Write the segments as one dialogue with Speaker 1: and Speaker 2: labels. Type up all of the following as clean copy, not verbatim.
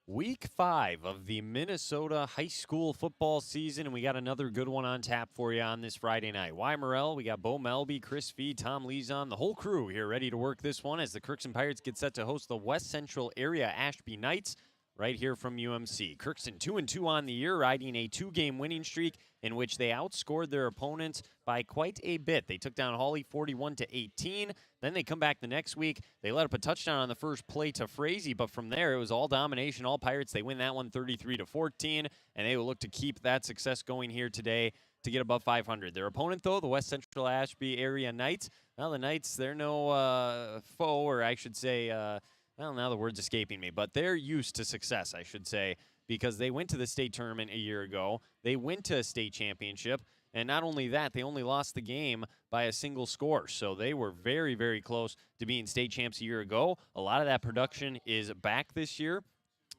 Speaker 1: Week 5 of the Minnesota high school football season, and we got another good one on tap for you on this Friday night. Wyatt Morrell, we got Bo Melby, Chris Fee, Tom Lezon, the whole crew here ready to work this one as the Crookston Pirates get set to host the West Central Area Ashby Knights right here from UMC. Crookston 2-2 on the year, riding a 2-game winning streak in which they outscored their opponents by quite a bit. They took down Hawley 41-18. Then they come back the next week. They let up a touchdown on the first play to Frazee, but from there it was all domination, all Pirates. They win that one 33-14, and they will look to keep that success going here today to get above 500. Their opponent, though, the West Central Ashby Area Knights. Now the Knights, they're no foe, or I should say, well, now the word's escaping me, but they're used to success, I should say, because they went to the state tournament a year ago. They went to a state championship, and not only that, they only lost the game by a single score. So they were very, very close to being state champs a year ago. A lot of that production is back this year,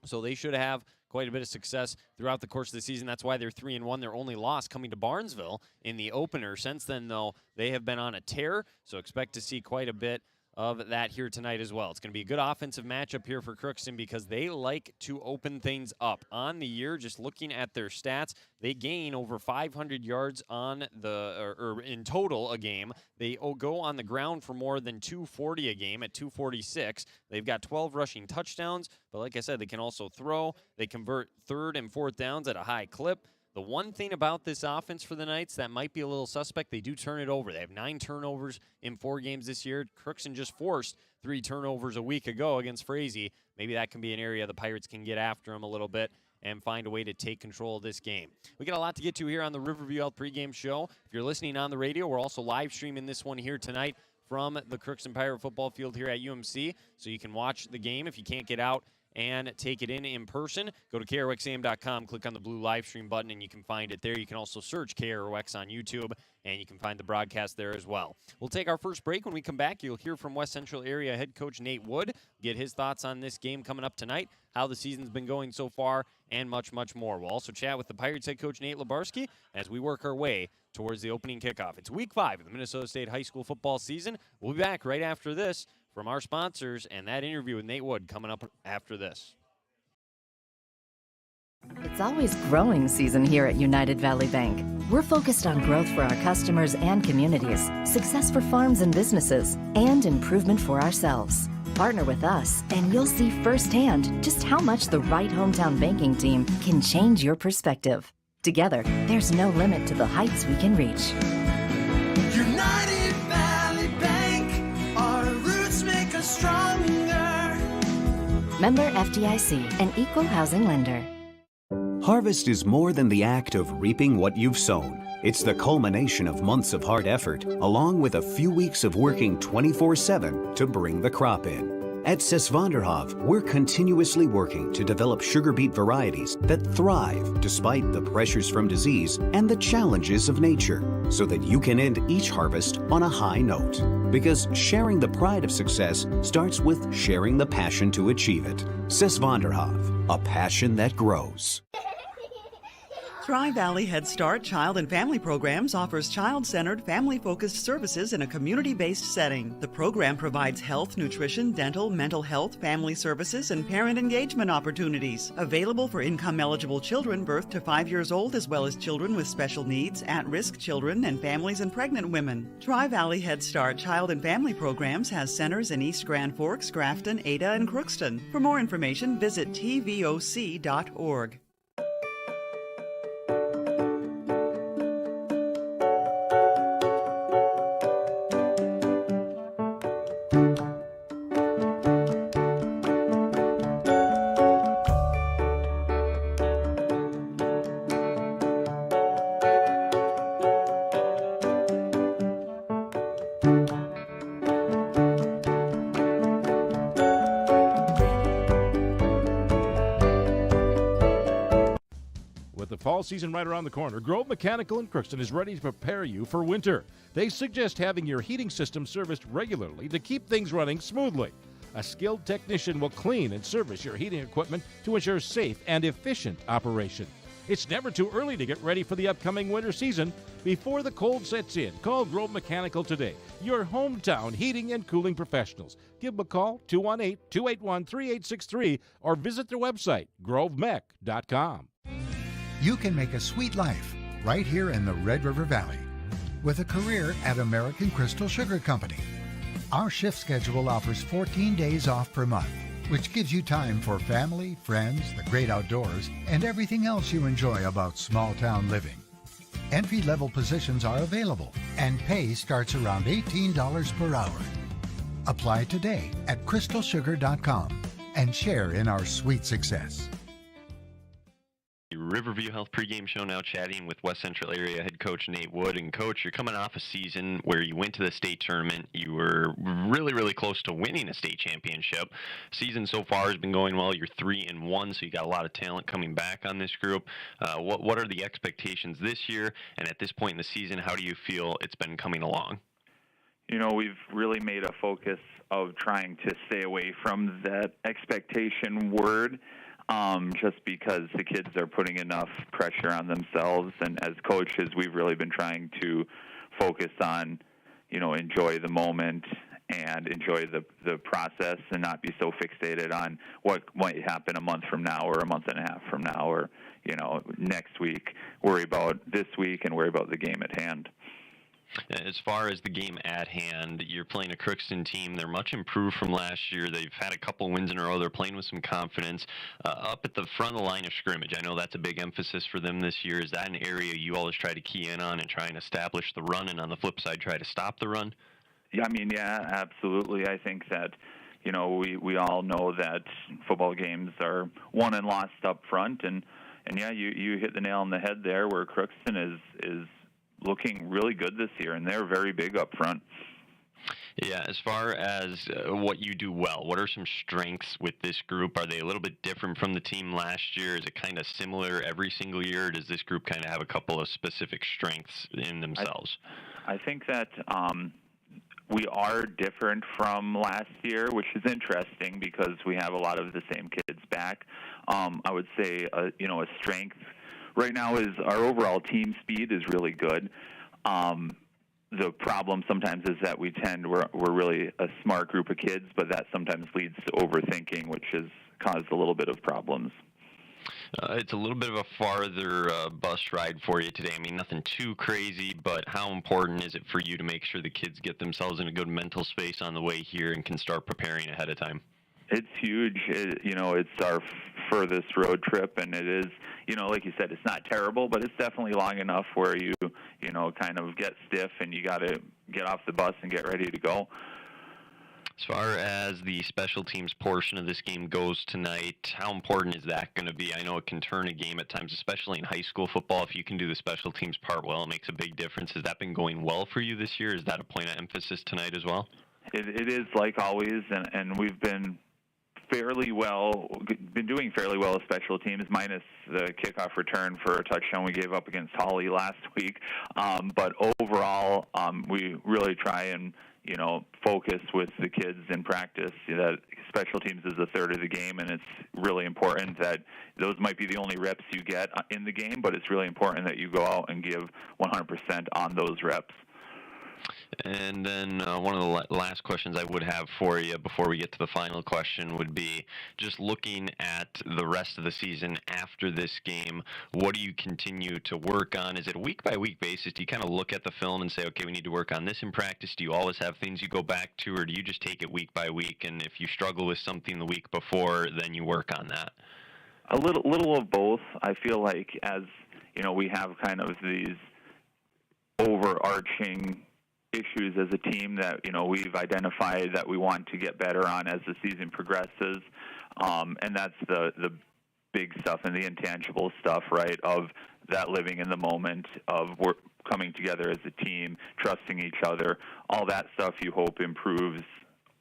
Speaker 1: so they should have quite a bit of success throughout the course of the season. That's why they're 3-1. Their only loss coming to Barnesville in the opener. Since then, though, they have been on a tear, so expect to see quite a bit of that here tonight as well. It's going to be a good offensive matchup here for Crookston because they like to open things up. On the year, just looking at their stats, they gain over 500 yards on the or in total a game. They go on the ground for more than 240 a game at 246. They've got 12 rushing touchdowns, but like I said, they can also throw. They convert third and fourth downs at a high clip. The one thing about this offense for the Knights that might be a little suspect, they do turn it over. They have 9 turnovers in 4 games this year. Crookston just forced 3 turnovers a week ago against Frazee. Maybe that can be an area the Pirates can get after them a little bit and find a way to take control of this game. We got a lot to get to here on the Riverview Health pregame show. If you're listening on the radio, we're also live streaming this one here tonight from the Crookston Pirate football field here at UMC, so you can watch the game if you can't get out and take it in person. Go to KROXAM.com, click on the blue live stream button, and you can find it there. You can also search KROX on YouTube, and you can find the broadcast there as well. We'll take our first break. When we come back, you'll hear from West Central Area head coach Nate Wood, get his thoughts on this game coming up tonight, how the season's been going so far, and much, much more. We'll also chat with the Pirates head coach Nate Labarski as we work our way towards the opening kickoff. It's week 5 of the Minnesota State high school football season. We'll be back right after this from our sponsors and that interview with Nate Wood coming up after this.
Speaker 2: It's always growing season here at United Valley Bank. We're focused on growth for our customers and communities, success for farms and businesses, and improvement for ourselves. Partner with us, and you'll see firsthand just how much the right hometown banking team can change your perspective. Together, there's no limit to the heights we can reach.
Speaker 3: United Valley Bank, our roots make us stronger.
Speaker 2: Member FDIC, an equal housing lender.
Speaker 4: Harvest is more than the act of reaping what you've sown. It's the culmination of months of hard effort, along with a few weeks of working 24/7 to bring the crop in. At Sesvanderhof, we're continuously working to develop sugar beet varieties that thrive despite the pressures from disease and the challenges of nature, so that you can end each harvest on a high note. Because sharing the pride of success starts with sharing the passion to achieve it. Sesvanderhof, a passion that grows.
Speaker 5: Tri-Valley Head Start Child and Family Programs offers child-centered, family-focused services in a community-based setting. The program provides health, nutrition, dental, mental health, family services, and parent engagement opportunities. Available for income-eligible children birth to 5 years old, as well as children with special needs, at-risk children, and families and pregnant women. Tri-Valley Head Start Child and Family Programs has centers in East Grand Forks, Grafton, Ada, and Crookston. For more information, visit tvoc.org.
Speaker 6: Fall season right around the corner, Grove Mechanical in Crookston is ready to prepare you for winter. They suggest having your heating system serviced regularly to keep things running smoothly. A skilled technician will clean and service your heating equipment to ensure safe and efficient operation. It's never too early to get ready for the upcoming winter season. Before the cold sets in, call Grove Mechanical today, your hometown heating and cooling professionals. Give them a call, 218-281-3863, or visit their website, grovemech.com.
Speaker 7: You can make a sweet life right here in the Red River Valley with a career at American Crystal Sugar Company. Our shift schedule offers 14 days off per month, which gives you time for family, friends, the great outdoors, and everything else you enjoy about small-town living. Entry-level positions are available, and pay starts around $18 per hour. Apply today at crystalsugar.com and share in our sweet success.
Speaker 8: Riverview Health pregame show now chatting with West Central area head coach Nate Wood. And coach, you're coming off a season where you went to the state tournament. You were really, really close to winning a state championship. Season so far has been going well. You're 3-1, so you got a lot of talent coming back on this group. What are the expectations this year? And at this point in the season, how do you feel it's been coming along?
Speaker 9: You know, we've really made a focus of trying to stay away from that expectation word. Just because the kids are putting enough pressure on themselves. And as coaches, we've really been trying to focus on, enjoy the moment and enjoy the process and not be so fixated on what might happen a month from now or a month and a half from now or, next week. Worry about this week and worry about the game at hand.
Speaker 8: As far as the game at hand, you're playing a Crookston team. They're much improved from last year. They've had a couple wins in a row. They're playing with some confidence. Up at the front of the line of scrimmage, I know that's a big emphasis for them this year. Is that an area you always try to key in on and try and establish the run, and on the flip side, try to stop the run?
Speaker 9: Yeah, absolutely. I think that, we all know that football games are won and lost up front. And yeah, you hit the nail on the head there where Crookston is looking really good this year, and they're very big up front.
Speaker 8: Yeah, as far as what you do well, what are some strengths with this group? Are they a little bit different from the team last year? Is it kind of similar every single year? Or does this group kind of have a couple of specific strengths in themselves?
Speaker 9: I think that we are different from last year, which is interesting because we have a lot of the same kids back. I would say, a strength right now is our overall team speed is really good. The problem sometimes is that we're really a smart group of kids, but that sometimes leads to overthinking, which has caused a little bit of problems.
Speaker 8: It's a little bit of a farther bus ride for you today. Nothing too crazy, but how important is it for you to make sure the kids get themselves in a good mental space on the way here and can start preparing ahead of time?
Speaker 9: It's huge. It's our furthest road trip, and it is, like you said, it's not terrible, but it's definitely long enough where you kind of get stiff and you got to get off the bus and get ready to go.
Speaker 8: As far as the special teams portion of this game goes tonight, how important is that going to be? I know it can turn a game at times, especially in high school football. If you can do the special teams part well, it makes a big difference. Has that been going well for you this year? Is that a point of emphasis tonight as well?
Speaker 9: It is, like always, and we've been doing fairly well with special teams, minus the kickoff return for a touchdown we gave up against Holly last week. But overall, we really try and focus with the kids in practice that special teams is a third of the game, and it's really important that those might be the only reps you get in the game, but it's really important that you go out and give 100% on those reps.
Speaker 8: And then one of the last questions I would have for you before we get to the final question would be just looking at the rest of the season after this game, what do you continue to work on? Is it a week-by-week basis? Do you kind of look at the film and say, okay, we need to work on this in practice? Do you always have things you go back to, or do you just take it week by week, and if you struggle with something the week before, then you work on that?
Speaker 9: A little of both. I feel like as, we have kind of these overarching issues as a team that we've identified that we want to get better on as the season progresses, and that's the big stuff and the intangible stuff, right? Of that living in the moment, of coming together as a team, trusting each other, all that stuff you hope improves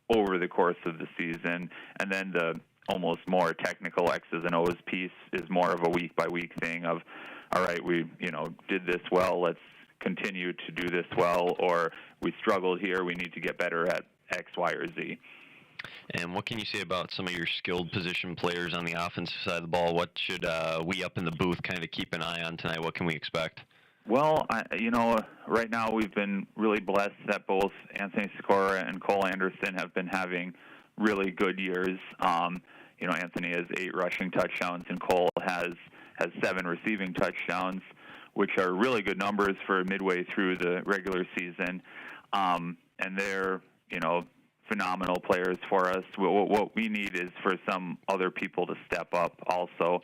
Speaker 9: over the course of the season, and then the almost more technical X's and O's piece is more of a week by week thing of, all right, we did this well, let's continue to do this well, or we struggled here, we need to get better at X, Y, or Z.
Speaker 8: And what can you say about some of your skilled position players on the offensive side of the ball? What should we up in the booth kind of keep an eye on tonight? What can we expect?
Speaker 9: Well, right now we've been really blessed that both Anthony Sikora and Cole Anderson have been having really good years. Anthony has 8 rushing touchdowns, and Cole has 7 receiving touchdowns, which are really good numbers for midway through the regular season. And they're, phenomenal players for us. What we need is for some other people to step up also,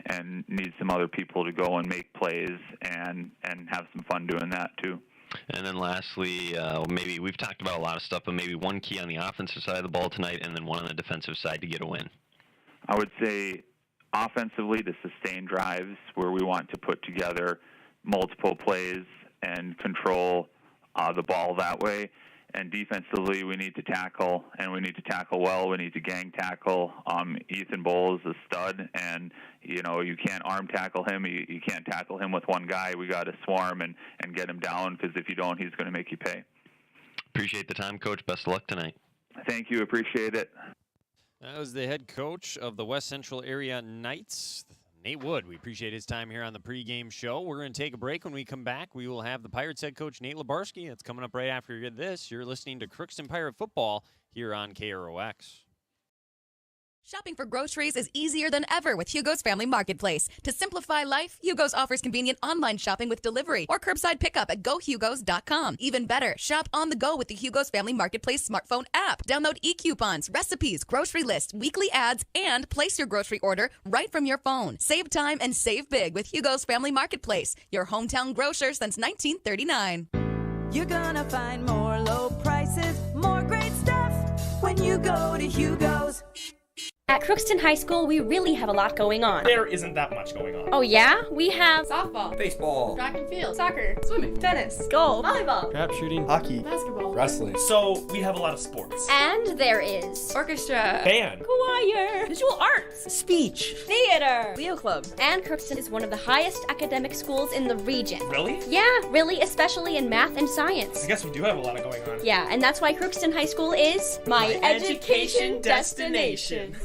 Speaker 9: and need some other people to go and make plays and have some fun doing that too.
Speaker 8: And then lastly, maybe we've talked about a lot of stuff, but maybe one key on the offensive side of the ball tonight, and then one on the defensive side to get a win.
Speaker 9: I would say offensively to sustain drives where we want to put together multiple plays and control the ball that way. And defensively, we need to tackle, and we need to tackle well. We need to gang tackle. Ethan Bowl is a stud, and you can't arm tackle him. You can't tackle him with one guy. We got to swarm and get him down, because if you don't, he's going to make you pay.
Speaker 8: Appreciate the time, Coach. Best of luck tonight.
Speaker 9: Thank you. Appreciate it.
Speaker 1: That was the head coach of the West Central Area Knights, Nate Wood. We appreciate his time here on the pregame show. We're going to take a break. When we come back, we will have the Pirates head coach, Nate Labarski. That's coming up right after this. You're listening to Crookston Pirate Football here on KROX.
Speaker 10: Shopping for groceries is easier than ever with Hugo's Family Marketplace. To simplify life, Hugo's offers convenient online shopping with delivery or curbside pickup at gohugos.com. Even better, shop on the go with the Hugo's Family Marketplace smartphone app. Download e-coupons, recipes, grocery lists, weekly ads, and place your grocery order right from your phone. Save time and save big with Hugo's Family Marketplace, your hometown grocer since 1939.
Speaker 3: You're gonna find more low prices, more great stuff when you go to Hugo's.
Speaker 11: At Crookston High School, we really have a lot going on.
Speaker 12: There isn't that much going on.
Speaker 11: Oh yeah? We have
Speaker 13: softball,
Speaker 12: baseball,
Speaker 13: track and field, soccer, swimming, tennis,
Speaker 11: golf,
Speaker 13: volleyball,
Speaker 12: crap shooting, hockey,
Speaker 13: basketball,
Speaker 12: wrestling. So we have a lot of sports.
Speaker 11: And there is
Speaker 13: orchestra,
Speaker 12: band,
Speaker 11: choir,
Speaker 13: visual arts,
Speaker 11: speech, theater,
Speaker 13: Leo Club.
Speaker 11: And Crookston is one of the highest academic schools in the region.
Speaker 12: Really?
Speaker 11: Yeah, really, especially in math and science.
Speaker 12: I guess we do have a lot going on.
Speaker 11: Yeah, and that's why Crookston High School is
Speaker 13: my education destination.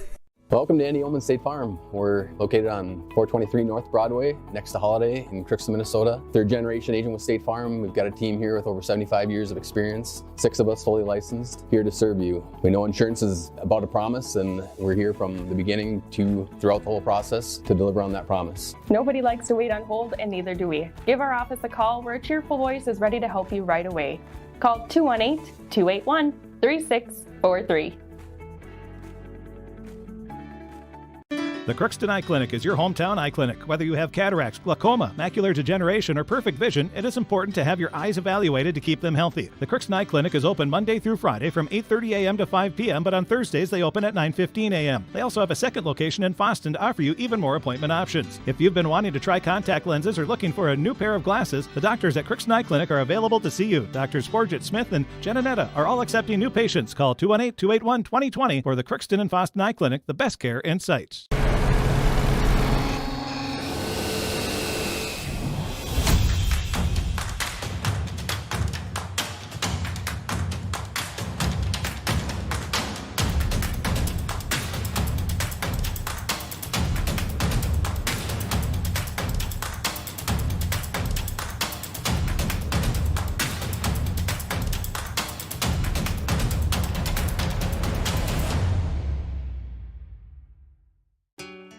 Speaker 14: Welcome to Andy Ullman State Farm. We're located on 423 North Broadway, next to Holiday in Crookston, Minnesota. Third generation agent with State Farm. We've got a team here with over 75 years of experience, 6 of us fully licensed, here to serve you. We know insurance is about a promise, and we're here from the beginning to throughout the whole process to deliver on that promise.
Speaker 15: Nobody likes to wait on hold, and neither do we. Give our office a call where a cheerful voice is ready to help you right away. Call 218-281-3643.
Speaker 16: The Crookston Eye Clinic is your hometown eye clinic. Whether you have cataracts, glaucoma, macular degeneration, or perfect vision, it is important to have your eyes evaluated to keep them healthy. The Crookston Eye Clinic is open Monday through Friday from 8:30 a.m. to 5 p.m., but on Thursdays they open at 9:15 a.m. They also have a second location in Boston to offer you even more appointment options. If you've been wanting to try contact lenses or looking for a new pair of glasses, the doctors at Crookston Eye Clinic are available to see you. Doctors Forget Smith and Jananetta are all accepting new patients. Call 218-281-2020 for the Crookston and Boston Eye Clinic, the best care in sight.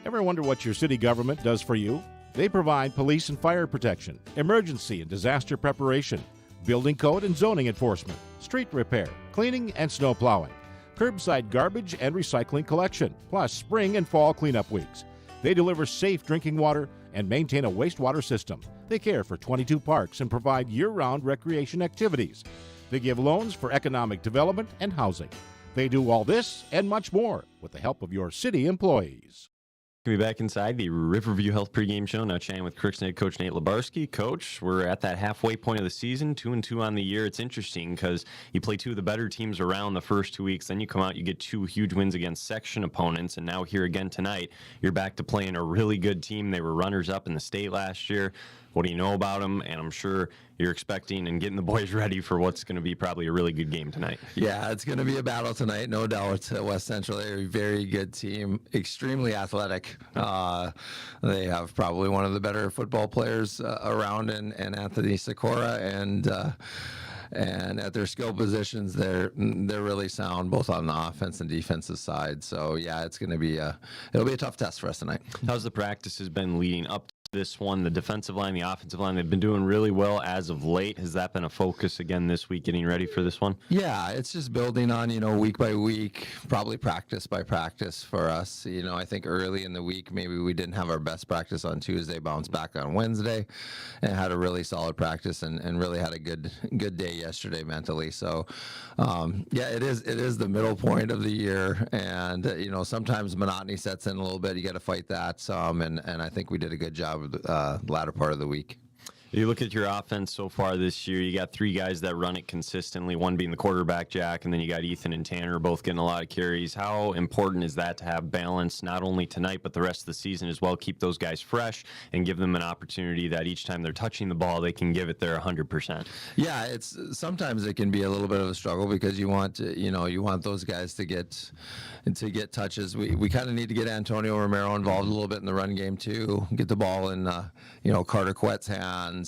Speaker 6: Ever wonder what your city government does for you? They provide police and fire protection, emergency and disaster preparation, building code and zoning enforcement, street repair, cleaning and snow plowing, curbside garbage and recycling collection, plus spring and fall cleanup weeks. They deliver safe drinking water and maintain a wastewater system. They care for 22 parks and provide year-round recreation activities. They give loans for economic development and housing. They do all this and much more with the help of your city employees.
Speaker 8: We'll be back inside the Riverview Health pregame show. Now chatting with Crookston head coach Nate Labarski. Coach, we're at that halfway point of the season, 2-2 on the year. It's interesting because you play 2 of the better teams around the first 2 weeks. Then you come out, you get 2 huge wins against section opponents. And now here again tonight, you're back to playing a really good team. They were runners-up in the state last year. What do you know about them? And I'm sure you're expecting and getting the boys ready for what's going to be probably a really good game tonight.
Speaker 17: Yeah, it's going to be a battle tonight, no doubt. West Central, they're a very good team, extremely athletic. They have probably one of the better football players around in Anthony Sikora, and at their skill positions, they're really sound, both on the offense and defensive side. So yeah, it'll be a tough test for us tonight.
Speaker 8: How's the practices been leading up to this one? The defensive line, the offensive line, they've been doing really well as of late. Has that been a focus again this week, getting ready for this one?
Speaker 17: Yeah, it's just building on, week by week, probably practice by practice for us. I think early in the week, maybe we didn't have our best practice on Tuesday, bounced back on Wednesday, and had a really solid practice and really had a good day yesterday mentally. So, yeah, it is the middle point of the year, and, sometimes monotony sets in a little bit. You got to fight that some, and I think we did a good job of the latter part of the week.
Speaker 8: You look at your offense so far this year, you got 3 guys that run it consistently, one being the quarterback, Jack, and then you got Ethan and Tanner both getting a lot of carries. How important is that to have balance, not only tonight, but the rest of the season as well? Keep those guys fresh and give them an opportunity that each time they're touching the ball, they can give it their 100%.
Speaker 17: Yeah, sometimes it can be a little bit of a struggle because you want those guys to get touches. We kind of need to get Antonio Romero involved a little bit in the run game too. Get the ball in Carter Quett's hands,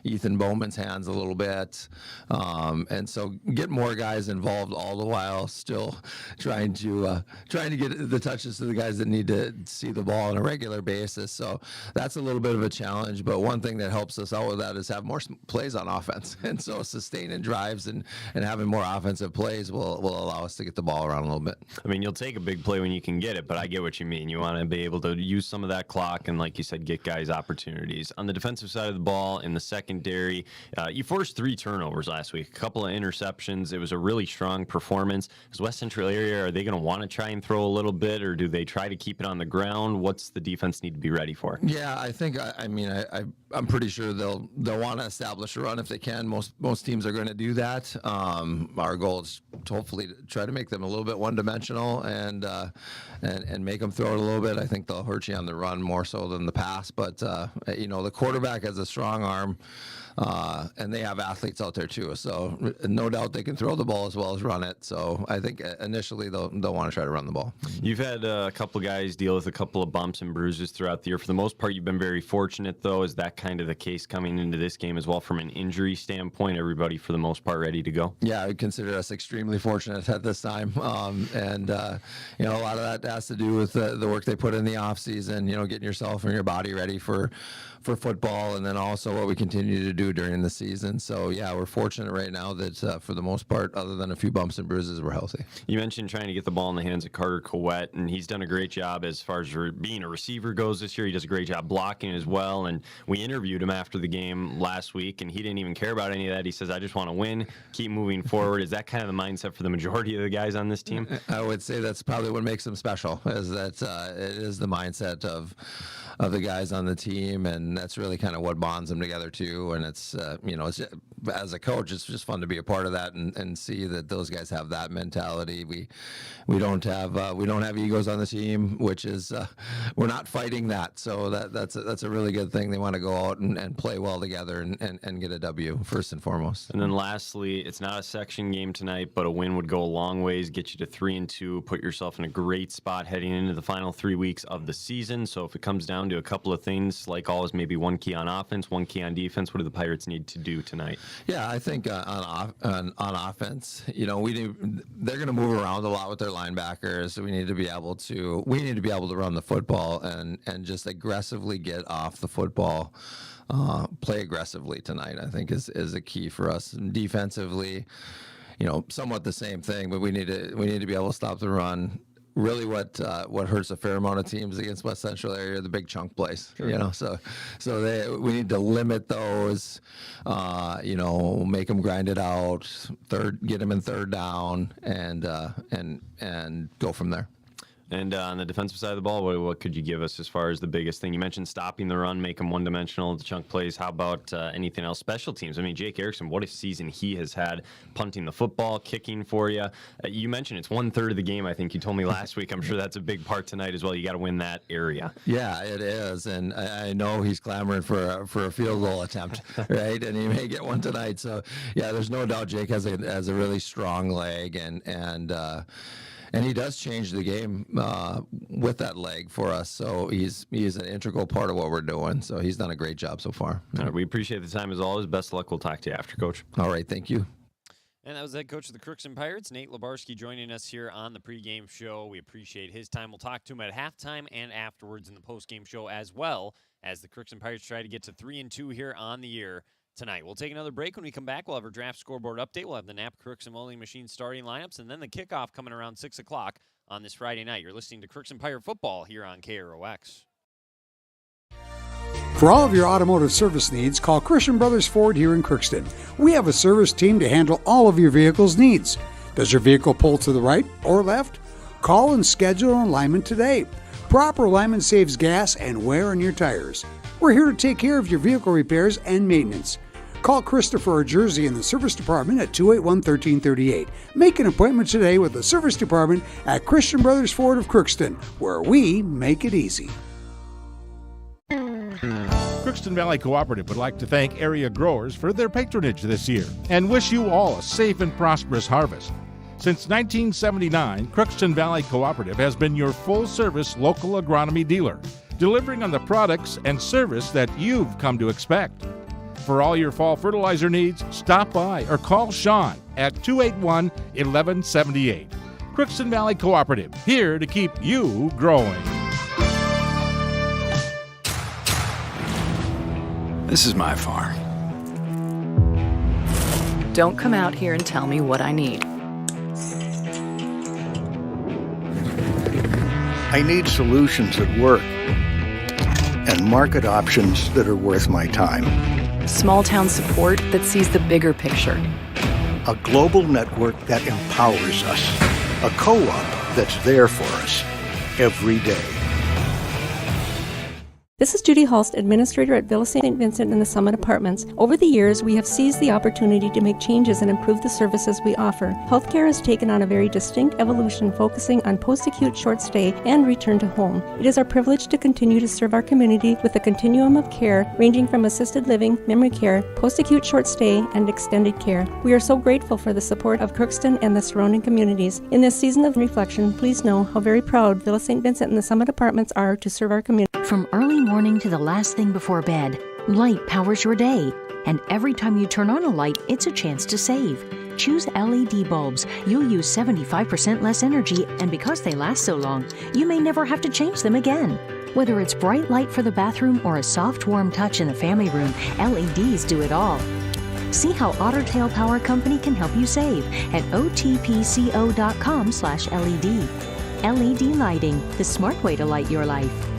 Speaker 17: Ethan Bowman's hands a little bit, and so get more guys involved, all the while still trying to get the touches to the guys that need to see the ball on a regular basis. So that's a little bit of a challenge, but one thing that helps us out with that is have more plays on offense, and so sustaining drives and having more offensive plays will allow us to get the ball around a little bit.
Speaker 8: I mean, you'll take a big play when you can get it, but I get what you mean. You want to be able to use some of that clock and, like you said, get guys opportunities. On the defensive side of the ball, in the secondary, you forced 3 turnovers last week, a couple of interceptions. It was a really strong performance. Is West Central area, are they going to want to try and throw a little bit, or do they try to keep it on the ground? What's the defense need to be ready for?
Speaker 17: Yeah, I think, I'm pretty sure they'll want to establish a run if they can. Most teams are going to do that. Our goal is to hopefully try to make them a little bit one-dimensional and make them throw it a little bit. I think they'll hurt you on the run more so than the pass, but the quarterback has a strong arm, and they have athletes out there too. So no doubt they can throw the ball as well as run it. So I think initially they'll want to try to run the ball.
Speaker 8: You've had a couple of guys deal with a couple of bumps and bruises throughout the year. For the most part, you've been very fortunate, though. Is that kind of the case coming into this game as well from an injury standpoint? Everybody, for the most part, ready to go?
Speaker 17: Yeah, I would consider us extremely fortunate at this time. A lot of that has to do with the work they put in the off season, getting yourself and your body ready for football, and then also what we continue to do during the season. So yeah, we're fortunate right now that for the most part, other than a few bumps and bruises, we're healthy.
Speaker 8: You mentioned trying to get the ball in the hands of Carter Quett, and he's done a great job as far as being a receiver goes this year. He does a great job blocking as well, and we interviewed him after the game last week, and he didn't even care about any of that. He says, I just want to win, keep moving forward. Is that kind of the mindset for the majority of the guys on this team?
Speaker 17: I would say that's probably what makes them special, is that it is the mindset of the guys on the team, and that's really kind of what bonds them together too. And it's as a coach, it's just fun to be a part of that and see that those guys have that mentality. We don't have egos on the team, which is we're not fighting that. So that's a really good thing. They want to go out and play well together and get a W first and foremost.
Speaker 8: And then lastly, it's not a section game tonight, but a win would go a long ways, get you to 3-2, put yourself in a great spot heading into the final 3 weeks of the season. So if it comes down to a couple of things, like always, maybe one key on offense, one key on defense, what do the Pirates need to do tonight?
Speaker 17: Yeah, I think on offense, they're going to move around a lot with their linebackers. We need to be able to run the football and just aggressively get off the football. Play aggressively tonight, I think, is a key for us. And defensively, somewhat the same thing, but we need to be able to stop the run. Really, what hurts a fair amount of teams against West Central area are the big chunk plays. Sure. So we need to limit those. Make them grind it out. Get them in third down, and go from there.
Speaker 8: And on the defensive side of the ball, what could you give us as far as the biggest thing? You mentioned stopping the run, make them one-dimensional, the chunk plays. How about anything else? Special teams. I mean, Jake Erickson, what a season he has had, punting the football, kicking for you. You mentioned it's 1/3 of the game, I think you told me last week. I'm sure that's a big part tonight as well. You got to win that area.
Speaker 17: Yeah, it is. And I know he's clamoring for a field goal attempt, right? And he may get one tonight. So, yeah, there's no doubt Jake has a really strong leg, and he does change the game with that leg for us. So he's an integral part of what we're doing. So he's done a great job so far.
Speaker 8: All right, we appreciate the time as always. Best of luck. We'll talk to you after, Coach.
Speaker 17: All right, thank you.
Speaker 1: And that was head coach of the Crookston Pirates, Nate Labarski, joining us here on the pregame show. We appreciate his time. We'll talk to him at halftime and afterwards in the postgame show, as well as the Crookston Pirates try to get to 3-2 here on the year tonight. We'll take another break. When we come back, we'll have our draft scoreboard update. We'll have the Knapp Crookston Molding Machine starting lineups, and then the kickoff coming around 6 o'clock on this Friday night. You're listening to Crookston Pirate Football here on KROX.
Speaker 18: For all of your automotive service needs, call Christian Brothers Ford here in Crookston. We have a service team to handle all of your vehicle's needs. Does your vehicle pull to the right or left? Call and schedule an alignment today. Proper alignment saves gas and wear on your tires. We're here to take care of your vehicle repairs and maintenance. Call Christopher or Jersey in the service department at 281-1338. Make an appointment today with the service department at Christian Brothers Ford of Crookston, where we make it easy.
Speaker 6: Crookston Valley Cooperative would like to thank area growers for their patronage this year and wish you all a safe and prosperous harvest. Since 1979, Crookston Valley Cooperative has been your full-service local agronomy dealer, delivering on the products and service that you've come to expect. For all your fall fertilizer needs, stop by or call Sean at 281-1178. Crookston Valley Cooperative, here to keep you growing.
Speaker 19: This is my farm.
Speaker 20: Don't come out here and tell me what I need.
Speaker 19: I need solutions that work and market options that are worth my time.
Speaker 20: Small town support that sees the bigger picture.
Speaker 19: A global network that empowers us. A co-op that's there for us every day.
Speaker 21: This is Judy Hulst, Administrator at Villa St. Vincent in the Summit Apartments. Over the years, we have seized the opportunity to make changes and improve the services we offer. Healthcare has taken on a very distinct evolution, focusing on post-acute short stay and return to home. It is our privilege to continue to serve our community with a continuum of care ranging from assisted living, memory care, post-acute short stay, and extended care. We are so grateful for the support of Crookston and the surrounding communities. In this season of reflection, please know how very proud Villa St. Vincent and the Summit Apartments are to serve our community.
Speaker 2: From early morning to the last thing before bed, light powers your day. And every time you turn on a light, it's a chance to save. Choose LED bulbs. You'll use 75% less energy, and because they last so long, you may never have to change them again. Whether it's bright light for the bathroom or a soft, warm touch in the family room, LEDs do it all. See how Otter Tail Power Company can help you save at otpco.com/LED. LED lighting, the smart way to light your life.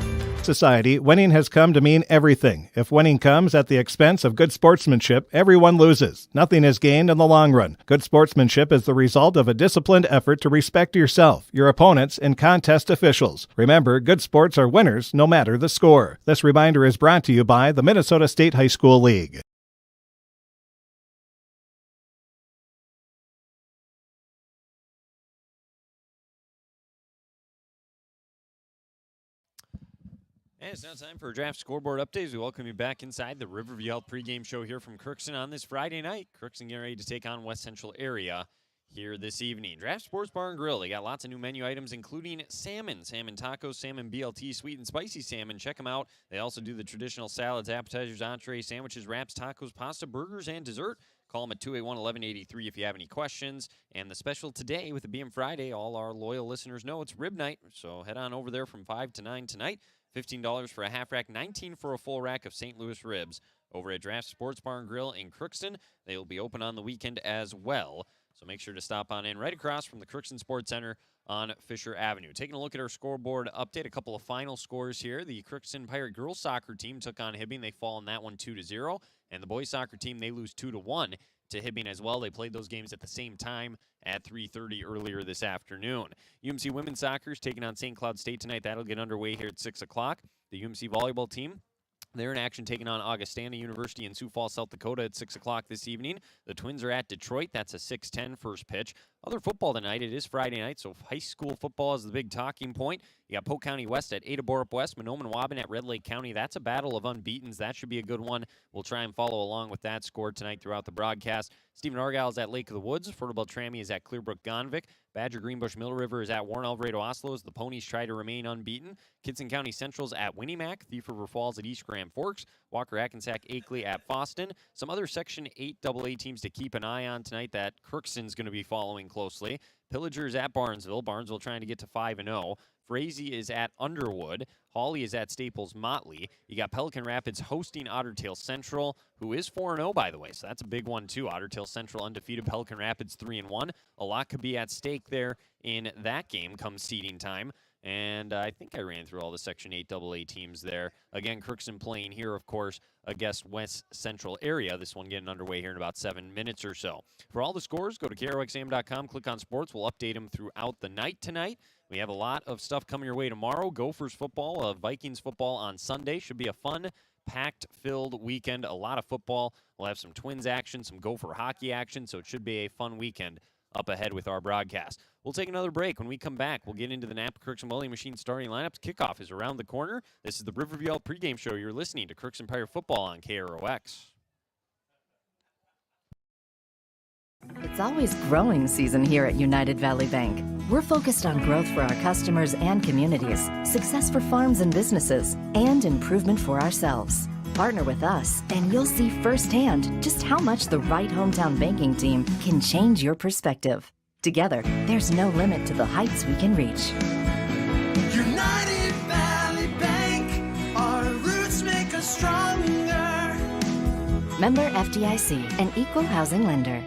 Speaker 16: Society, winning has come to mean everything. If winning comes at the expense of good sportsmanship, everyone loses. Nothing is gained in the long run. Good sportsmanship is the result of a disciplined effort to respect yourself, your opponents, and contest officials. Remember, good sports are winners no matter the score. This reminder is brought to you by the Minnesota State High School League.
Speaker 1: And it's now time for a draft scoreboard update. We welcome you back inside the Riverview Health pregame show here from Crookston on this Friday night. Crookston getting ready to take on West Central area here this evening. Draft Sports Bar and Grill. They got lots of new menu items, including salmon tacos, salmon BLT, sweet and spicy salmon. Check them out. They also do the traditional salads, appetizers, entrees, sandwiches, wraps, tacos, pasta, burgers, and dessert. Call them at 281-1183 if you have any questions. And the special today, with it being Friday, all our loyal listeners know it's rib night. So head on over there from 5 to 9 tonight. $15 for a half rack, $19 for a full rack of St. Louis ribs over at Draft Sports Bar and Grill in Crookston. They will be open on the weekend as well. So make sure to stop on in right across from the Crookston Sports Center on Fisher Avenue. Taking a look at our scoreboard update, a couple of final scores here. The Crookston Pirate girls soccer team took on Hibbing. They fall in that one 2-0. And the boys soccer team, they lose 2-1 to Hibbing as well. They played those games at the same time at 3:30 earlier this afternoon. UMC women's soccer is taking on St. Cloud State tonight. That'll get underway here at 6 o'clock. The UMC volleyball team, they're in action taking on Augustana University in Sioux Falls, South Dakota at 6 o'clock this evening. The Twins are at Detroit. That's a 6:10 first pitch. Other football tonight, it is Friday night, so high school football is the big talking point. You got Polk County West at Ada Borup West, Mahnomen Waban at Red Lake County. That's a battle of unbeatens. That should be a good one. We'll try and follow along with that score tonight throughout the broadcast. Stephen Argyle is at Lake of the Woods. Fort Beltrami is at Clearbrook Gonvick. Badger Greenbush Mill River is at Warren Alvarado Oslo as the Ponies try to remain unbeaten. Kittson County Central's at Winnimac. Thief River Falls at East Grand Forks. Walker Hackensack Akeley at Foston. Some other Section 8 AA teams to keep an eye on tonight that Crookston's going to be following closely. Pillagers at Barnesville. Barnesville trying to get to 5-0. Frazee is at Underwood. Hawley is at Staples Motley. You got Pelican Rapids hosting Otter Tail Central, who is 4-0, by the way. So that's a big one, too. Otter Tail Central undefeated. Pelican Rapids 3-1. A lot could be at stake there in that game come seeding time. And I think I ran through all the Section 8 AA teams there. Again, Crookston playing here, of course, against West Central area. This one getting underway here in about 7 minutes or so. For all the scores, go to KROXAM.com, click on sports. We'll update them throughout the night tonight. We have a lot of stuff coming your way tomorrow. Gophers football, Vikings football on Sunday. Should be a fun, packed-filled weekend. A lot of football. We'll have some Twins action, some Gopher hockey action, so it should be a fun weekend up ahead with our broadcast. We'll take another break. When we come back, we'll get into the Napa Crookston Bowling Machine starting lineups. Kickoff is around the corner. This is the Riverview Out pregame show. You're listening to Crookston Pirate football on KROX.
Speaker 2: It's always growing season here at United Valley Bank. We're focused on growth for our customers and communities, success for farms and businesses, and improvement for ourselves. Partner with us, and you'll see firsthand just how much the right hometown banking team can change your perspective. Together, there's no limit to the heights we can reach.
Speaker 4: United Valley Bank, our roots make us stronger.
Speaker 2: Member FDIC, an equal housing lender.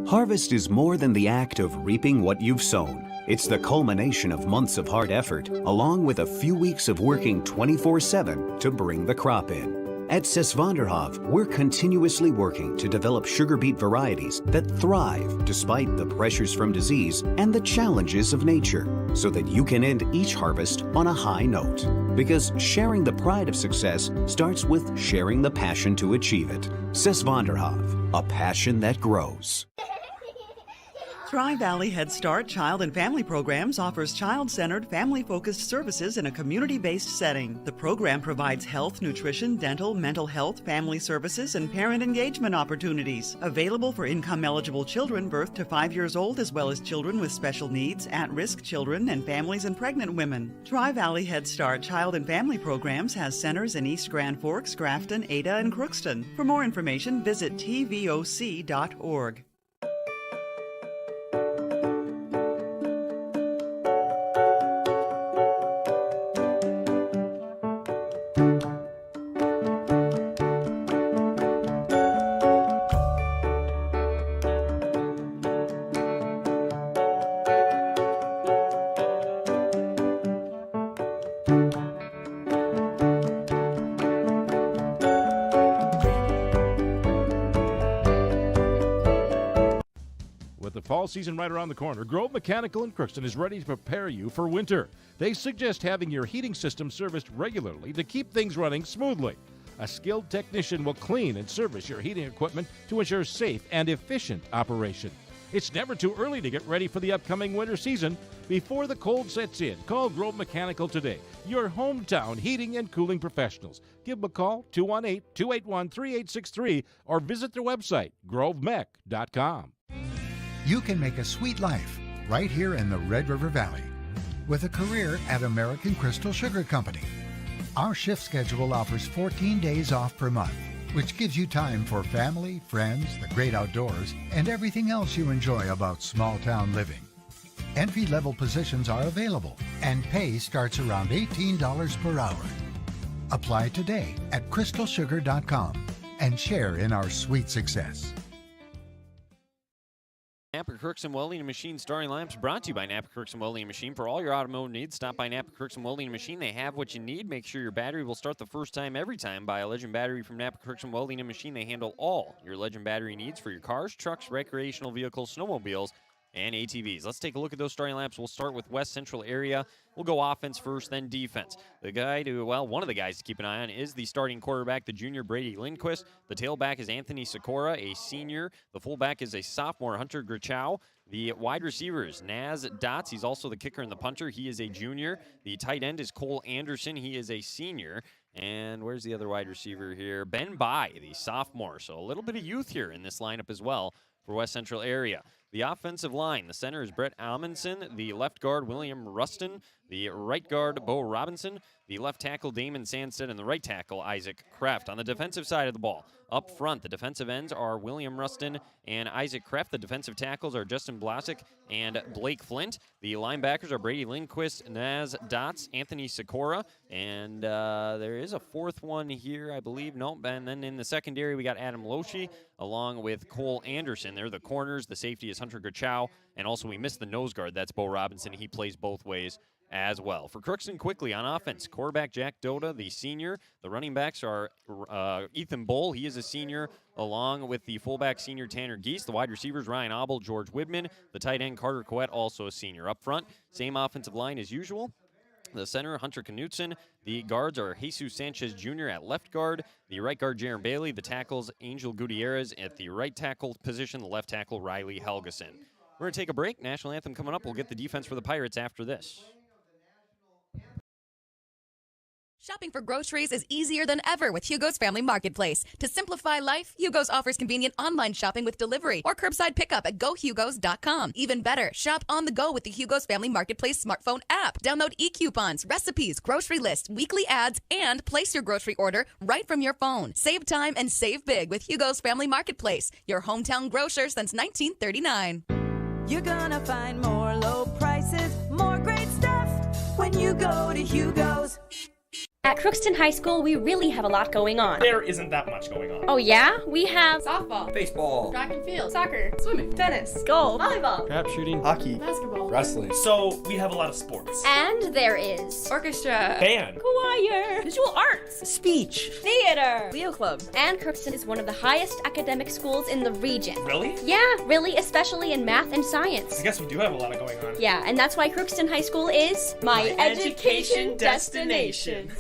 Speaker 22: Harvest is more than the act of reaping what you've sown. It's the culmination of months of hard effort, along with a few weeks of working 24/7 to bring the crop in. At Sesvanderhof, we're continuously working to develop sugar beet varieties that thrive despite the pressures from disease and the challenges of nature, so that you can end each harvest on a high note. Because sharing the pride of success starts with sharing the passion to achieve it. Sesvanderhof, a passion that grows.
Speaker 5: Tri-Valley Head Start Child and Family Programs offers child-centered, family-focused services in a community-based setting. The program provides health, nutrition, dental, mental health, family services, and parent engagement opportunities. Available for income-eligible children birth to 5 years old, as well as children with special needs, at-risk children, and families and pregnant women. Tri-Valley Head Start Child and Family Programs has centers in East Grand Forks, Grafton, Ada, and Crookston. For more information, visit tvoc.org.
Speaker 6: Fall season right around the corner, Grove Mechanical in Crookston is ready to prepare you for winter. They suggest having your heating system serviced regularly to keep things running smoothly. A skilled technician will clean and service your heating equipment to ensure safe and efficient operation. It's never too early to get ready for the upcoming winter season. Before the cold sets in, call Grove Mechanical today, your hometown heating and cooling professionals. Give them a call, 218-281-3863, or visit their website, grovemech.com.
Speaker 7: You can make a sweet life right here in the Red River Valley with a career at American Crystal Sugar Company. Our shift schedule offers 14 days off per month, which gives you time for family, friends, the great outdoors, and everything else you enjoy about small-town living. Entry-level positions are available, and pay starts around $18 per hour. Apply today at crystalsugar.com and share in our sweet success.
Speaker 1: Napa Crookston Welding and Machine starting lamps brought to you by Napa Crookston Welding and Machine. For all your automotive needs, stop by Napa Crookston Welding and Machine. They have what you need. Make sure your battery will start the first time every time. Buy a Legend battery from Napa Crookston Welding and Machine. They handle all your Legend battery needs for your cars, trucks, recreational vehicles, snowmobiles, and ATVs. Let's take a look at those starting lamps. We'll start with West Central area. We'll go offense first, then defense. One of the guys to keep an eye on is the starting quarterback, the junior Brady Lindquist. The tailback is Anthony Sikora, a senior. The fullback is a sophomore, Hunter Grichow. The wide receivers, Naz Dots. He's also the kicker and the punter. He is a junior. The tight end is Cole Anderson. He is a senior. And where's the other wide receiver here? Ben Bai, the sophomore. So a little bit of youth here in this lineup as well for West Central area. The offensive line, the center is Brett Amundsen, the left guard William Rustin, the right guard Bo Robinson, the left tackle Damon Sandstead, and the right tackle Isaac Kraft. On the defensive side of the ball, up front, the defensive ends are William Rustin and Isaac Kraft. The defensive tackles are Justin Blasick and Blake Flint. The linebackers are Brady Lindquist, Naz Dots, Anthony Sikora, and there is a fourth one here, I believe. Nope. And then in the secondary, we got Adam Loshi along with Cole Anderson. They're the corners. The safety is Hunter Grichow, and also we missed the nose guard. That's Bo Robinson. He plays both ways as well. For Crookston, quickly on offense, quarterback Jack Doda, the senior. The running backs are Ethan Bull. He is a senior, along with the fullback senior Tanner Geese. The wide receivers Ryan Obel, George Widman. The tight end Carter Coet, also a senior. Up front, same offensive line as usual. The center, Hunter Knutson. The guards are Jesus Sanchez Jr. at left guard. The right guard, Jaron Bailey. The tackles, Angel Gutierrez at the right tackle position. The left tackle, Riley Helgeson. We're going to take a break. National anthem coming up. We'll get the defense for the Pirates after this.
Speaker 9: Shopping for groceries is easier than ever with Hugo's Family Marketplace. To simplify life, Hugo's offers convenient online shopping with delivery or curbside pickup at gohugos.com. Even better, shop on the go with the Hugo's Family Marketplace smartphone app. Download e-coupons, recipes, grocery lists, weekly ads, and place your grocery order right from your phone. Save time and save big with Hugo's Family Marketplace, your hometown grocer since 1939.
Speaker 3: You're gonna find more low prices, more great stuff when you go to Hugo's.
Speaker 11: At Crookston High School, we really have a lot going on.
Speaker 12: There isn't that much going on.
Speaker 11: Oh yeah? We have
Speaker 13: softball,
Speaker 12: baseball,
Speaker 13: track and field, soccer, swimming, tennis,
Speaker 11: golf,
Speaker 13: volleyball,
Speaker 12: trap shooting, hockey,
Speaker 13: basketball,
Speaker 12: wrestling. So we have a lot of sports.
Speaker 11: And there is
Speaker 13: orchestra,
Speaker 12: band,
Speaker 11: choir,
Speaker 13: visual arts,
Speaker 20: speech,
Speaker 11: theater,
Speaker 13: Leo Club.
Speaker 11: And Crookston is one of the highest academic schools in the region.
Speaker 12: Really?
Speaker 11: Yeah, really, especially in math and science.
Speaker 12: I guess we do have a lot going on.
Speaker 11: Yeah, and that's why Crookston High School is
Speaker 13: my education destination.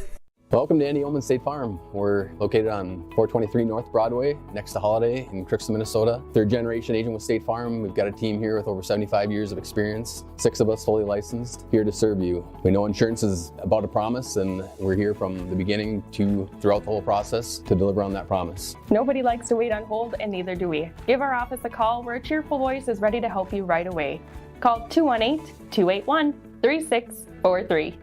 Speaker 14: Welcome to Andy Oman State Farm. We're located on 423 North Broadway, next to Holiday in Crookston, Minnesota. Third generation agent with State Farm. We've got a team here with over 75 years of experience, 6 of us fully licensed, here to serve you. We know insurance is about a promise, and we're here from the beginning to throughout the whole process to deliver on that promise.
Speaker 15: Nobody likes to wait on hold, and neither do we. Give our office a call where a cheerful voice is ready to help you right away. Call 218-281-3643.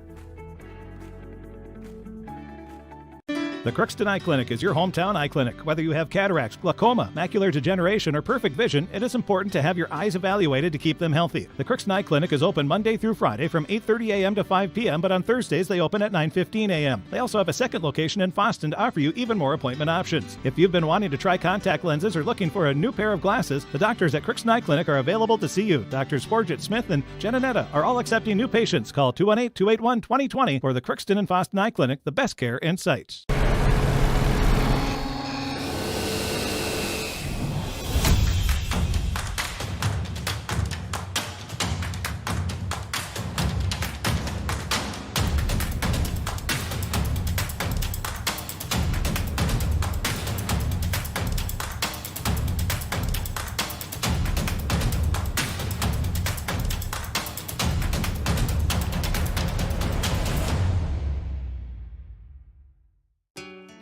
Speaker 16: The Crookston Eye Clinic is your hometown eye clinic. Whether you have cataracts, glaucoma, macular degeneration, or perfect vision, it is important to have your eyes evaluated to keep them healthy. The Crookston Eye Clinic is open Monday through Friday from 8:30 a.m. to 5 p.m., but on Thursdays they open at 9:15 a.m. They also have a second location in Fosston to offer you even more appointment options. If you've been wanting to try contact lenses or looking for a new pair of glasses, the doctors at Crookston Eye Clinic are available to see you. Doctors Forget Smith and Jananetta are all accepting new patients. Call 218-281-2020 for the Crookston and Fosston Eye Clinic, the best care in sight.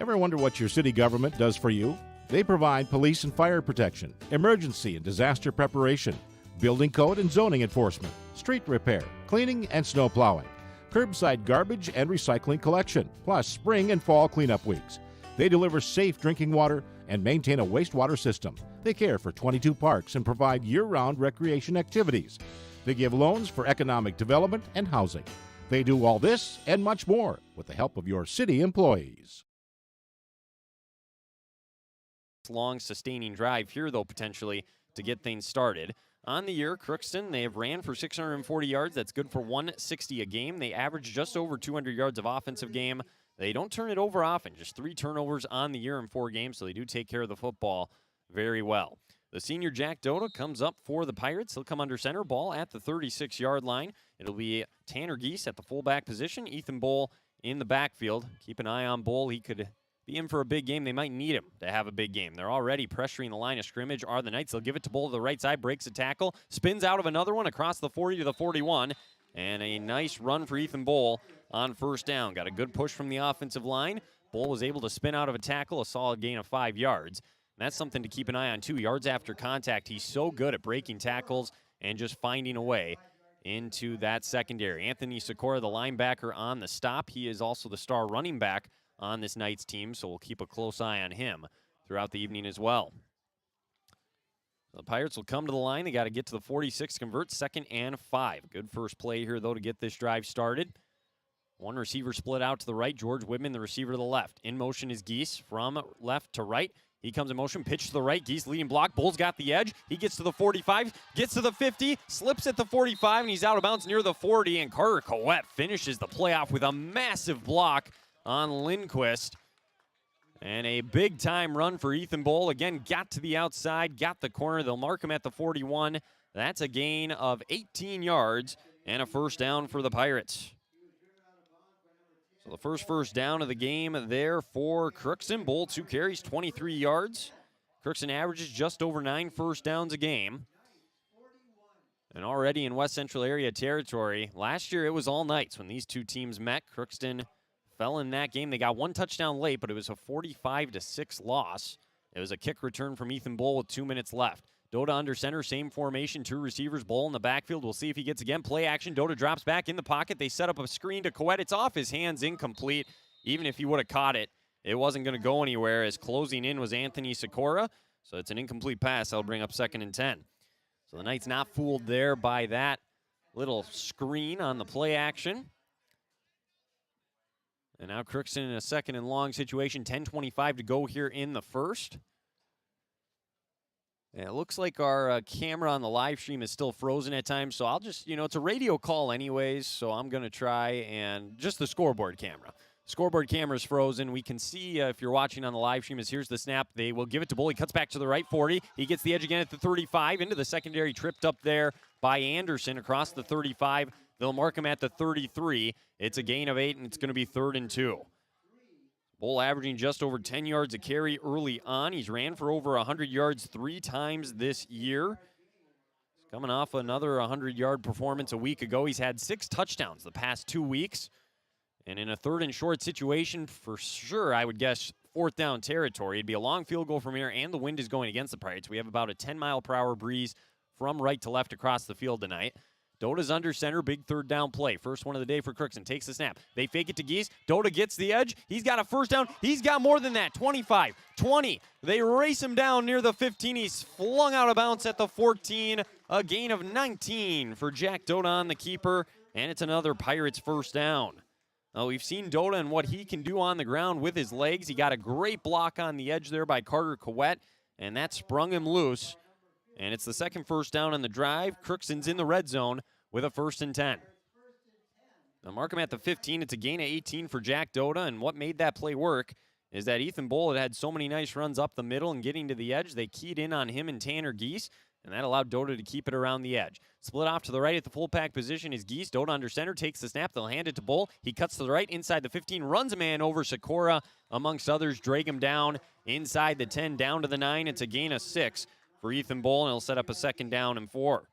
Speaker 6: Ever wonder what your city government does for you? They provide police and fire protection, emergency and disaster preparation, building code and zoning enforcement, street repair, cleaning and snow plowing, curbside garbage and recycling collection, plus spring and fall cleanup weeks. They deliver safe drinking water and maintain a wastewater system. They care for 22 parks and provide year-round recreation activities. They give loans for economic development and housing. They do all this and much more with the help of your city employees.
Speaker 1: Long, sustaining drive here, though, potentially, to get things started. On the year, Crookston, they have ran for 640 yards. That's good for 160 a game. They average just over 200 yards of offensive game. They don't turn it over often, just 3 turnovers on the year in 4 games, so they do take care of the football very well. The senior Jack Dota comes up for the Pirates. He'll come under center, ball at the 36-yard line. It'll be Tanner Geese at the fullback position, Ethan Bowl in the backfield. Keep an eye on Bowl. He could be in for a big game. They might need him to have a big game. They're already pressuring the line of scrimmage are the Knights. They'll give it to Bowl to the right side, breaks a tackle, spins out of another one across the 40 to the 41, and a nice run for Ethan Bowl on first down. Got a good push from the offensive line. Bowl was able to spin out of a tackle, a solid gain of 5 yards. And that's something to keep an eye on, too. Yards after contact, he's so good at breaking tackles and just finding a way into that secondary. Anthony Sikora, the linebacker, on the stop. He is also the star running back on this Knights team, so we'll keep a close eye on him throughout the evening as well. The Pirates will come to the line. They got to get to the 46, convert 2nd and 5. Good first play here, though, to get this drive started. One receiver split out to the right. George Whitman, the receiver to the left. In motion is Geese from left to right. He comes in motion, pitch to the right. Geese leading block. Bull's got the edge. He gets to the 45, gets to the 50, slips at the 45, and he's out of bounds near the 40. And Carter Coette finishes the playoff with a massive block on Lindquist. And a big-time run for Ethan Bowl. Again, got to the outside, got the corner. They'll mark him at the 41. That's a gain of 18 yards and a first down for the Pirates. So the first down of the game there for Crookston. Bowl 2 carries, 23 yards. Crookston averages just over 9 first downs a game. And already in West Central area territory, last year it was all Knights when these two teams met. Crookston fell in that game. They got 1 touchdown late, but it was a 45-6 loss. It was a kick return from Ethan Bowl with 2 minutes left. Dota under center, same formation, 2 receivers, Bowl in the backfield. We'll see if he gets again. Play action, Dota drops back in the pocket. They set up a screen to Coette. It's off his hands, incomplete. Even if he would have caught it, it wasn't going to go anywhere, as closing in was Anthony Sikora. So it's an incomplete pass. That'll bring up 2nd and 10. So the Knights not fooled there by that little screen on the play action. And now Crookston in a 2nd and long situation. 10:25 to go here in the first. Yeah, it looks like our camera on the live stream is still frozen at times, so I'll just, it's a radio call anyways, so I'm going to try and just the scoreboard camera. Scoreboard camera is frozen. We can see if you're watching on the live stream, here's the snap. They will give it to Bull. He cuts back to the right 40. He gets the edge again at the 35, into the secondary, tripped up there by Anderson across the 35. They'll mark him at the 33. It's a gain of 8, and it's going to be 3rd and 2. Bull averaging just over 10 yards a carry early on. He's ran for over 100 yards 3 times this year. He's coming off another 100-yard performance a week ago. He's had 6 touchdowns the past 2 weeks. And in a 3rd and short situation, for sure, I would guess 4th down territory. It'd be a long field goal from here, and the wind is going against the Pirates. We have about a 10-mile-per-hour breeze from right to left across the field tonight. Dota's under center, big 3rd down play. First one of the day for Crookston. Takes the snap. They fake it to Geese. Dota gets the edge. He's got a first down. He's got more than that. 25, 20. They race him down near the 15. He's flung out of bounds at the 14. A gain of 19 for Jack Dota on the keeper. And it's another Pirates first down. Now, we've seen Dota and what he can do on the ground with his legs. He got a great block on the edge there by Carter Coette, and that sprung him loose. And it's the 2nd first down on the drive. Crookston's in the red zone with a 1st and 10. They'll mark him at the 15. It's a gain of 18 for Jack Dota, and what made that play work is that Ethan Bowl had so many nice runs up the middle and getting to the edge. They keyed in on him and Tanner Geese, and that allowed Dota to keep it around the edge. Split off to the right at the fullback position is Geese. Dota under center, takes the snap. They'll hand it to Bull. He cuts to the right inside the 15, runs a man over Sikora, amongst others, drag him down inside the 10, down to the 9. It's a gain of 6 for Ethan Bull, and he'll set up a 2nd down and 4.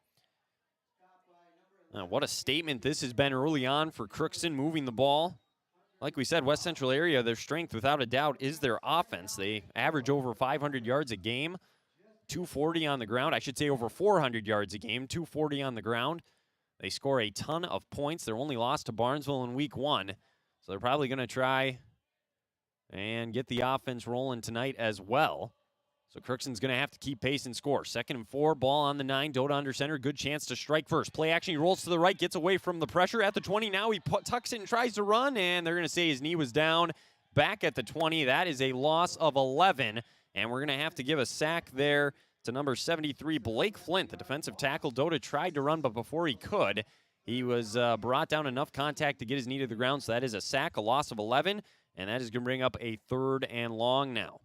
Speaker 1: What a statement this has been early on for Crookston, moving the ball. Like we said, West Central area, their strength, without a doubt, is their offense. They average over 500 yards a game. 240 on the ground. I should say over 400 yards a game, 240 on the ground. They score a ton of points. They're only lost to Barnesville in week 1. So they're probably going to try and get the offense rolling tonight as well. So Crookston's going to have to keep pace and score. 2nd and 4, ball on the 9. Dota under center, good chance to strike first. Play action, he rolls to the right, gets away from the pressure at the 20. Now he tucks it and tries to run, and they're going to say his knee was down. Back at the 20, that is a loss of 11. And we're going to have to give a sack there to number 73, Blake Flint, the defensive tackle. Dota tried to run, but before he could, he was brought down enough contact to get his knee to the ground. So that is a sack, a loss of 11, and that is going to bring up a 3rd and long now.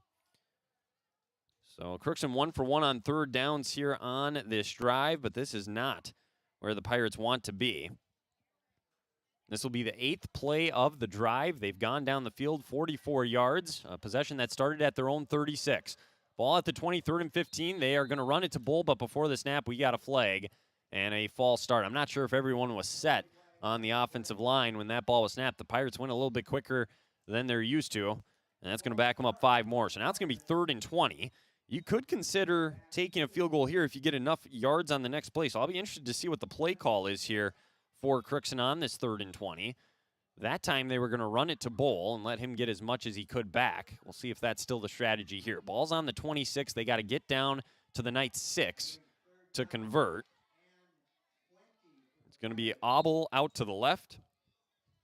Speaker 1: So Crookston 1 for 1 on 3rd downs here on this drive, but this is not where the Pirates want to be. This will be the 8th play of the drive. They've gone down the field 44 yards, a possession that started at their own 36. Ball at the 23rd and 15. They are going to run it to Bull, but before the snap, we got a flag and a false start. I'm not sure if everyone was set on the offensive line when that ball was snapped. The Pirates went a little bit quicker than they're used to, and that's going to back them up 5 more. So now it's going to be 3rd and 20. You could consider taking a field goal here if you get enough yards on the next play. So I'll be interested to see what the play call is here for Crookston on this 3rd and 20. That time they were going to run it to Bull and let him get as much as he could back. We'll see if that's still the strategy here. Ball's on the 26. They got to get down to the Knights 6 to convert. It's going to be Abel out to the left.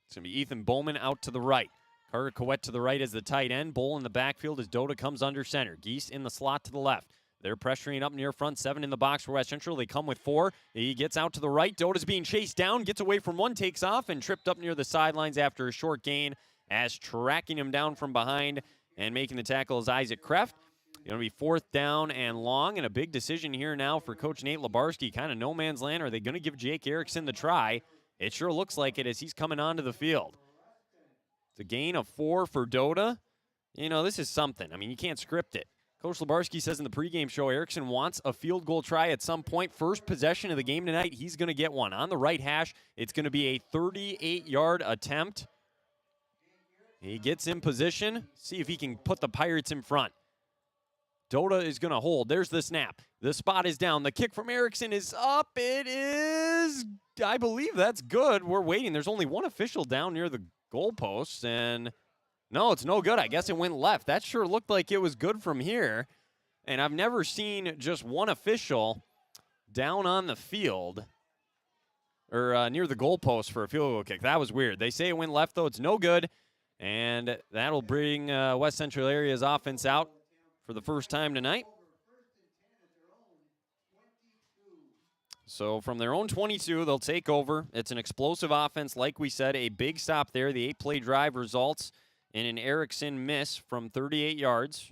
Speaker 1: It's going to be Ethan Bowman out to the right. Carter Coet to the right as the tight end. Bull in the backfield as Dota comes under center. Geese in the slot to the left. They're pressuring up near front. 7 in the box for West Central. They come with 4. He gets out to the right. Dota's being chased down. Gets away from 1. Takes off and tripped up near the sidelines after a short gain as tracking him down from behind and making the tackle is Isaac Kreft. Going to be 4th down and long, and a big decision here now for Coach Nate Labarski. Kind of no man's land. Are they going to give Jake Erickson the try? It sure looks like it as he's coming onto the field. It's a gain of 4 for Dota. You know, this is something. I mean, you can't script it. Coach Labarski says in the pregame show, Erickson wants a field goal try at some point. First possession of the game tonight, he's going to get one. On the right hash, it's going to be a 38-yard attempt. He gets in position. See if he can put the Pirates in front. Dota is going to hold. There's the snap. The spot is down. The kick from Erickson is up. It is, I believe that's good. We're waiting. There's only one official down near the goalposts, and no, it's no good. I guess it went left. That sure looked like it was good from here. And I've never seen just one official down on the field or near the goalpost for a field goal kick. That was weird. They say it went left, though. It's no good. And that'll bring West Central Area's offense out for the first time tonight. So from their own 22, they'll take over. It's an explosive offense. Like we said, a big stop there. The 8-play drive results in an Erickson miss from 38 yards.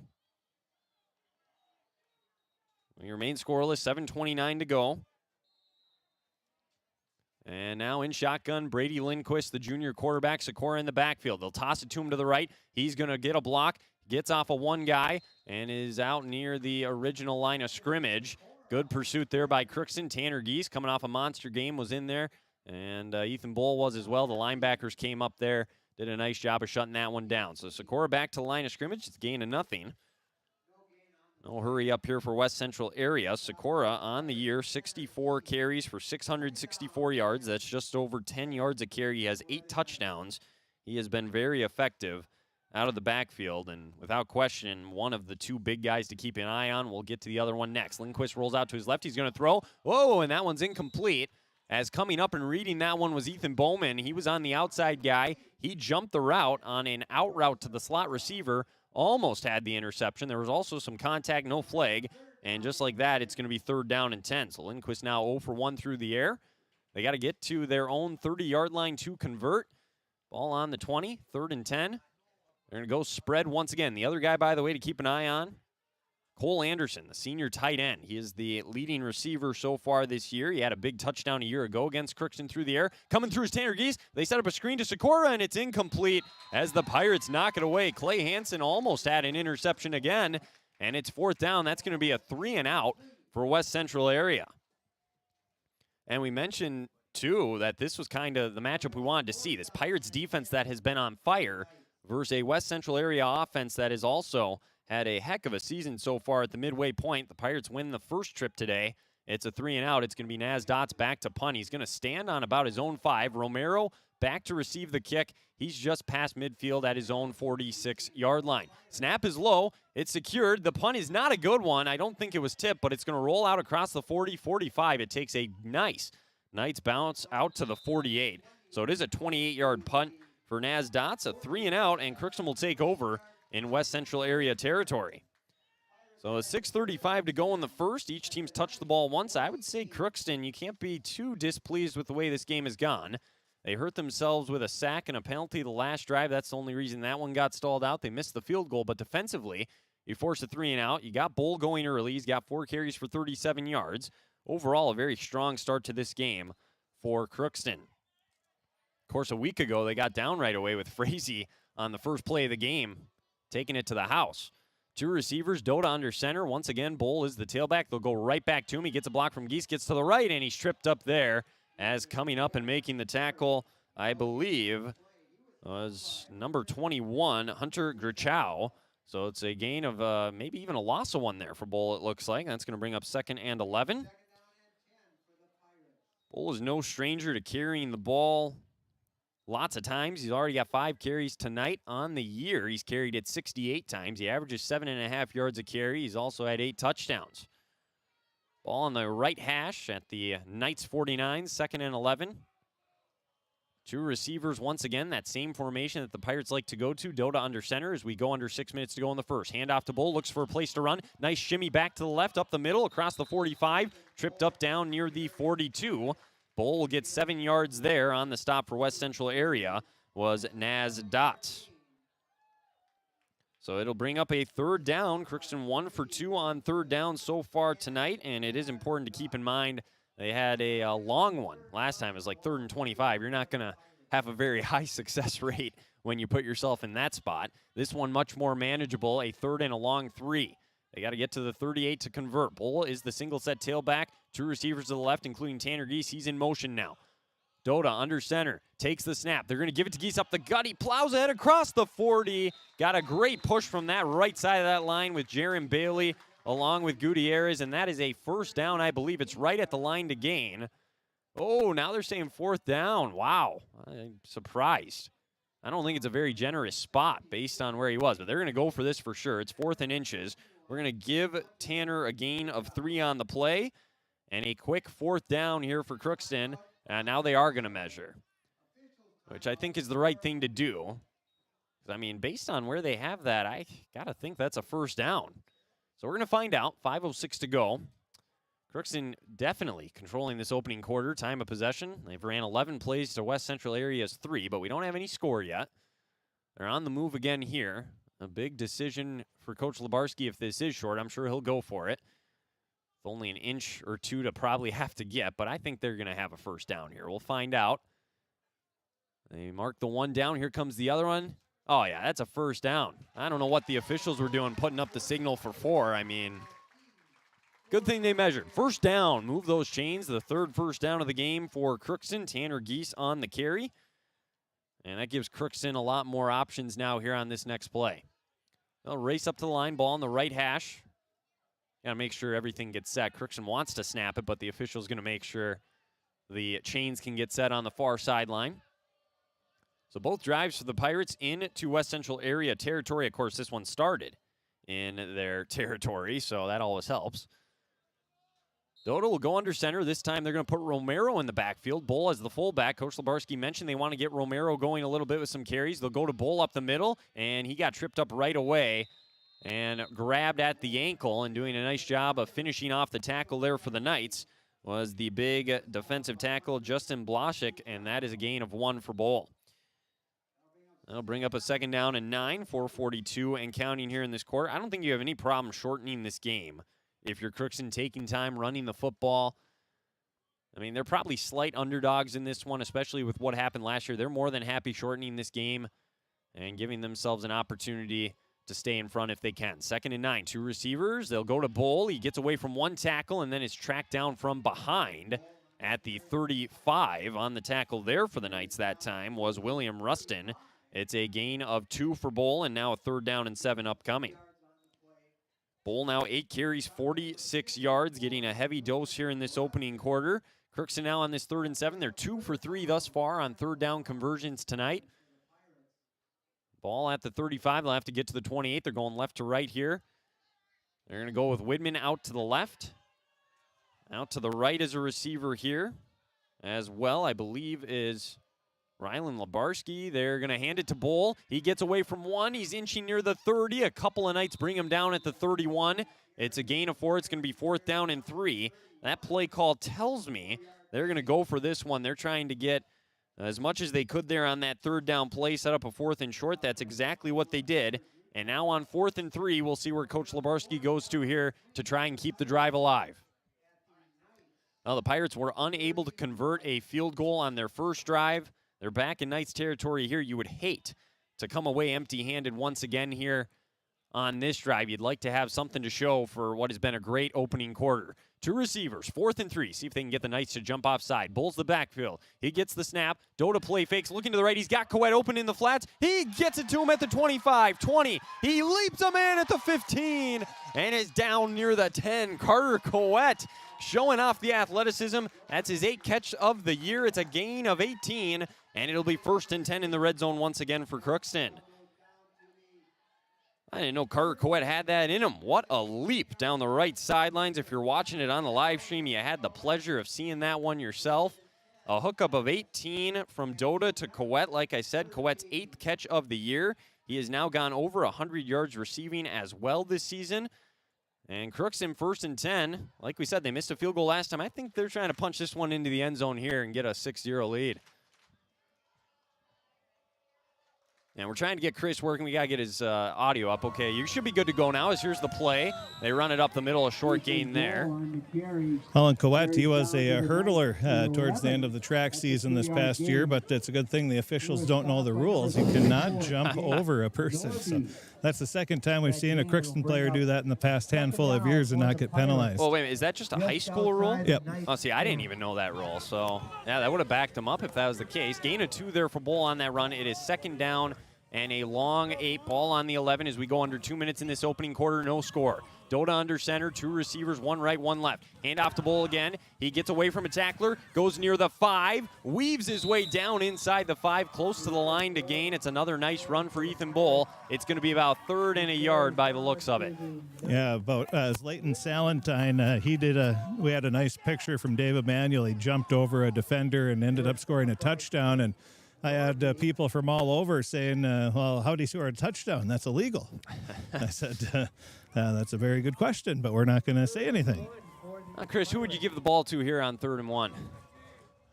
Speaker 1: We remain scoreless, 7:29 to go. And now in shotgun, Brady Lindquist, the junior quarterback, Sikora in the backfield. They'll toss it to him to the right. He's going to get a block, gets off of one guy, and is out near the original line of scrimmage. Good pursuit there by Crookston. Tanner Geese coming off a monster game was in there, and Ethan Bull was as well. The linebackers came up there, did a nice job of shutting that one down. So Sikora back to the line of scrimmage. It's a gain of nothing. No hurry up here for West Central area. Sikora on the year, 64 carries for 664 yards. That's just over 10 yards a carry. He has 8 touchdowns. He has been very effective out of the backfield, and without question, one of the 2 big guys to keep an eye on. We'll get to the other one next. Lindquist rolls out to his left. He's going to throw. Whoa, and that one's incomplete. As coming up and reading that one was Ethan Bowman. He was on the outside guy. He jumped the route on an out route to the slot receiver. Almost had the interception. There was also some contact, no flag. And just like that, it's going to be 3rd down and 10. So Lindquist now 0 for 1 through the air. They got to get to their own 30-yard line to convert. Ball on the 20, 3rd and 10. They're going to go spread once again. The other guy, by the way, to keep an eye on, Cole Anderson, the senior tight end. He is the leading receiver so far this year. He had a big touchdown a year ago against Crookston through the air. Coming through is Tanner Geese. They set up a screen to Sikora, and it's incomplete as the Pirates knock it away. Clay Hansen almost had an interception again, and it's 4th down. That's going to be a 3-and-out for West Central area. And we mentioned, too, that this was kind of the matchup we wanted to see. This Pirates defense that has been on fire versus a West Central area offense that has also had a heck of a season so far at the midway point. The Pirates win the first trip today. It's a 3-and-out. It's going to be Naz Dots back to punt. He's going to stand on about his own 5. Romero back to receive the kick. He's just past midfield at his own 46-yard line. Snap is low. It's secured. The punt is not a good one. I don't think it was tipped, but it's going to roll out across the 40-45. It takes a nice bounce out to the 48. So it is a 28-yard punt for Naz Dots, a 3-and-out, and Crookston will take over in West Central area territory. So 6:35 to go in the first. Each team's touched the ball once. I would say Crookston, you can't be too displeased with the way this game has gone. They hurt themselves with a sack and a penalty the last drive. That's the only reason that one got stalled out. They missed the field goal, but defensively, you forced a 3-and-out. You got Bull going early. He's got 4 carries for 37 yards. Overall, a very strong start to this game for Crookston. Of course, a week ago, they got down right away with Frazee on the first play of the game, taking it to the house. 2 receivers, Dota under center. Once again, Bull is the tailback. They'll go right back to him. He gets a block from Geese, gets to the right, and he's tripped up there as coming up and making the tackle, I believe, was number 21, Hunter Grichow. So it's a gain of maybe even a loss of 1 there for Bull, it looks like. That's going to bring up 2nd and 11. Bull is no stranger to carrying the ball lots of times. He's already got 5 carries tonight on the year. He's carried it 68 times. He averages 7.5 yards a carry. He's also had 8 touchdowns. Ball on the right hash at the Knights 49, 2nd and 11. 2 receivers once again, that same formation that the Pirates like to go to. Dota under center as we go under 6 minutes to go in the first. Hand off to Bull, looks for a place to run. Nice shimmy back to the left, up the middle, across the 45. Tripped up down near the 42. Bull will get 7 yards there on the stop for West Central area was Naz Dot. So it'll bring up a 3rd down. Crookston 1 for 2 on 3rd down so far tonight, and it is important to keep in mind they had a long one. Last time it was like 3rd and 25. You're not going to have a very high success rate when you put yourself in that spot. This one much more manageable, a 3rd and a long 3. They got to get to the 38 to convert. Bull is the single set tailback. 2 receivers to the left, including Tanner Geese. He's in motion now. Dota under center, takes the snap. They're going to give it to Geese up the gut. He plows ahead across the 40. Got a great push from that right side of that line with Jaron Bailey along with Gutierrez, and that is a 1st down. I believe it's right at the line to gain. Oh, now they're saying 4th down. Wow, I'm surprised. I don't think it's a very generous spot based on where he was, but they're going to go for this for sure. It's 4th and inches. We're going to give Tanner a gain of 3 on the play and a quick 4th down here for Crookston. And now they are going to measure, which I think is the right thing to do. I mean, based on where they have that, I got to think that's a 1st down. So we're going to find out. 5:06 to go. Crookston definitely controlling this opening quarter. Time of possession. They've ran 11 plays to West Central area's 3, but we don't have any score yet. They're on the move again here. A big decision for Coach Labarski if this is short. I'm sure he'll go for it. It's only an inch or 2 to probably have to get, but I think they're going to have a 1st down here. We'll find out. They mark the 1 down. Here comes the other one. Oh, yeah, that's a 1st down. I don't know what the officials were doing putting up the signal for 4. I mean, good thing they measured. 1st down. Move those chains. The 3rd 1st down of the game for Crookston. Tanner Geese on the carry. And that gives Crookston a lot more options now here on this next play. They'll race up to the line. Ball on the right hash. Got to make sure everything gets set. Crookston wants to snap it, but the official's going to make sure the chains can get set on the far sideline. So both drives for the Pirates into West Central area territory. Of course, this one started in their territory, so that always helps. Dota will go under center. This time they're going to put Romero in the backfield. Bull as the fullback. Coach Labarski mentioned they want to get Romero going a little bit with some carries. They'll go to Bull up the middle, and he got tripped up right away and grabbed at the ankle, and doing a nice job of finishing off the tackle there for the Knights was the big defensive tackle, Justin Blashik, and that is a gain of 1 for Bull. That'll bring up a 2nd down and 9, 4:42 and counting here in this quarter. I don't think you have any problem shortening this game if you're Crookston taking time running the football. I mean, they're probably slight underdogs in this one, especially with what happened last year. They're more than happy shortening this game and giving themselves an opportunity to stay in front if they can. 2nd and 9, 2 receivers. They'll go to Bull. He gets away from 1 tackle and then is tracked down from behind at the 35. On the tackle there for the Knights that time was William Rustin. It's a gain of 2 for Bull, and now a 3rd down and 7 upcoming. Bull now 8 carries, 46 yards, getting a heavy dose here in this opening quarter. Crookston now on this 3rd and 7. They're 2 for 3 thus far on 3rd down conversions tonight. Ball at the 35. They'll have to get to the 28. They're going left to right here. They're going to go with Widman out to the left. Out to the right as a receiver here. As well, I believe, is Rylan Labarski, they're going to hand it to Bull. He gets away from one. He's inching near the 30. A couple of nights bring him down at the 31. It's a gain of 4. It's going to be 4th down and 3. That play call tells me they're going to go for this one. They're trying to get as much as they could there on that 3rd down play, set up a 4th and short. That's exactly what they did. And now on 4th and 3, we'll see where Coach Labarski goes to here to try and keep the drive alive. Now, the Pirates were unable to convert a field goal on their first drive. They're back in Knights territory here. You would hate to come away empty-handed once again here on this drive. You'd like to have something to show for what has been a great opening quarter. 2 receivers, 4th and 3. See if they can get the Knights to jump offside. Bulls the backfield. He gets the snap. Dota play fakes, looking to the right. He's got Coet open in the flats. He gets it to him at the 25, 20. He leaps a man at the 15 and is down near the 10. Carter Coet showing off the athleticism. That's his 8th catch of the year. It's a gain of 18, and it'll be 1st and 10 in the red zone once again for Crookston. I didn't know Carter Coet had that in him. What a leap down the right sidelines. If you're watching it on the live stream, you had the pleasure of seeing that one yourself. A hookup of 18 from Dota to Coet. Like I said, Coet's 8th catch of the year. He has now gone over 100 yards receiving as well this season. And Crookston 1st and 10. Like we said, they missed a field goal last time. I think they're trying to punch this one into the end zone here and get a 6-0 lead. And we're trying to get Chris working. We got to get his audio up. Okay, you should be good to go now as here's the play. They run it up the middle, a short gain there.
Speaker 16: Alan Coet, he was a hurdler towards the end of the track season this past year, but it's a good thing the officials don't know the rules. You cannot jump over a person. So that's the second time we've seen a Crookston player do that in the past handful of years and not get penalized.
Speaker 1: Well, wait a minute. Is that just a high school rule?
Speaker 16: Yep.
Speaker 1: Oh, see, I didn't even know that rule. So, yeah, that would have backed him up if that was the case. Gain of 2 there for Bull on that run. It is 2nd down and a long 8 ball on the 11 as we go under 2 minutes in this opening quarter. No score. Dota under center, 2 receivers, 1 right, 1 left. Hand off to Bull again. He gets away from a tackler, goes near the 5, weaves his way down inside the 5, close to the line to gain. It's another nice run for Ethan Bull. It's going to be about 3rd and a yard by the looks of it.
Speaker 16: Yeah, about Leighton Salentine, we had a nice picture from David Manuel. He jumped over a defender and ended up scoring a touchdown. And I had people from all over saying, well, how did he score a touchdown? That's illegal. I said, that's a very good question, but we're not going to say anything.
Speaker 1: Chris, who would you give the ball to here on 3rd and 1?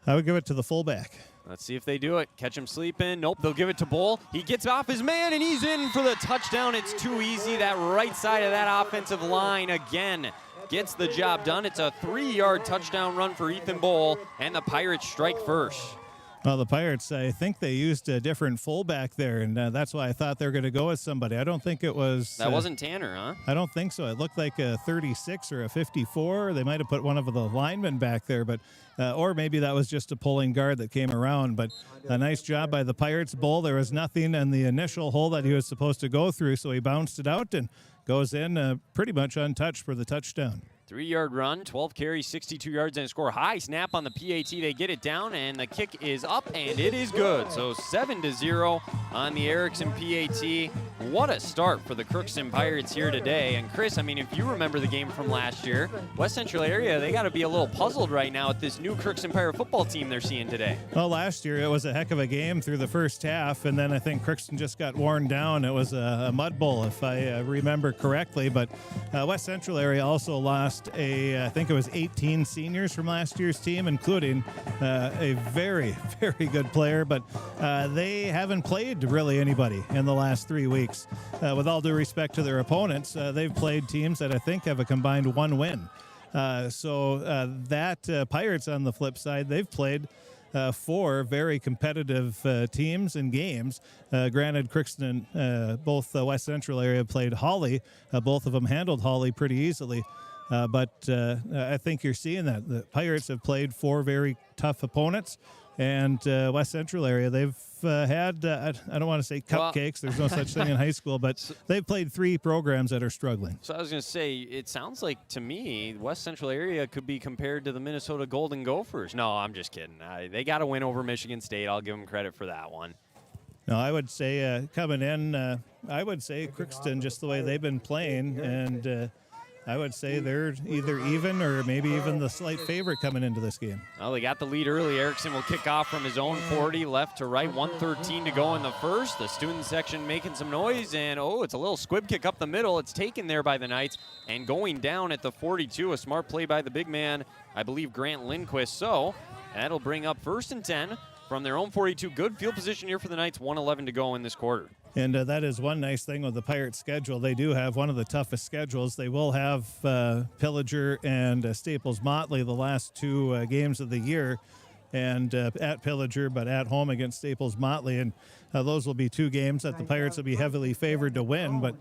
Speaker 16: I would give it to the fullback.
Speaker 1: Let's see if they do it. Catch him sleeping. Nope, they'll give it to Bull. He gets off his man, and he's in for the touchdown. It's too easy. That right side of that offensive line again gets the job done. It's a 3-yard touchdown run for Ethan Bull, and the Pirates strike first.
Speaker 16: Well, the Pirates, I think they used a different fullback there, and that's why I thought they were going to go with somebody. I don't think it was...
Speaker 1: That wasn't Tanner, huh?
Speaker 16: I don't think so. It looked like a 36 or a 54. They might have put one of the linemen back there, but or maybe that was just a pulling guard that came around. But a nice job by the Pirates. Bull, there was nothing in the initial hole that he was supposed to go through, so he bounced it out and goes in pretty much untouched for the touchdown.
Speaker 1: 3-yard run, 12 carries, 62 yards, and a score. High snap on the PAT. They get it down, and the kick is up, and it is good. So 7-0 on the Erickson PAT. What a start for the Crookston Pirates here today. And Chris, I mean, if you remember the game from last year, West Central area, they got to be a little puzzled right now with this new Crookston Pirate football team they're seeing today.
Speaker 16: Well, last year it was a heck of a game through the first half, and then I think Crookston just got worn down. It was a mud bowl, if I remember correctly. But West Central area also lost I think it was 18 seniors from last year's team, including a very, very good player. But they haven't played really anybody in the last 3 weeks. With all due respect to their opponents, they've played teams that I think have a combined 1 win. Pirates on the flip side, they've played 4 very competitive teams and games. Granted, Crookston, both the West Central area played Hawley. Both of them handled Hawley pretty easily. But I think you're seeing that. The Pirates have played 4 very tough opponents. And West Central area, they've had, I don't want to say cupcakes. There's no such thing in high school. But they've played 3 programs that are struggling.
Speaker 1: So I was going to say, it sounds like to me, West Central area could be compared to the Minnesota Golden Gophers. No, I'm just kidding. They got to win over Michigan State. I'll give them credit for that one.
Speaker 16: No, I would say coming in, I would say Crookston, just the way they've been playing. And I would say they're either even or maybe even the slight favorite coming into this game.
Speaker 1: Well, they got the lead early. Erickson will kick off from his own 40, left to right, 1:13 to go in the first. The student section making some noise, and it's a little squib kick up the middle. It's taken there by the Knights and going down at the 42. A smart play by the big man, I believe Grant Lindquist. So that'll bring up 1st and 10 from their own 42. Good field position here for the Knights, 1:11 to go in this quarter.
Speaker 16: And that is one nice thing with the Pirates' schedule. They do have one of the toughest schedules. They will have Pillager and Staples Motley the last 2 games of the year, and at Pillager, but at home against Staples Motley. And those will be 2 games that the Pirates will be heavily favored to win. But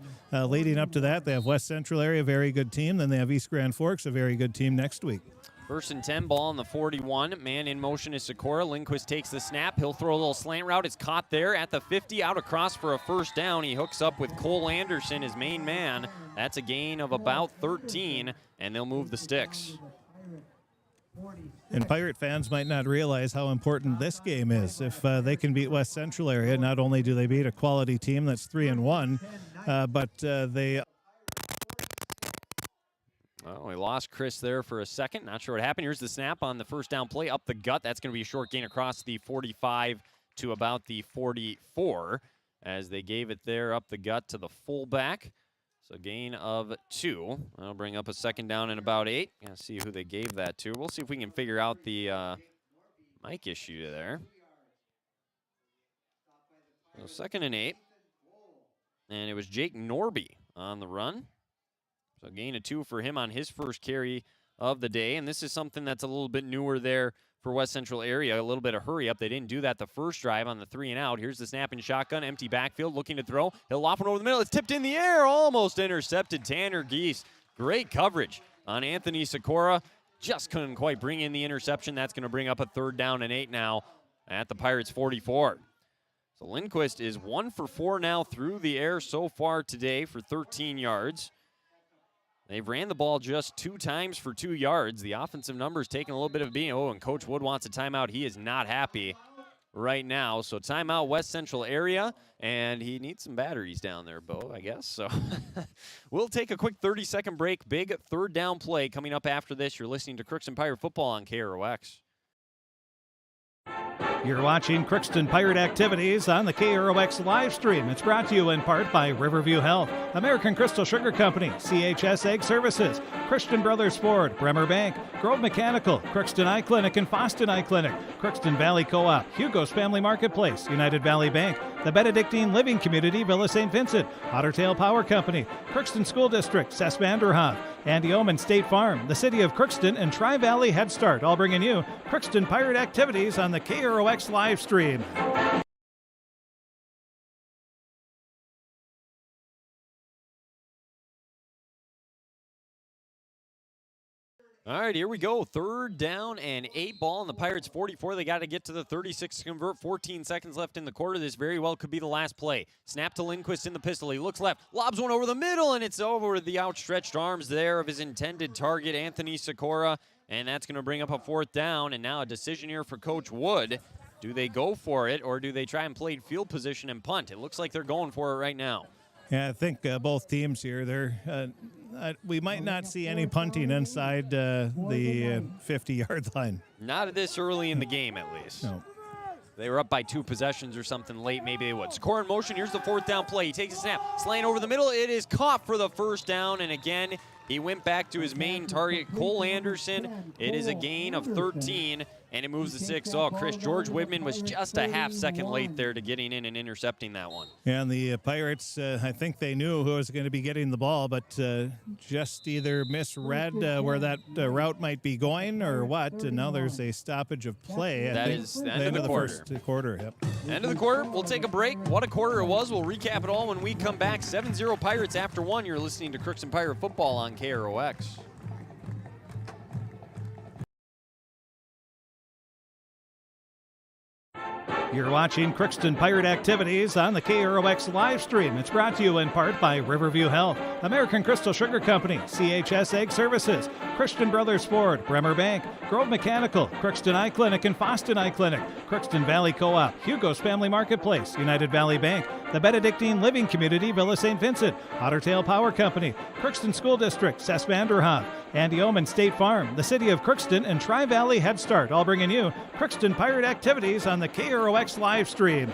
Speaker 16: leading up to that, they have West Central area, a very good team. Then they have East Grand Forks, a very good team next week.
Speaker 1: 1st and 10, ball on the 41. Man in motion is Sikora. Lindquist takes the snap. He'll throw a little slant route. It's caught there at the 50, out across for a 1st down. He hooks up with Cole Anderson, his main man. That's a gain of about 13, and they'll move the sticks.
Speaker 16: And Pirate fans might not realize how important this game is. If they can beat West Central area, not only do they beat a quality team that's 3-1, but they...
Speaker 1: Well, we lost Chris there for a second. Not sure what happened. Here's the snap on the 1st down play up the gut. That's going to be a short gain across the 45 to about the 44 as they gave it there up the gut to the fullback. So gain of 2. That'll bring up a 2nd down and about 8. Gonna see who they gave that to. We'll see if we can figure out the mic issue there. So 2nd and 8. And it was Jake Norby on the run. So gain of 2 for him on his first carry of the day. And this is something that's a little bit newer there for West Central area. A little bit of hurry up. They didn't do that the first drive on the 3 and out. Here's the snap and shotgun. Empty backfield looking to throw. He'll loft one over the middle. It's tipped in the air. Almost intercepted. Tanner Geese. Great coverage on Anthony Sikora. Just couldn't quite bring in the interception. That's going to bring up a 3rd down and 8 now at the Pirates 44. So Lindquist is 1 for 4 now through the air so far today for 13 yards. They've ran the ball just 2 times for 2 yards. The offensive numbers taking a little bit of a beating. And Coach Wood wants a timeout. He is not happy right now. So timeout West Central area, and he needs some batteries down there, Bo, I guess. So we'll take a quick 30-second break. Big 3rd down play coming up after this. You're listening to Crookston Pirate Football on KROX.
Speaker 16: You're watching Crookston Pirate activities on the KROX live stream. It's brought to you in part by Riverview Health, American Crystal Sugar Company, CHS Egg Services, Christian Brothers Ford, Bremer Bank, Grove Mechanical, Crookston Eye Clinic and Foston Eye Clinic, Crookston Valley Co-op, Hugo's Family Marketplace, United Valley Bank, the Benedictine Living Community, Villa St. Vincent, Ottertail Power Company, Crookston School District, Cess Vanderhoff, Andy Omen State Farm, the City of Crookston, and Tri-Valley Head Start, all bringing you Crookston Pirate activities on the KROX live stream.
Speaker 1: All right, here we go. 3rd down and 8, ball in the Pirates 44. They got to get to the 36 to convert. 14 seconds left in the quarter. This very well could be the last play. Snap to Lindquist in the pistol. He looks left, lobs one over the middle, and it's over the outstretched arms there of his intended target, Anthony Sikora. And that's going to bring up a 4th down. And now a decision here for Coach Wood. Do they go for it, or do they try and play field position and punt? It looks like they're going for it right now.
Speaker 16: Yeah, I think both teams here, we might not see any punting inside the 50-yard line.
Speaker 1: Not this early in the game, at least.
Speaker 16: No.
Speaker 1: They were up by 2 possessions or something late. Maybe they would. Sikora in motion. Here's the 4th down play. He takes a snap. Slant over the middle. It is caught for the 1st down. And again, he went back to his main target, Cole Anderson. It is a gain of 13, and it moves the 6. Oh, George Whitman was just a half second late there to getting in and intercepting that one.
Speaker 16: And the Pirates, I think they knew who was going to be getting the ball, but just either misread where that route might be going or what. And now there's a stoppage of play.
Speaker 1: That is the end of the quarter.
Speaker 16: First quarter, yep.
Speaker 1: End of the quarter. We'll take a break. What a quarter it was. We'll recap it all when we come back. 7-0 Pirates after 1. You're listening to Crookston Pirate Football on KROX.
Speaker 16: You're watching Crookston Pirate activities on the KROX live stream. It's brought to you in part by Riverview Health, American Crystal Sugar Company, CHS Egg Services, Christian Brothers Ford, Bremer Bank, Grove Mechanical, Crookston Eye Clinic and Foston Eye Clinic, Crookston Valley Co-op, Hugo's Family Marketplace, United Valley Bank, the Benedictine Living Community, Villa St. Vincent, Otter Tail Power Company, Crookston School District, Cess Vanderhoff, Andy Omen State Farm, the City of Crookston, and Tri-Valley Head Start, all bringing you Crookston Pirate activities on the KROX live stream.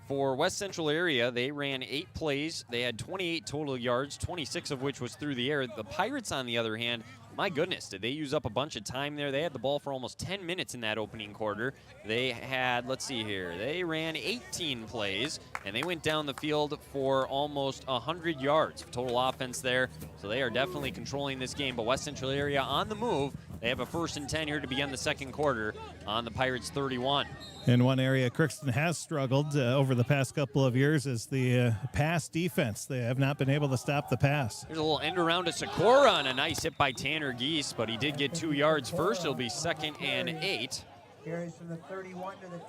Speaker 1: For West Central area, they ran 8 plays. They had 28 total yards, 26 of which was through the air. The Pirates, on the other hand, my goodness, did they use up a bunch of time there? They had the ball for almost 10 minutes in that opening quarter. They had, let's see here, they ran 18 plays, and they went down the field for almost 100 yards of total offense there. So they are definitely controlling this game. But West Central area on the move. They have a 1st and 10 here to begin the second quarter on the Pirates' 31.
Speaker 16: In one area, Crookston has struggled over the past couple of years is the pass defense. They have not been able to stop the pass.
Speaker 1: There's a little end around to Sikora and a nice hit by Tanner Geese, but he did get 2 yards first. It'll be 2nd and 8.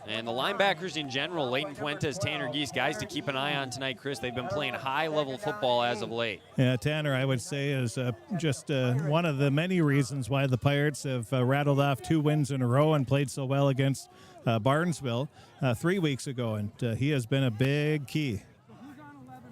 Speaker 1: And the linebackers in general, Leighton Fuentes, Tanner Geese, guys to keep an eye on tonight, Chris. They've been playing high-level football as of late.
Speaker 16: Yeah, Tanner, I would say, is just one of the many reasons why the Pirates have rattled off 2 wins in a row and played so well against Barnesville 3 weeks ago, and he has been a big key.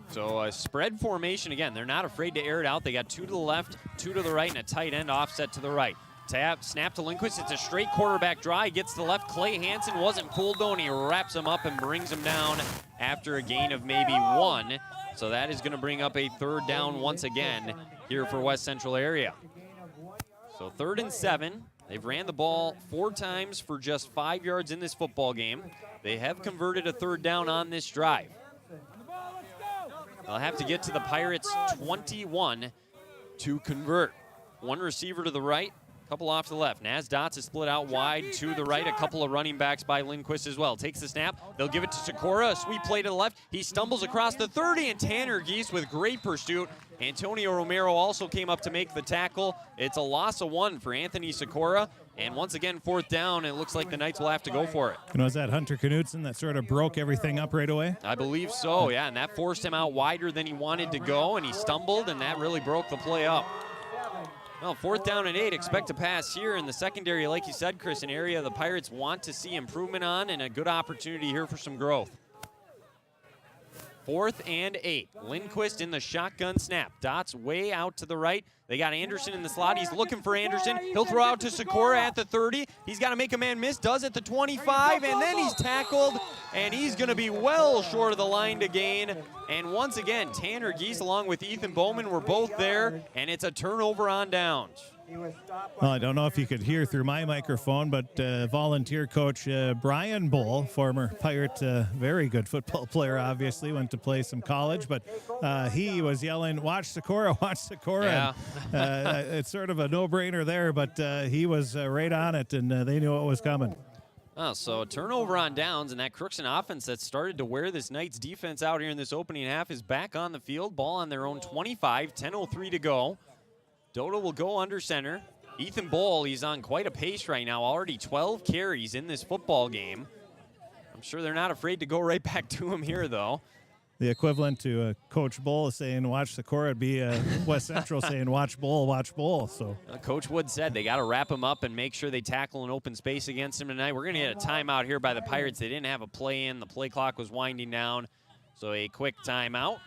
Speaker 1: So a spread formation again. They're not afraid to air it out. They got 2 to the left, 2 to the right, and a tight end offset to the right. Tap, snap to Lindquist. It's a straight quarterback draw. He gets to the left. Clay Hansen wasn't fooled, though, and he wraps him up and brings him down after a gain of maybe 1. So that is going to bring up a 3rd down once again here for West Central area. So 3rd and 7. They've ran the ball 4 times for just 5 yards in this football game. They have converted a 3rd down on this drive. They'll have to get to the Pirates' 21 to convert. 1 receiver to the right. Couple off to the left. Naz Dots is split out wide to the right. A couple of running backs by Lindquist as well. Takes the snap. They'll give it to Sikora. A sweep play to the left. He stumbles across the 30, and Tanner Geese with great pursuit. Antonio Romero also came up to make the tackle. It's a loss of 1 for Anthony Sikora. And once again, 4th down. It looks like the Knights will have to go for it.
Speaker 16: And was that Hunter Knudsen that sort of broke everything up right away?
Speaker 1: I believe so, yeah. And that forced him out wider than he wanted to go, and he stumbled, and that really broke the play up. Well, 4th down and 8, expect to pass here in the secondary. Like you said, Chris, an area the Pirates want to see improvement on and a good opportunity here for some growth. 4th and 8. Lindquist in the shotgun snap. Dots way out to the right. They got Anderson in the slot. He's looking for Anderson. He'll throw out to Sikora at the 30. He's got to make a man miss. Does at the 25, and then he's tackled, and he's going to be well short of the line to gain. And once again, Tanner Geese along with Ethan Bowman were both there, and it's a turnover on downs.
Speaker 16: Well, I don't know if you could hear through my microphone, but volunteer coach Brian Bull, former Pirate, very good football player, obviously, went to play some college, but he was yelling, "Watch Sikora, watch Sikora."
Speaker 1: Yeah.
Speaker 16: It's sort of a no-brainer there, but he was right on it, and they knew what was coming.
Speaker 1: Oh, so a turnover on downs, and that Crookston offense that started to wear this Knights defense out here in this opening half is back on the field. Ball on their own 25, 10:03 to go. Doda will go under center. Ethan Boll, he's on quite a pace right now. Already 12 carries in this football game. I'm sure they're not afraid to go right back to him here, though.
Speaker 16: The equivalent to Coach Bull saying, watch Sikora, would be West Central saying, watch Bull, watch Bull. So
Speaker 1: Coach Wood said they got to wrap him up and make sure they tackle an open space against him tonight. We're going to get a timeout here by the Pirates. They didn't have a play in. The play clock was winding down. So a quick timeout.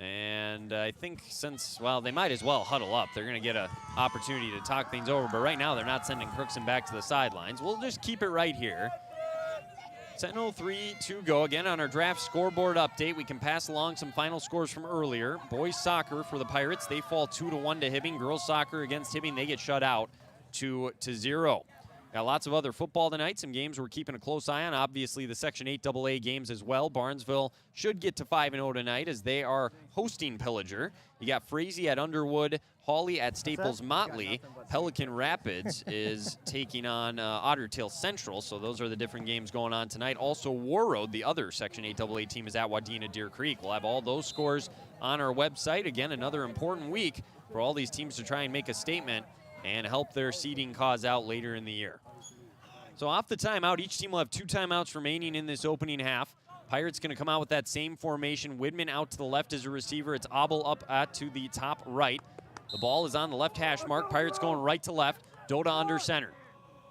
Speaker 1: And I think they might as well huddle up. They're going to get an opportunity to talk things over. But right now, they're not sending Crookston back to the sidelines. We'll just keep it right here. 10:03 to go. Again, on our draft scoreboard update, we can pass along some final scores from earlier. Boys soccer for the Pirates, they fall 2-1 to Hibbing. Girls soccer against Hibbing, they get shut out 2-0. Got lots of other football tonight, some games we're keeping a close eye on. Obviously, the Section 8 AA games as well. Barnesville should get to 5-0 tonight as they are hosting Pillager. You got Frazee at Underwood, Hawley at Staples Motley. Pelican Rapids is taking on Otter Tail Central, so those are the different games going on tonight. Also, Warroad, the other Section 8 AA team, is at Wadena Deer Creek. We'll have all those scores on our website. Again, another important week for all these teams to try and make a statement and help their seeding cause out later in the year. So off the timeout, each team will have 2 timeouts remaining in this opening half. Pirates going to come out with that same formation. Widman out to the left as a receiver. It's Obel up to the top right. The ball is on the left hash mark. Pirates going right to left. Doda under center.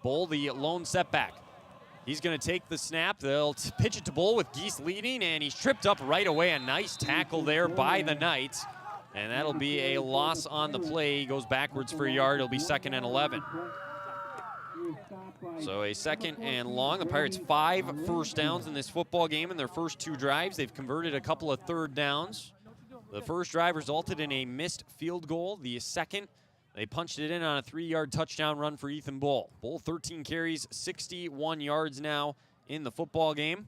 Speaker 1: Bull, the lone setback. He's going to take the snap. They'll pitch it to Bull with Geese leading, and he's tripped up right away. A nice tackle there by the Knights, and that'll be a loss on the play. He goes backwards for a yard. It'll be 2nd and 11. So a 2nd and long. The Pirates 5 first downs in this football game in their first 2 drives. They've converted a couple of 3rd downs. The first drive resulted in a missed field goal. The second, they punched it in on a 3-yard touchdown run for Ethan Bull. Bull 13 carries, 61 yards now in the football game.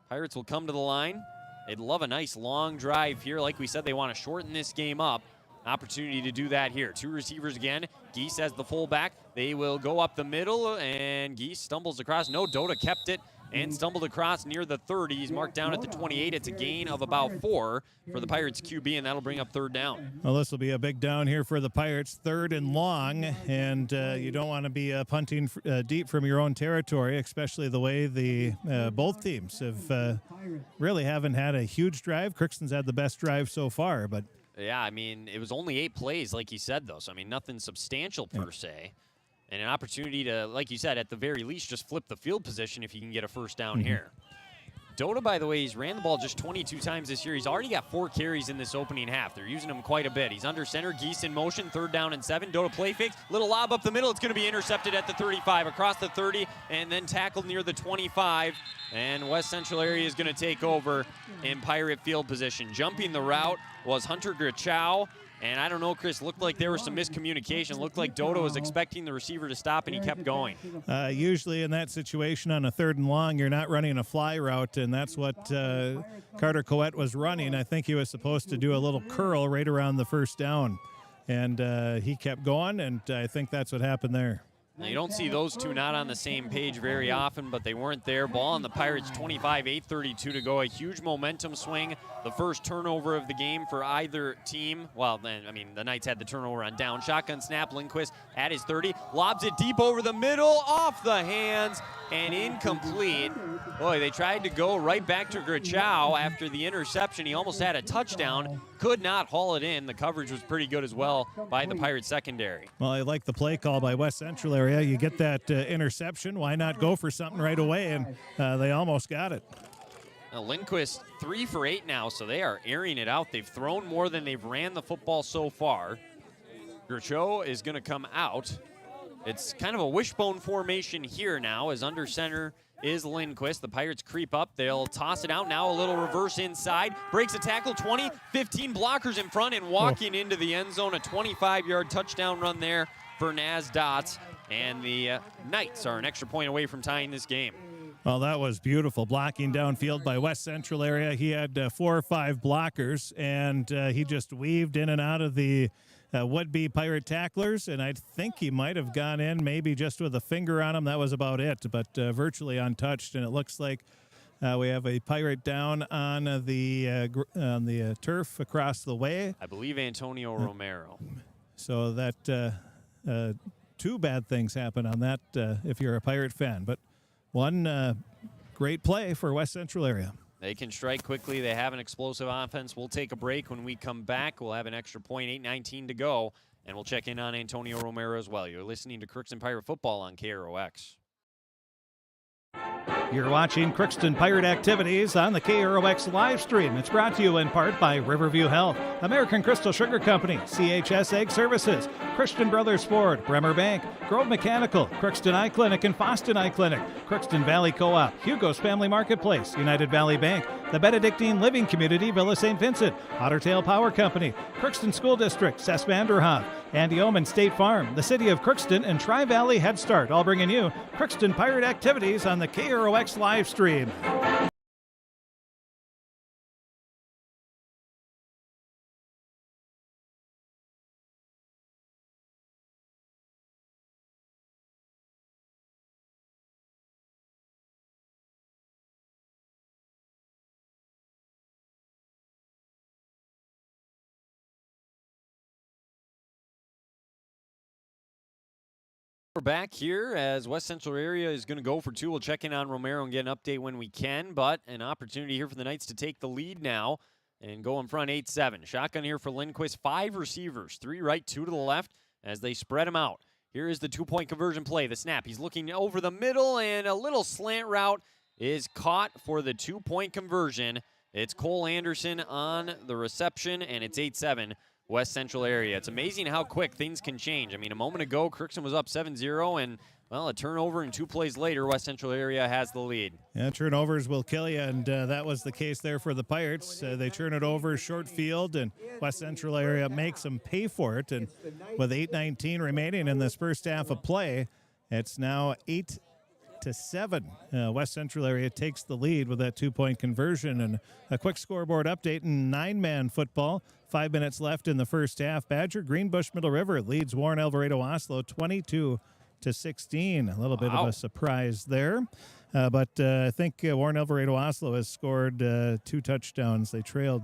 Speaker 1: Pirates will come to the line. They'd love a nice long drive here. Like we said, they want to shorten this game up. Opportunity to do that here. 2 receivers again. Geese as the fullback. They will go up the middle, and Geese stumbles across. No, Dota kept it and stumbled across near the 30. He's marked down at the 28. It's a gain of about 4 for the Pirates QB, and that'll bring up 3rd down.
Speaker 16: Well, this will be a big down here for the Pirates, 3rd and long, and you don't want to be punting deep from your own territory, especially the way the both teams have really haven't had a huge drive. Crookston's had the best drive so far, but
Speaker 1: yeah, I mean, it was only 8 plays, like you said, though. So, I mean, nothing substantial per se. And an opportunity to, like you said, at the very least, just flip the field position if you can get a first down here. Dota, by the way, he's ran the ball just 22 times this year. He's already got 4 carries in this opening half. They're using him quite a bit. He's under center, Geese in motion, 3rd down and 7. Dota play fakes, little lob up the middle. It's going to be intercepted at the 35, across the 30, and then tackled near the 25. And West Central area is going to take over in Pirate field position. Jumping the route was Hunter Grachow. And I don't know, Chris, looked like there was some miscommunication. Looked like Dota was expecting the receiver to stop, and he kept going.
Speaker 16: Usually in that situation on a 3rd and long, you're not running a fly route, and that's what Carter Coette was running. I think he was supposed to do a little curl right around the 1st down. And he kept going, and I think that's what happened there.
Speaker 1: Now, you don't see those two not on the same page very often, but they weren't there. Ball on the Pirates, 25, 8:32 to go. A huge momentum swing. The first turnover of the game for either team. Well, then, I mean, the Knights had the turnover on down. Shotgun snap, Lindquist at his 30. Lobs it deep over the middle, off the hands, and incomplete. Boy, they tried to go right back to Grachow after the interception. He almost had a touchdown. Could not haul it in. The coverage was pretty good as well by the Pirates secondary.
Speaker 16: Well, I like the play call by West Central area. You get that interception. Why not go for something right away? And they almost got it.
Speaker 1: Now, Lindquist 3 for 8 now, so they are airing it out. They've thrown more than they've ran the football so far. Grachow is going to come out. It's kind of a wishbone formation here now as under center is Lindquist. The Pirates creep up. They'll toss it out now. A little reverse inside. Breaks a tackle. 20, 15 blockers in front and walking into the end zone. A 25-yard touchdown run there for Naz Dotz. And the Knights are an extra point away from tying this game.
Speaker 16: Well, that was beautiful blocking downfield by West Central area. He had 4 or 5 blockers, and he just weaved in and out of the would-be Pirate tacklers, and I think he might have gone in maybe just with a finger on him. That was about it, but virtually untouched, and it looks like we have a Pirate down on the turf across the way.
Speaker 1: I believe Antonio Romero.
Speaker 16: So that 2 bad things happen on that if you're a Pirate fan, but one great play for West Central area.
Speaker 1: They can strike quickly. They have an explosive offense. We'll take a break. When we come back, we'll have an extra point, 8:19 to go, and we'll check in on Antonio Romero as well. You're listening to Crookston Pirate Football on KROX.
Speaker 16: You're watching Crookston Pirate activities on the KROX live stream. It's brought to you in part by Riverview Health, American Crystal Sugar Company, CHS Egg Services, Christian Brothers Ford, Bremer Bank, Grove Mechanical, Crookston Eye Clinic and Foston Eye Clinic, Crookston Valley Co-op, Hugo's Family Marketplace, United Valley Bank, the Benedictine Living Community, Villa St. Vincent, Ottertail Power Company, Crookston School District, Cess Vanderhoff, Andy Omen State Farm, the City of Crookston, and Tri-Valley Head Start, all bringing you Crookston Pirate activities on the KROX live stream.
Speaker 1: We're back here as West Central area is going to go for 2. We'll check in on Romero and get an update when we can, but an opportunity here for the Knights to take the lead now and go in front 8-7. Shotgun here for Lindquist. 5 receivers, 3 right, 2 to the left as they spread them out. Here is the two-point conversion play. The snap. He's looking over the middle, and a little slant route is caught for the two-point conversion. It's Cole Anderson on the reception, and it's 8-7 West Central area. It's amazing how quick things can change. I mean, a moment ago, Crookston was up 7-0, and, well, a turnover, and 2 plays later, West Central area has the lead.
Speaker 16: Yeah, turnovers will kill you, and that was the case there for the Pirates. They turn it over short field, and West Central area makes them pay for it. And with 8:19 remaining in this first half of play, it's now 8-7. West Central area takes the lead with that two-point conversion. And a quick scoreboard update in 9-man football. 5 minutes left in the first half. Badger Greenbush Middle River leads Warren Alvarado Oslo 22-16. A little bit of a surprise there. But I think Warren Alvarado Oslo has scored 2 touchdowns. They trailed,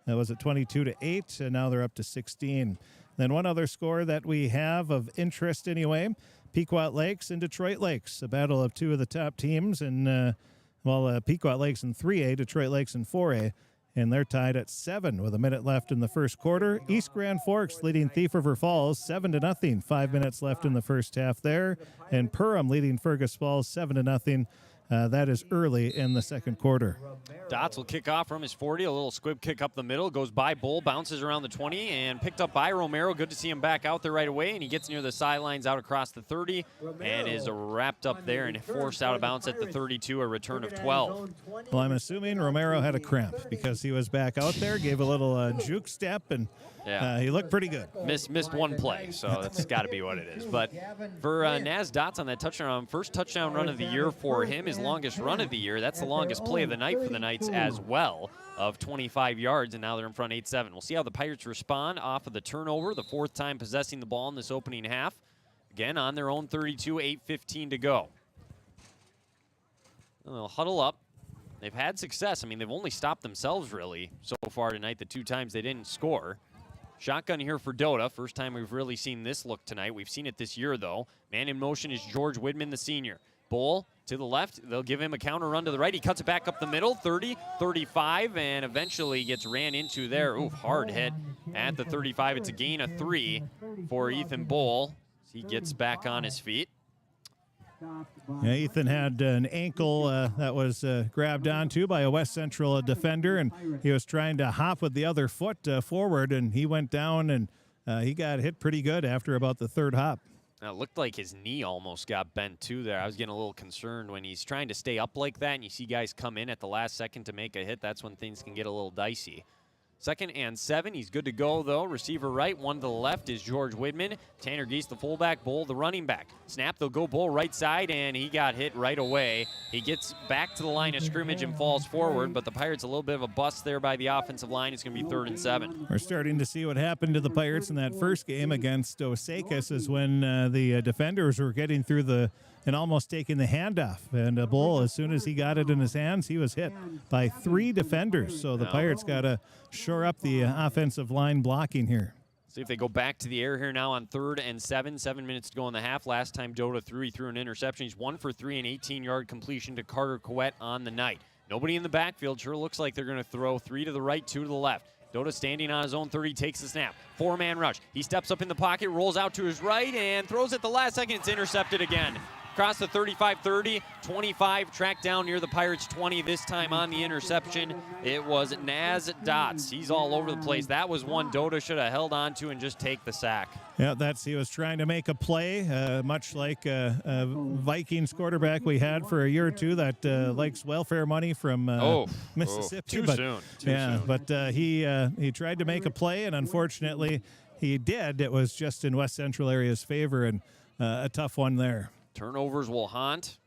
Speaker 16: was it 22-8, and now they're up to 16. Then one other score that we have of interest anyway, Pequot Lakes and Detroit Lakes, a battle of 2 of the top teams. And, Pequot Lakes in 3A, Detroit Lakes in 4A. And they're tied at 7 with a minute left in the first quarter. East Grand Forks leading Thief River Falls 7-0. 5 minutes left in the first half there. And Perham leading Fergus Falls 7-0. That is early in the second quarter.
Speaker 1: Dots will kick off from his 40. A little squib kick up the middle. Goes by Bull, bounces around the 20, and picked up by Romero. Good to see him back out there right away. And he gets near the sidelines out across the 30 and is wrapped up there and forced out of bounds at the 32, a return of 12.
Speaker 16: Well, I'm assuming Romero had a cramp because he was back out there, gave a little juke step, and he looked pretty good.
Speaker 1: Missed one play, so that's got to be what it is. But for Naz Dots on that touchdown, first touchdown run of the year for him, his longest run of the year. That's the longest play of the night for the Knights as well, of 25 yards, and now they're in front 8-7. We'll see how the Pirates respond off of the turnover, the 4th time possessing the ball in this opening half. Again, on their own 32, 8:15 to go. They'll huddle up. They've had success. I mean, they've only stopped themselves, really, so far tonight, the 2 times they didn't score. Shotgun here for Dota. First time we've really seen this look tonight. We've seen it this year, though. Man in motion is George Widman, the senior. Bull to the left. They'll give him a counter run to the right. He cuts it back up the middle, 30, 35, and eventually gets ran into there. Ooh, hard hit at the 35. It's a gain of 3 for Ethan Bull. He gets back on his feet.
Speaker 16: Yeah, Ethan had an ankle that was grabbed onto by a West Central defender, and he was trying to hop with the other foot forward, and he went down, and he got hit pretty good after about the 3rd hop.
Speaker 1: Now, it looked like his knee almost got bent, too, there. I was getting a little concerned when he's trying to stay up like that, and you see guys come in at the last second to make a hit. That's when things can get a little dicey. 2nd and 7. He's good to go, though. Receiver right, 1 to the left is George Widman. Tanner Geese, the fullback. Bull, the running back. Snap, they'll go Bull right side, and he got hit right away. He gets back to the line of scrimmage and falls forward, but the Pirates a little bit of a bust there by the offensive line. It's going to be 3rd and 7.
Speaker 16: We're starting to see what happened to the Pirates in that first game against Osakis is when the defenders were getting through and almost taking the handoff. And Bull, as soon as he got it in his hands, he was hit by 3 defenders. So the Pirates got to shore up the offensive line blocking here.
Speaker 1: See if they go back to the air here now on 3rd and 7. 7 minutes to go in the half. Last time Dota he threw an interception. He's 1 for 3, an 18-yard completion to Carter Coet on the night. Nobody in the backfield. Sure looks like they're going to throw 3 to the right, 2 to the left. Dota standing on his own 30, takes the snap. 4-man rush. He steps up in the pocket, rolls out to his right, and throws at the last second. It's intercepted again. Across the 35-30, 25, tracked down near the Pirates 20. This time on the interception, it was Naz Dots. He's all over the place. That was one Dota should have held on to and just take the sack.
Speaker 16: Yeah, he was trying to make a play, much like a Vikings quarterback we had for a year or 2 that likes welfare money from Mississippi.
Speaker 1: Too soon.
Speaker 16: But he tried to make a play, and unfortunately he did. It was just in West Central area's favor, and a tough one there.
Speaker 1: Turnovers will haunt,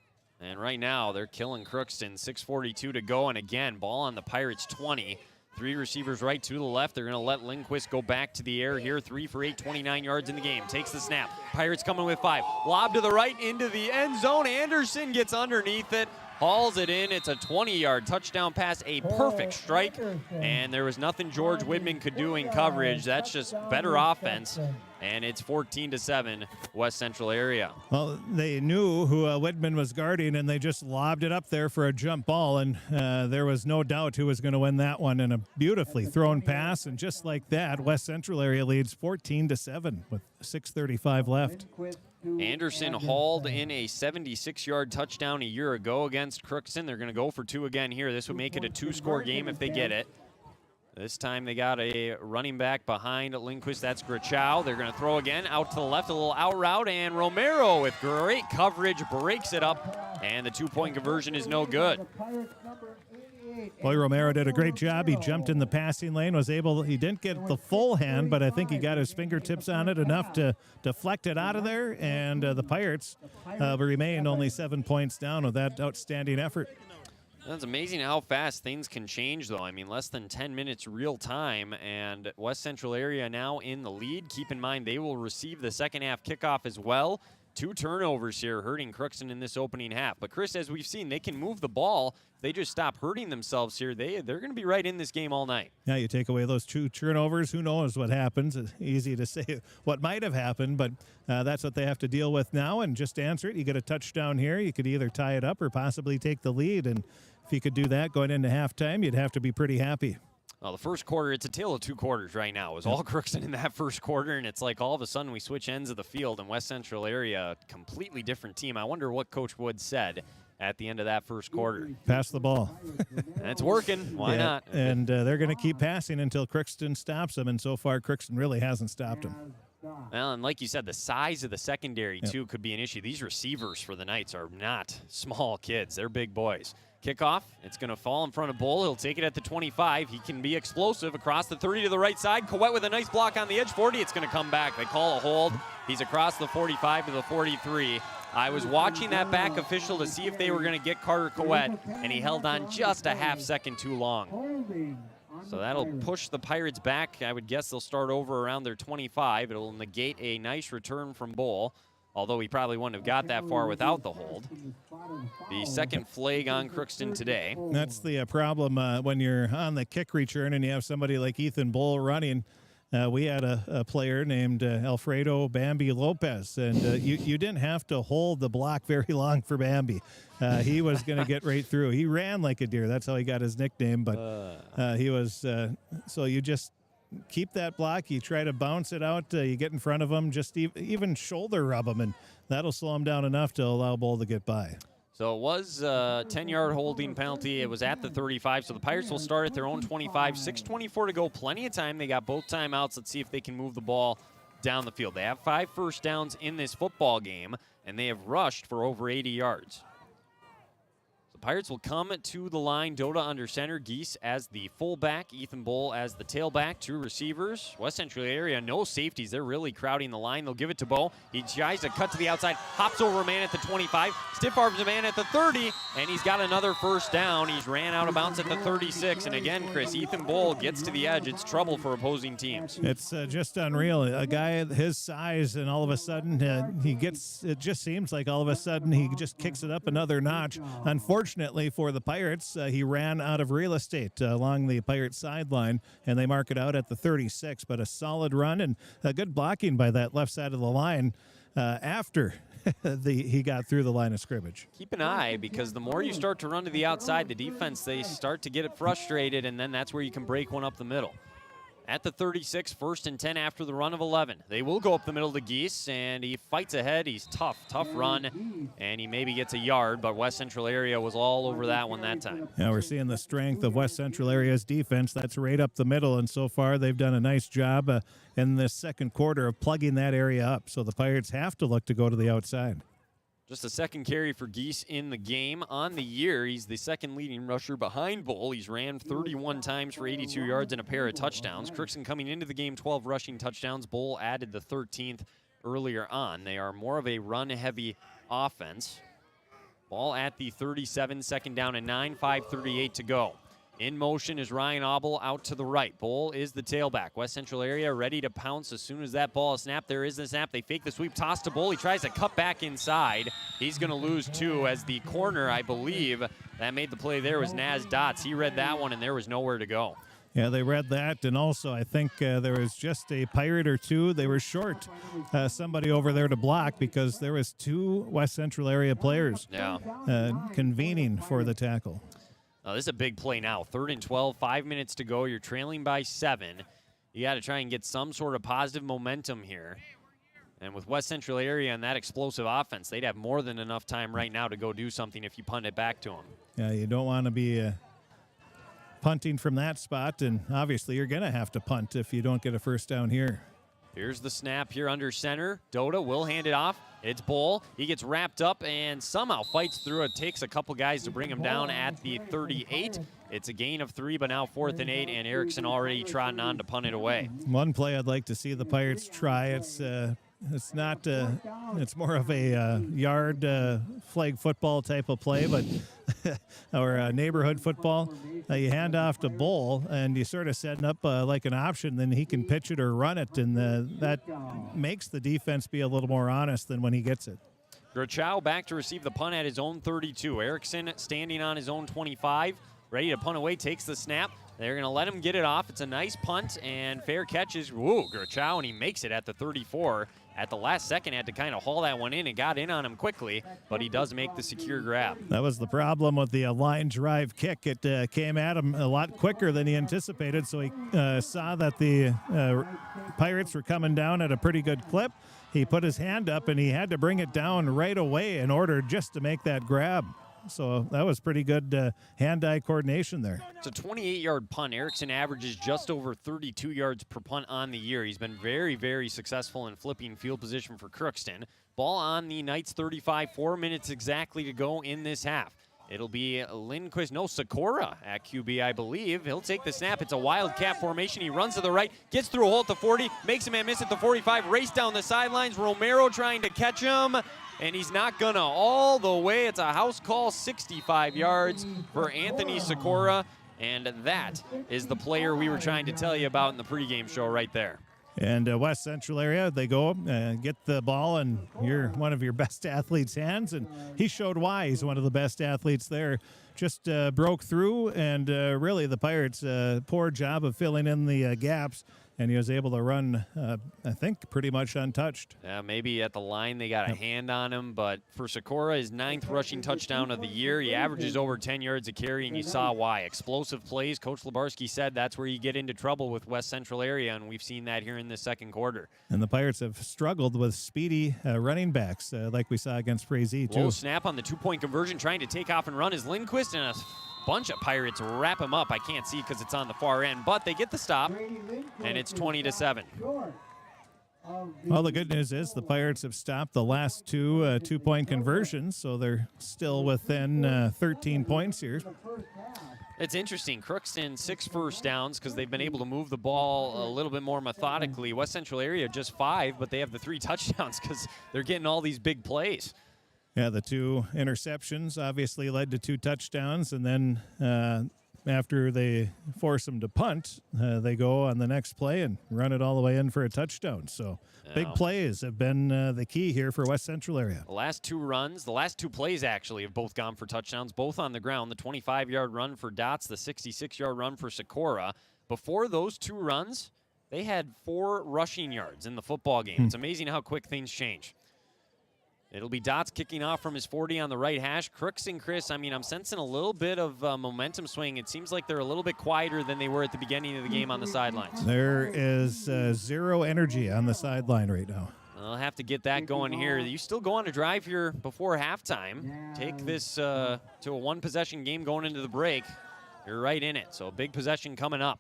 Speaker 1: and right now they're killing Crookston. 6:42 to go, and again, ball on the Pirates 20. 3 receivers right, 2 to the left. They're going to let Lindquist go back to the air here. 3 for 8, 29 yards in the game. Takes the snap. Pirates coming with 5. Lob to the right into the end zone. Anderson gets underneath it, hauls it in. It's a 20-yard touchdown pass, a perfect strike, and there was nothing George Widman could do in coverage. That's just better offense. And it's 14-7 West Central area.
Speaker 16: Well, they knew who Widman was guarding, and they just lobbed it up there for a jump ball, and there was no doubt who was going to win that one. And a beautifully thrown pass, and just like that, West Central area leads 14-7 with 6:35 left.
Speaker 1: Anderson hauled in a 76-yard touchdown a year ago against Crookston. They're going to go for 2 again here. This would make it a 2-score game if they get it. This time they got a running back behind Lindquist. That's Grichow. They're going to throw again out to the left, a little out route, and Romero with great coverage breaks it up, and the 2-point conversion is no good.
Speaker 16: Boy, Romero did a great job. He jumped in the passing lane, he didn't get the full hand, but I think he got his fingertips on it enough to deflect it out of there, and the Pirates remained only 7 points down with that outstanding effort.
Speaker 1: That's amazing how fast things can change, though. I mean, less than 10 minutes real time, and West Central area now in the lead. Keep in mind they will receive the second half kickoff as well. 2 turnovers here hurting Crookston in this opening half. But, Chris, as we've seen, they can move the ball. If they just stop hurting themselves here, they're going to be right in this game all night.
Speaker 16: Yeah, you take away those 2 turnovers, who knows what happens. It's easy to say what might have happened, but that's what they have to deal with now, and just answer it. You get a touchdown here. You could either tie it up or possibly take the lead, and if you could do that going into halftime, you'd have to be pretty happy.
Speaker 1: Well, the first quarter, it's a tale of 2 quarters right now. It was all Crookston in that first quarter, and it's like all of a sudden we switch ends of the field, and West Central area, a completely different team. I wonder what Coach Wood said at the end of that first quarter.
Speaker 16: Pass the ball.
Speaker 1: And it's working. Why not?
Speaker 16: And they're going to keep passing until Crookston stops them, and so far Crookston really hasn't stopped them.
Speaker 1: Well, and like you said, the size of the secondary, too, could be an issue. These receivers for the Knights are not small kids. They're big boys. Kickoff, it's going to fall in front of Bull. He'll take it at the 25. He can be explosive across the 30 to the right side. Coet with a nice block on the edge. 40, it's going to come back. They call a hold. He's across the 45 to the 43. I was watching that back official to see if they were going to get Carter Coet, and he held on just a half second too long. So that'll push the Pirates back. I would guess they'll start over around their 25. It'll negate a nice return from Bull, although he probably wouldn't have got that far without the hold. The second flag on Crookston today.
Speaker 16: That's the problem when you're on the kick return and you have somebody like Ethan Bull running. We had a player named Alfredo Bambi Lopez, and you didn't have to hold the block very long for Bambi. He was going to get right through. He ran like a deer. That's how he got his nickname, but he was so you just keep that block. You try to bounce it out. You get in front of him, just even shoulder rub him, and that'll slow him down enough to allow Bull to get by.
Speaker 1: So it was a 10-yard holding penalty. It was at the 35, so the Pirates will start at their own 25. 6:24 to go. Plenty of time. They got both timeouts. Let's see if they can move the ball down the field. They have 5 first downs in this football game, and they have rushed for over 80 yards. The Pirates will come to the line. Dota under center. Geese as the fullback. Ethan Bull as the tailback. 2 receivers. West Central area, no safeties. They're really crowding the line. They'll give it to Bo. He tries to cut to the outside. Hops over a man at the 25. Stiff arms a man at the 30. And he's got another first down. He's ran out of bounds at the 36. And again, Chris, Ethan Bull gets to the edge. It's trouble for opposing teams.
Speaker 16: It's just unreal. A guy his size, and all of a sudden it just seems like all of a sudden he just kicks it up another notch. Unfortunately for the Pirates, he ran out of real estate along the Pirates sideline, and they mark it out at the 36. But a solid run and a good blocking by that left side of the line after he got through the line of scrimmage.
Speaker 1: Keep an eye, because the more you start to run to the outside, the defense, they start to get it frustrated, and then that's where you can break one up the middle. At the 36, 1st and 10 after the run of 11. They will go up the middle to Geese, and he fights ahead. He's tough run, and he maybe gets a yard, but West Central area was all over that one that time.
Speaker 16: Yeah, we're seeing the strength of West Central area's defense. That's right up the middle, and so far they've done a nice job in this second quarter of plugging that area up. So the Pirates have to look to go to the outside.
Speaker 1: Just a second carry for Geese in the game. On the year, he's the second leading rusher behind Bull. He's ran 31 times for 82 yards and a pair of touchdowns. Crookston coming into the game, 12 rushing touchdowns. Bull added the 13th earlier on. They are more of a run-heavy offense. Ball at the 37, second down and 9, 5:38 to go. In motion is Ryan Auble out to the right. Bull is the tailback. West Central area ready to pounce as soon as that ball is snapped. There is the snap. They fake the sweep. Toss to Bull. He tries to cut back inside. He's going to lose 2 as the corner, I believe, that made the play there was Naz Dotz. He read that one, and there was nowhere to go.
Speaker 16: Yeah, they read that, and also I think there was just a Pirate or 2. They were short somebody over there to block because there was 2 West Central area players convening for the tackle.
Speaker 1: This is a big play now. 3rd and 12, 5 minutes to go. You're trailing by 7. You got to try and get some sort of positive momentum here. And with West Central area and that explosive offense, they'd have more than enough time right now to go do something if you punt it back to them.
Speaker 16: Yeah, you don't want to be punting from that spot, and obviously you're going to have to punt if you don't get a first down here.
Speaker 1: Here's the snap here under center. Dota will hand it off. It's Bull. He gets wrapped up and somehow fights through it. Takes a couple guys to bring him down at the 38. It's a gain of 3, but now 4th and 8, and Erickson already trotting on to punt it away.
Speaker 16: One play I'd like to see the Pirates try. It's not. It's more of a yard flag football type of play, but or neighborhood football. You hand off to Bull, and you sort of setting up like an option. Then he can pitch it or run it, and that makes the defense be a little more honest than when he gets it.
Speaker 1: Grachow back to receive the punt at his own 32. Erickson standing on his own 25, ready to punt away. Takes the snap. They're going to let him get it off. It's a nice punt and fair catches. Woo, Grachow, and he makes it at the 34. At the last second, had to kind of haul that one in and got in on him quickly, but he does make the secure grab.
Speaker 16: That was the problem with the line drive kick. It came at him a lot quicker than he anticipated, so he saw that the Pirates were coming down at a pretty good clip. He put his hand up, and he had to bring it down right away in order just to make that grab. So that was pretty good hand-eye coordination there.
Speaker 1: It's a 28-yard punt. Erickson averages just over 32 yards per punt on the year. He's been very, very successful in flipping field position for Crookston. Ball on the Knights 35, 4 minutes exactly to go in this half. It'll be Sikora at QB, I believe. He'll take the snap. It's a wildcat formation. He runs to the right, gets through a hole at the 40, makes a man miss at the 45, race down the sidelines. Romero trying to catch him, and he's not gonna all the way. It's a house call, 65 yards for Anthony Sikora, and that is the player we were trying to tell you about in the pregame show right there.
Speaker 16: And West Central area, they go, get the ball in one of your best athletes' hands, and he showed why he's one of the best athletes there. Just broke through, and really the Pirates, poor job of filling in the gaps, and he was able to run, I think, pretty much untouched.
Speaker 1: Yeah, maybe at the line they got a hand on him, but for Sikora, his 9th rushing touchdown of the year. He averages over 10 yards a carry, and you saw why. Explosive plays. Coach Labarski said that's where you get into trouble with West Central area, and we've seen that here in the second quarter.
Speaker 16: And the Pirates have struggled with speedy running backs, like we saw against Frazee, too.
Speaker 1: Low snap on the two-point conversion, trying to take off and run is Lindquist, and a bunch of Pirates wrap him up. I can't see because it's on the far end, but they get the stop, and it's 20-7.
Speaker 16: Well, the good news is the Pirates have stopped the last two-point conversions, so they're still within 13 points here.
Speaker 1: It's interesting. Crookston 6 first downs because they've been able to move the ball a little bit more methodically. West Central area just 5, but they have the 3 touchdowns because they're getting all these big plays.
Speaker 16: Yeah, the 2 interceptions obviously led to 2 touchdowns, and then after they force them to punt, they go on the next play and run it all the way in for a touchdown. So big plays have been the key here for West Central area.
Speaker 1: The last 2 runs, the last 2 plays actually have both gone for touchdowns, both on the ground. The 25-yard run for Dots, the 66-yard run for Sikora. Before those 2 runs, they had 4 rushing yards in the football game. It's amazing how quick things change. It'll be Dots kicking off from his 40 on the right hash. Crooks and Chris, I'm sensing a little bit of momentum swing. It seems like they're a little bit quieter than they were at the beginning of the game on the sidelines.
Speaker 16: There is 0 energy on the sideline right now.
Speaker 1: I'll have to get that going here. You still go on a drive here before halftime. Take this to a 1-possession game going into the break. You're right in it, so a big possession coming up.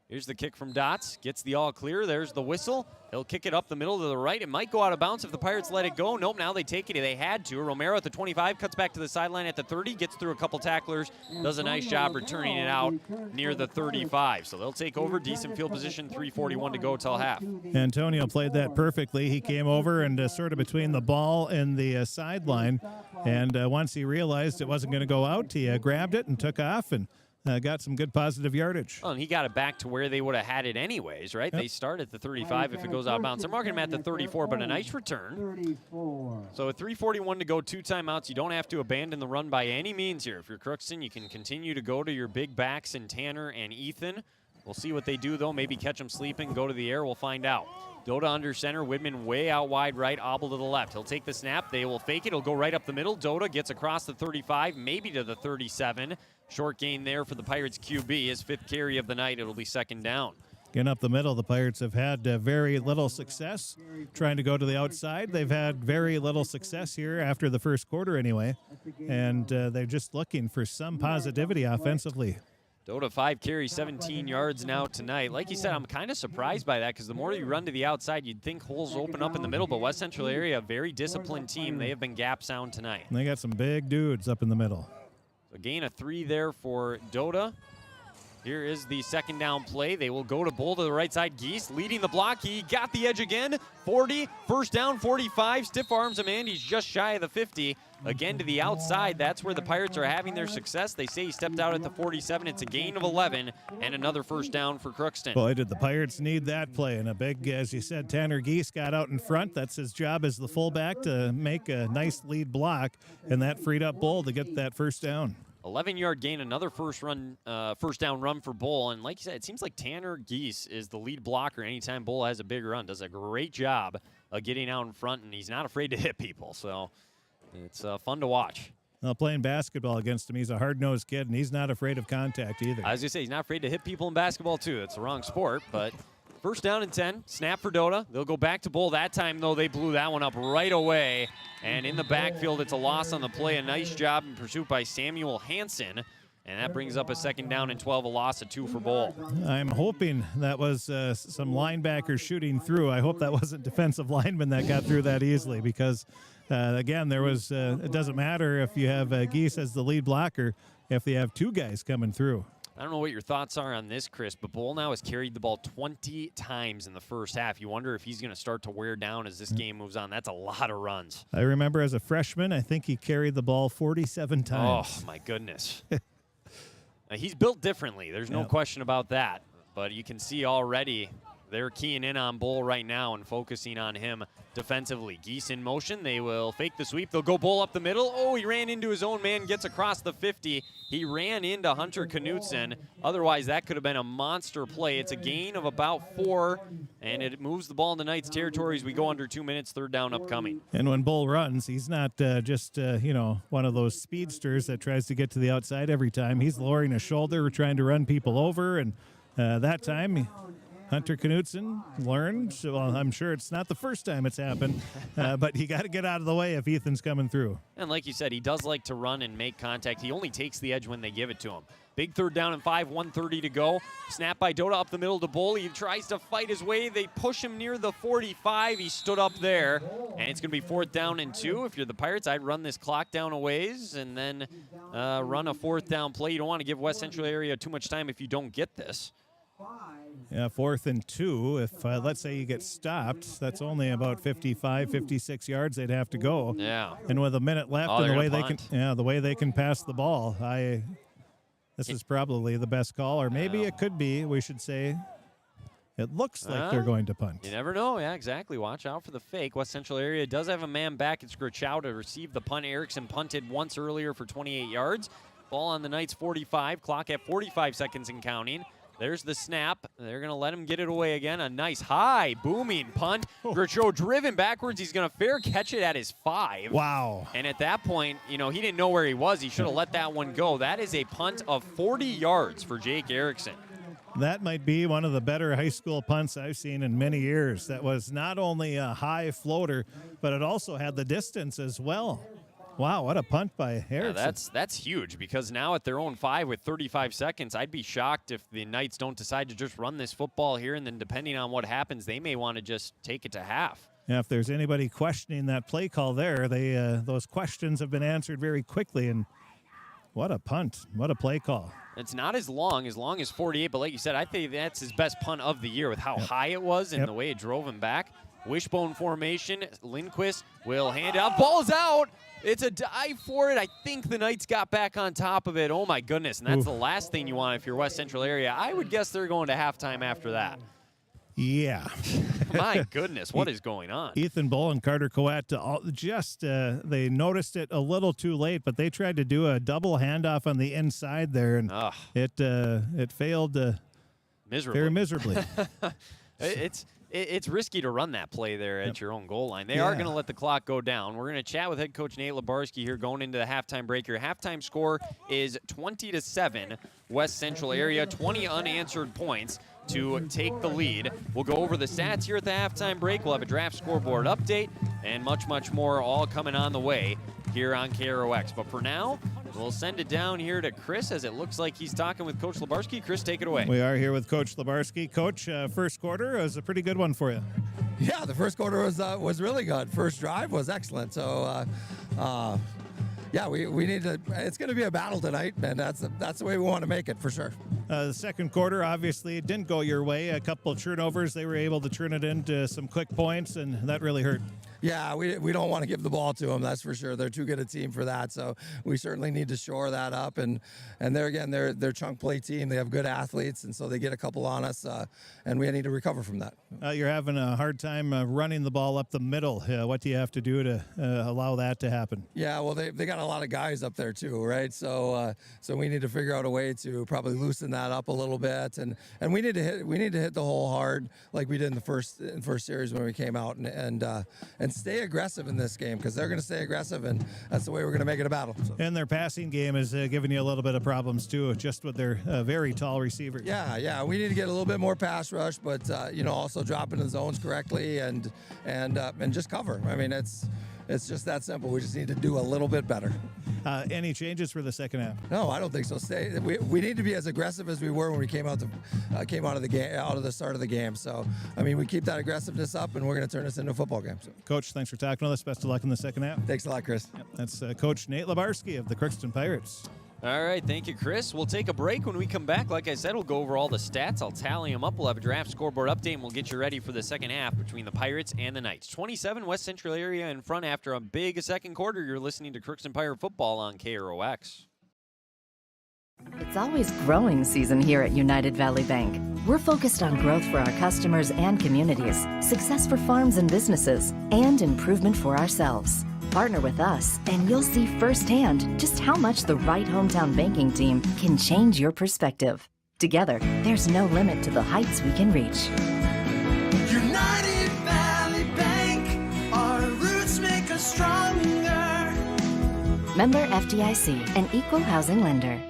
Speaker 1: Here's the kick from Dots. Gets the all clear. There's the whistle. He'll kick it up the middle to the right. It might go out of bounds if the Pirates let it go. Nope, now they take it. They had to. Romero at the 25, cuts back to the sideline at the 30, gets through a couple tacklers, does a nice job returning it out near the 35. So they'll take over. Decent field position, 3:41 to go till half.
Speaker 16: Antonio played that perfectly. He came over and sort of between the ball and the sideline. And once he realized it wasn't going to go out, he grabbed it and took off and got some good positive yardage.
Speaker 1: Well, and he got it back to where they would have had it anyways, right? Yep. They start at the 35 if it goes out of bounds. They're marking him at the 34, but a nice return. So with 3:41 to go, 2 timeouts. You don't have to abandon the run by any means here. If you're Crookston, you can continue to go to your big backs in Tanner and Ethan. We'll see what they do, though. Maybe catch them sleeping, go to the air. We'll find out. Dota under center. Widman way out wide right, Obel to the left. He'll take the snap. They will fake it. He'll go right up the middle. Dota gets across the 35, maybe to the 37. Short gain there for the Pirates QB. His 5th carry of the night. It'll be 2nd down.
Speaker 16: Getting up the middle, the Pirates have had very little success trying to go to the outside. They've had very little success here after the first quarter anyway, and they're just looking for some positivity offensively.
Speaker 1: Dota 5 carries 17 yards now tonight. Like you said, I'm kind of surprised by that because the more you run to the outside, you'd think holes open up in the middle, but West Central area, a very disciplined team. They have been gap sound tonight.
Speaker 16: And they got some big dudes up in the middle.
Speaker 1: So gain of 3 there for Dota. Here is the second down play. They will go to Bull to the right side. Geese leading the block. He got the edge again. 40, first down, 45. Stiff arms him in. He's just shy of the 50. Again to the outside. That's where the Pirates are having their success. They say he stepped out at the 47. It's a gain of 11 and another first down for Crookston.
Speaker 16: Boy, did the Pirates need that play. And a big, as you said, Tanner Geese got out in front. That's his job as the fullback to make a nice lead block. And that freed up Bull to get that first down.
Speaker 1: 11-yard gain, another first down run for Bull. And like you said, it seems like Tanner Geese is the lead blocker anytime Bull has a big run. Does a great job of getting out in front, and he's not afraid to hit people. So it's fun to watch.
Speaker 16: Well, playing basketball against him, he's a hard-nosed kid, and he's not afraid of contact either.
Speaker 1: I was going to say, he's not afraid to hit people in basketball, too. That's the wrong sport, but first down and 10. Snap for Dota. They'll go back to Bull. That time, though, they blew that one up right away. And in the backfield, it's a loss on the play. A nice job in pursuit by Samuel Hansen. And that brings up a second down and 12, a loss of 2 for Bull.
Speaker 16: I'm hoping that was some linebackers shooting through. I hope that wasn't defensive linemen that got through that easily because, again, there was it doesn't matter if you have Geese as the lead blocker if they have 2 guys coming through.
Speaker 1: I don't know what your thoughts are on this, Chris, but Bull now has carried the ball 20 times in the first half. You wonder if he's going to start to wear down as this game moves on. That's a lot of runs.
Speaker 16: I remember as a freshman, I think he carried the ball 47 times.
Speaker 1: Oh, my goodness. He's built differently. There's no question about that. But you can see already they're keying in on Bull right now and focusing on him defensively. Geese in motion. They will fake the sweep. They'll go Bull up the middle. Oh, he ran into his own man, gets across the 50. He ran into Hunter Knutson. Otherwise, that could have been a monster play. It's a gain of about 4, and it moves the ball into Knights territory as we go under 2 minutes, third down upcoming.
Speaker 16: And when Bull runs, he's not just, one of those speedsters that tries to get to the outside every time. He's lowering his shoulder, trying to run people over, and that time Hunter Knutson learned, well, I'm sure it's not the first time it's happened, but you got to get out of the way if Ethan's coming through.
Speaker 1: And like you said, he does like to run and make contact. He only takes the edge when they give it to him. Big third down and 5, 1:30 to go. Snap by Dota up the middle to Bull. He tries to fight his way. They push him near the 45. He stood up there, and it's going to be 4th down and 2. If you're the Pirates, I'd run this clock down a ways and then run a 4th down play. You don't want to give West Central area too much time if you don't get this.
Speaker 16: Yeah, 4th and 2. If, let's say, you get stopped, that's only about 55, 56 yards they'd have to go.
Speaker 1: Yeah.
Speaker 16: And with a minute left and the way they can pass the ball, this is probably the best call, or maybe it could be, we should say. It looks like they're going to punt.
Speaker 1: You never know. Yeah, exactly. Watch out for the fake. West Central area does have a man back. It's Grichow to receive the punt. Erickson punted once earlier for 28 yards. Ball on the Knights 45. Clock at 45 seconds and counting. There's the snap. They're going to let him get it away again. A nice high, booming punt. Grichow driven backwards. He's going to fair catch it at his 5.
Speaker 16: Wow.
Speaker 1: And at that point, he didn't know where he was. He should have let that one go. That is a punt of 40 yards for Jake Erickson.
Speaker 16: That might be one of the better high school punts I've seen in many years. That was not only a high floater, but it also had the distance as well. Wow, what a punt by Erickson.
Speaker 1: Yeah, that's huge because now at their own 5 with 35 seconds, I'd be shocked if the Knights don't decide to just run this football here, and then depending on what happens, they may want to just take it to half.
Speaker 16: Yeah, if there's anybody questioning that play call there, those questions have been answered very quickly, and what a punt. What a play call.
Speaker 1: It's not as long as 48, but like you said, I think that's his best punt of the year with how high it was and the way it drove him back. Wishbone formation. Lindquist will hand out. Ball's out. It's a dive for it. I think the Knights got back on top of it. Oh, my goodness. And that's the last thing you want if you're West Central area. I would guess they're going to halftime after that.
Speaker 16: Yeah.
Speaker 1: My goodness, what is going on?
Speaker 16: Ethan Bull and Carter Coet they noticed it a little too late, but they tried to do a double handoff on the inside there, and it failed very miserably.
Speaker 1: It's risky to run that play there at your own goal line. They are going to let the clock go down. We're going to chat with head coach Nate Labarski here going into the halftime break. Your halftime score is 20-7, West Central area, 20 unanswered points. to take the lead. We'll go over the stats here at the halftime break. We'll have a draft scoreboard update and much, much more all coming on the way here on KROX. But for now, we'll send it down here to Chris as it looks like he's talking with Coach Labarski. Chris, take it away.
Speaker 16: We are here with Coach Labarski. Coach, first quarter was a pretty good one for you.
Speaker 17: Yeah, the first quarter was really good. First drive was excellent. So, yeah, we need to. It's going to be a battle tonight, and that's the way we want to make it for sure.
Speaker 16: The second quarter obviously didn't go your way. A couple of turnovers, they were able to turn it into some quick points, and that really hurt.
Speaker 17: Yeah, we don't want to give the ball to them, that's for sure. They're too good a team for that, so we certainly need to shore that up. And there again, they're chunk play team. They have good athletes, and so they get a couple on us, and we need to recover from that.
Speaker 16: You're having a hard time running the ball up the middle. What do you have to do to allow that to happen?
Speaker 17: Yeah, well, they got a lot of guys up there too, right? So we need to figure out a way to probably loosen that up a little bit, and we need to hit the hole hard like we did in the first series when we came out, and stay aggressive in this game because they're going to stay aggressive, and that's the way we're going to make it a battle. So.
Speaker 16: And their passing game is giving you a little bit of problems too, just with their very tall receivers.
Speaker 17: Yeah, we need to get a little bit more pass rush, but also drop into the zones correctly and just cover. I mean, it's just that simple. We just need to do a little bit better.
Speaker 16: Any changes for the second half?
Speaker 17: No, I don't think so. We need to be as aggressive as we were when we came out of the game, out of the start of the game. So, I mean, we keep that aggressiveness up, and we're going to turn this into a football game. So.
Speaker 16: Coach, thanks for talking with us. Best of luck in the second half.
Speaker 17: Thanks a lot, Chris.
Speaker 16: Yep, that's Coach Nate Labarski of the Crookston Pirates.
Speaker 1: All right, thank you, Chris. We'll take a break. When we come back, like I said, we'll go over all the stats. I'll tally them up. We'll have a draft scoreboard update, and we'll get you ready for the second half between the Pirates and the Knights. 27 West Central area in front after a big second quarter. You're listening to Crookston Pirate football on KROX.
Speaker 2: It's always growing season here at United Valley Bank. We're focused on growth for our customers and communities, success for farms and businesses, and improvement for ourselves. Partner with us, and you'll see firsthand just how much the right hometown banking team can change your perspective. Together, there's no limit to the heights we can reach.
Speaker 4: United Valley Bank, our roots make us stronger.
Speaker 2: Member FDIC, an equal housing lender.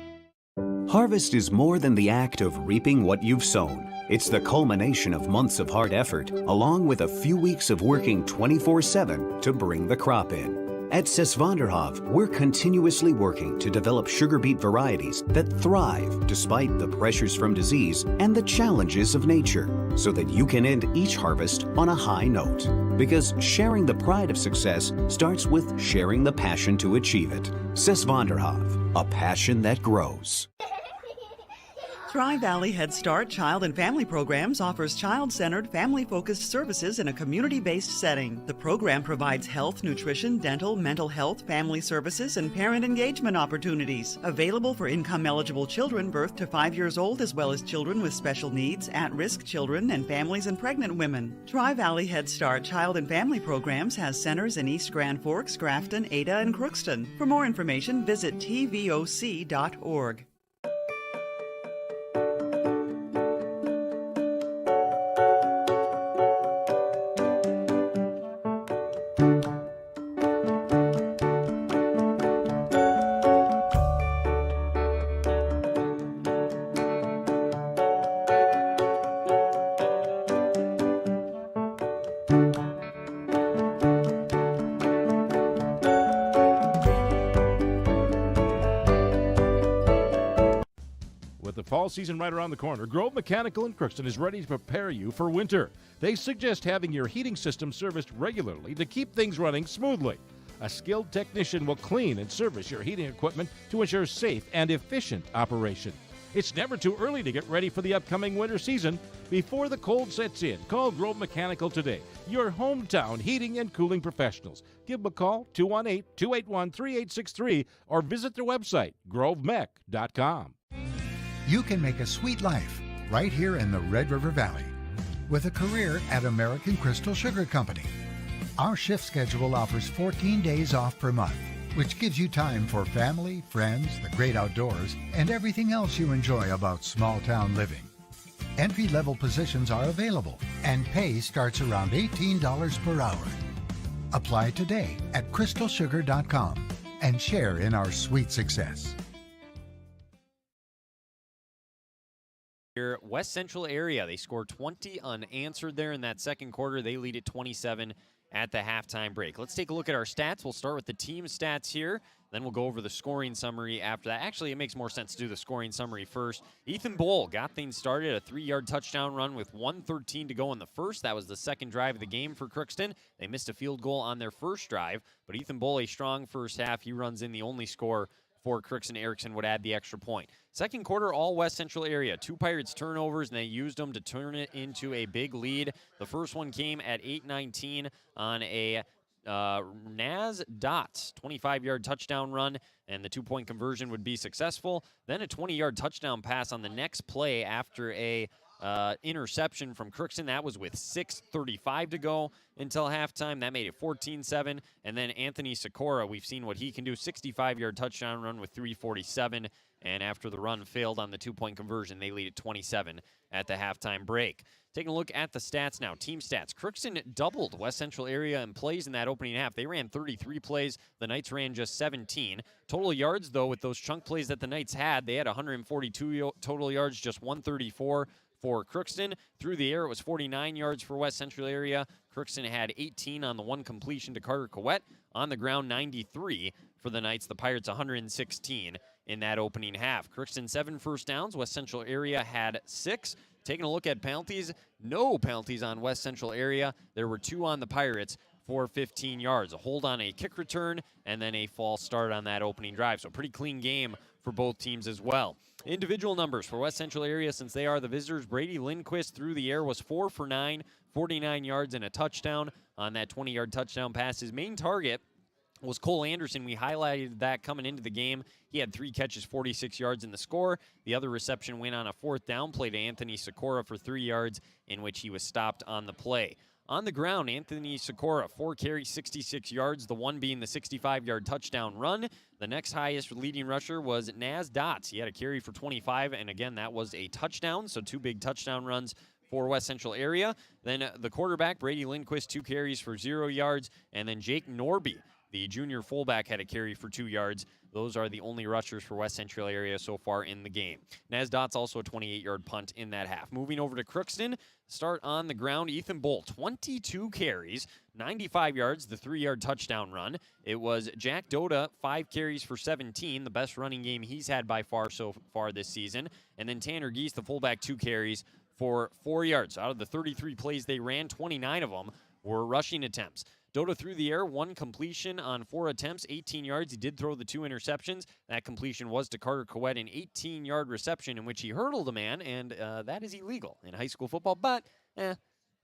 Speaker 22: Harvest is more than the act of reaping what you've sown. It's the culmination of months of hard effort, along with a few weeks of working 24/7 to bring the crop in. At Sesvanderhof, we're continuously working to develop sugar beet varieties that thrive despite the pressures from disease and the challenges of nature, so that you can end each harvest on a high note. Because sharing the pride of success starts with sharing the passion to achieve it. Sesvanderhof, a passion that grows.
Speaker 5: Tri-Valley Head Start Child and Family Programs offers child-centered, family-focused services in a community-based setting. The program provides health, nutrition, dental, mental health, family services, and parent engagement opportunities. Available for income-eligible children birth to 5 years old, as well as children with special needs, at-risk children, and families and pregnant women. Tri-Valley Head Start Child and Family Programs has centers in East Grand Forks, Grafton, Ada, and Crookston. For more information, visit tvoc.org.
Speaker 6: Fall season right around the corner, Grove Mechanical in Crookston is ready to prepare you for winter. They suggest having your heating system serviced regularly to keep things running smoothly. A skilled technician will clean and service your heating equipment to ensure safe and efficient operation. It's never too early to get ready for the upcoming winter season. Before the cold sets in, call Grove Mechanical today, your hometown heating and cooling professionals. Give them a call, 218-281-3863, or visit their website, grovemech.com.
Speaker 7: You can make a sweet life right here in the Red River Valley with a career at American Crystal Sugar Company. Our shift schedule offers 14 days off per month, which gives you time for family, friends, the great outdoors, and everything else you enjoy about small-town living. Entry-level positions are available, and pay starts around $18 per hour. Apply today at crystalsugar.com and share in our sweet success.
Speaker 1: Here West Central area. They scored 20 unanswered there in that second quarter. They lead at 27 at the halftime break. Let's take a look at our stats. We'll start with the team stats here. Then we'll go over the scoring summary after that. Actually, it makes more sense to do the scoring summary first. Ethan Bohl got things started, a 3-yard touchdown run with 1:13 to go in the first. That was the second drive of the game for Crookston. They missed a field goal on their first drive, but Ethan Bohl, a strong first half. He runs in the only score for Crookston. Erickson would add the extra point. Second quarter, all West Central area. 2 Pirates turnovers, and they used them to turn it into a big lead. The first one came at 8:19 on a Naz Dots 25-yard touchdown run, and the 2-point conversion would be successful. Then a 20-yard touchdown pass on the next play after a interception from Crookston. That was with 6:35 to go until halftime. That made it 14-7. And then Anthony Sikora, we've seen what he can do. 65-yard touchdown run with 3:47. And after the run failed on the 2-point conversion, they lead at 27 at the halftime break. Taking a look at the stats now. Team stats. Crookston doubled West Central area in plays in that opening half. They ran 33 plays. The Knights ran just 17. Total yards, though, with those chunk plays that the Knights had, they had 142 total yards, just 134 for Crookston. Through the air, it was 49 yards for West Central area. Crookston had 18 on the one completion to Carter Coet. On the ground, 93 for the Knights. The Pirates, 116 in that opening half. Crookston 7 first downs. West Central area had 6. Taking a look at penalties, no penalties on West Central area. There were 2 on the Pirates for 15 yards. A hold on a kick return and then a false start on that opening drive. So pretty clean game for both teams as well. Individual numbers for West Central area, since they are the visitors. Brady Lindquist through the air was 4 for 9, 49 yards and a touchdown on that 20-yard touchdown pass. His main target was Cole Anderson. We highlighted that coming into the game. He had 3 catches, 46 yards in the score. The other reception went on a 4th down play to Anthony Sikora for 3 yards, in which he was stopped on the play. On the ground, Anthony Sikora, 4 carries, 66 yards, the one being the 65-yard touchdown run. The next highest leading rusher was Naz Dots. He had a carry for 25, and again, that was a touchdown, so 2 big touchdown runs for West Central area. Then the quarterback, Brady Lindquist, 2 carries for 0 yards, and then Jake Norby, the junior fullback, had a carry for 2 yards. Those are the only rushers for West Central area so far in the game. Naz Dots also a 28-yard punt in that half. Moving over to Crookston, start on the ground. Ethan Bohl, 22 carries, 95 yards, the 3-yard touchdown run. It was Jack Doda, 5 carries for 17, the best running game he's had by far so far this season. And then Tanner Geese, the fullback, 2 carries for 4 yards. Out of the 33 plays they ran, 29 of them were rushing attempts. Doda threw the air, 1 completion on 4 attempts, 18 yards. He did throw the 2 interceptions. That completion was to Carter Coet, an 18-yard reception in which he hurdled a man, and that is illegal in high school football. But the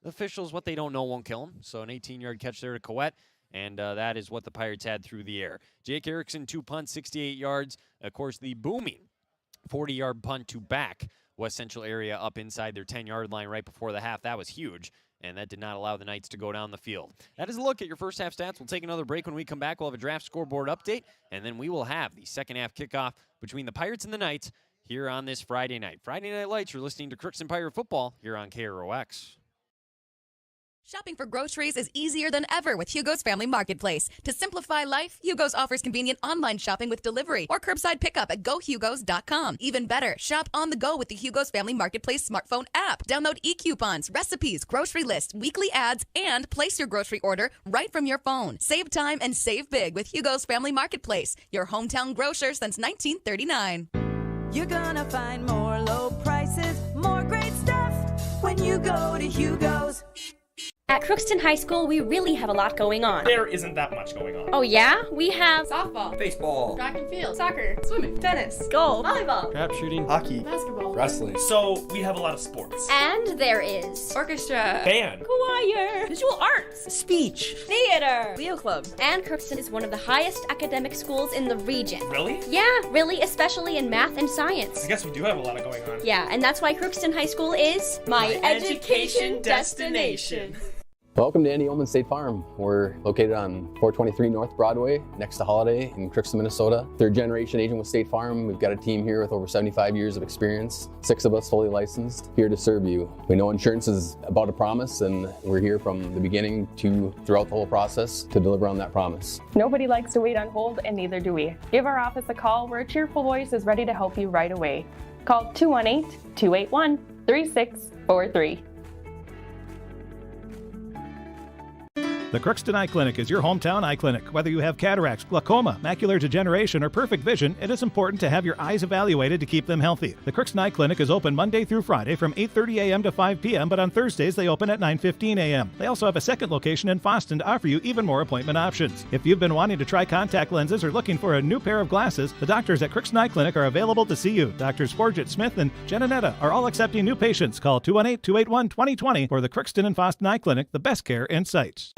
Speaker 1: officials, what they don't know won't kill them. So an 18-yard catch there to Coet, and that is what the Pirates had through the air. Jake Erickson, 2 punts, 68 yards. Of course, the booming 40-yard punt to back West Central area up inside their 10-yard line right before the half. That was huge, and that did not allow the Knights to go down the field. That is a look at your first half stats. We'll take another break. When we come back, we'll have a draft scoreboard update, and then we will have the second half kickoff between the Pirates and the Knights here on this Friday night. Friday Night Lights, you're listening to Crookston Pirate Football here on KROX.
Speaker 9: Shopping for groceries is easier than ever with Hugo's Family Marketplace. To simplify life, Hugo's offers convenient online shopping with delivery or curbside pickup at GoHugos.com. Even better, shop on the go with the Hugo's Family Marketplace smartphone app. Download e-coupons, recipes, grocery lists, weekly ads, and place your grocery order right from your phone. Save time and save big with Hugo's Family Marketplace, your hometown grocer since 1939.
Speaker 3: You're gonna find more low prices, more great stuff when you go to Hugo's.
Speaker 11: At Crookston High School, we really have a lot going on.
Speaker 12: There isn't that much going on.
Speaker 11: Oh yeah? We have
Speaker 13: softball,
Speaker 12: baseball,
Speaker 13: track and field, soccer, swimming, tennis, golf, volleyball,
Speaker 12: trap shooting, hockey,
Speaker 13: basketball,
Speaker 12: wrestling. So we have a lot of sports.
Speaker 11: And there is
Speaker 13: orchestra,
Speaker 12: band,
Speaker 11: choir,
Speaker 13: visual arts,
Speaker 20: speech,
Speaker 11: theater,
Speaker 13: Leo Club.
Speaker 11: And Crookston is one of the highest academic schools in the region.
Speaker 12: Really?
Speaker 11: Yeah, really, especially in math and science.
Speaker 12: I guess we do have a lot going on.
Speaker 11: Yeah, and that's why Crookston High School is
Speaker 13: my education destination.
Speaker 14: Welcome to Andy Ullman State Farm. We're located on 423 North Broadway, next to Holiday in Crookston, Minnesota. 3rd generation agent with State Farm. We've got a team here with over 75 years of experience. 6 of us fully licensed, here to serve you. We know insurance is about a promise, and we're here from the beginning to throughout the whole process to deliver on that promise.
Speaker 15: Nobody likes to wait on hold, and neither do we. Give our office a call where a cheerful voice is ready to help you right away. Call 218-281-5252. 3643.
Speaker 16: The Crookston Eye Clinic is your hometown eye clinic. Whether you have cataracts, glaucoma, macular degeneration, or perfect vision, it is important to have your eyes evaluated to keep them healthy. The Crookston Eye Clinic is open Monday through Friday from 8:30 a.m. to 5 p.m., but on Thursdays they open at 9:15 a.m. They also have a second location in Foston to offer you even more appointment options. If you've been wanting to try contact lenses or looking for a new pair of glasses, the doctors at Crookston Eye Clinic are available to see you. Doctors Forget Smith and Jananetta are all accepting new patients. Call 218-281-2020 for the Crookston and Foston Eye Clinic, the best care in sight.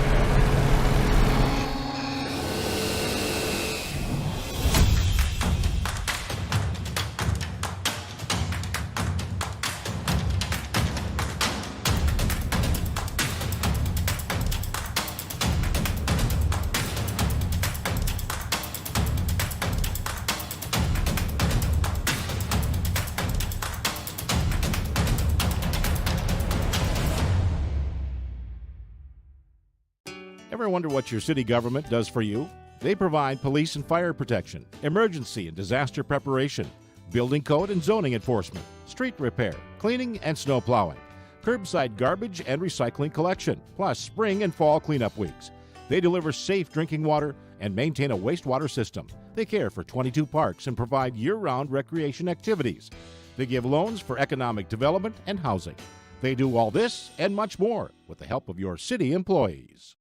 Speaker 6: Ever wonder what your city government does for you? They provide police and fire protection, emergency and disaster preparation, building code and zoning enforcement, street repair, cleaning and snow plowing, curbside garbage and recycling collection, plus spring and fall cleanup weeks. They deliver safe drinking water and maintain a wastewater system. They care for 22 parks and provide year-round recreation activities. They give loans for economic development and housing. They do all this and much more with the help of your city employees.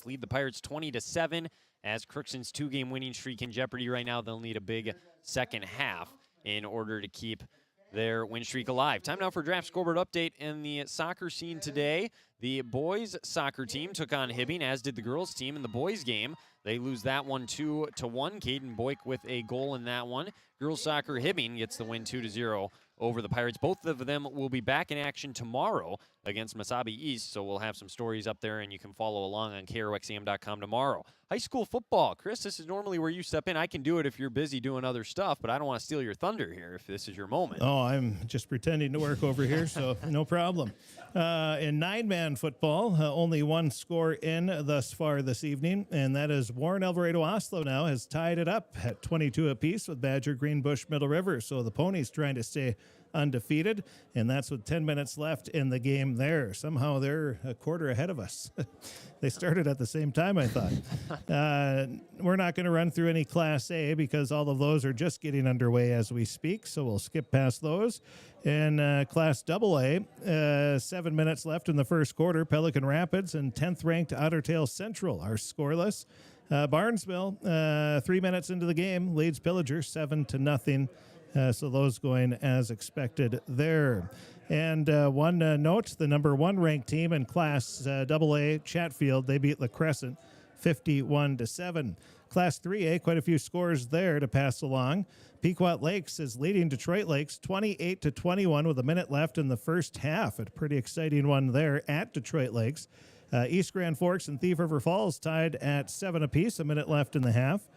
Speaker 1: Lead the Pirates 20-7 as Crookston's 2-game winning streak in jeopardy right now. They'll need a big second half in order to keep their win streak alive. Time now for Draft Scoreboard update in the soccer scene today. The boys soccer team took on Hibbing, as did the girls team in the boys game. They lose that one 2-1. Caden Boyk with a goal in that one. Girls soccer Hibbing gets the win 2-0 over the Pirates. Both of them will be back in action tomorrow against Mesabi East, so we'll have some stories up there, and you can follow along on KROXAM.com tomorrow. High school football. Chris, this is normally where you step in. I can do it if you're busy doing other stuff, but I don't want to steal your thunder here if this is your moment.
Speaker 8: Oh, I'm just pretending to work over here, so no problem. In nine-man football, only one score in thus far this evening, and that is Warren Alvarado Oslo now has tied it up at 22 apiece with Badger, Greenbush, Middle River. So the Ponies trying to stay undefeated, and that's with 10 minutes left in the game there. Somehow they're a quarter ahead of us. They started at the same time, I thought. We're not going to run through any Class A because all of those are just getting underway as we speak, so we'll skip past those. In Class AA, 7 minutes left in the first quarter. Pelican Rapids and 10th-ranked Ottertail Central are scoreless. Barnesville, 3 minutes into the game, leads Pillager 7-0. So those going as expected there. And one note, the number one ranked team in Class AA, Chatfield, they beat La Crescent 51-7. Class 3A, quite a few scores there to pass along. Pequot Lakes is leading Detroit Lakes 28-21 with a minute left in the first half. A pretty exciting one there at Detroit Lakes. East Grand Forks and Thief River Falls tied at 7 apiece, a minute left in the half.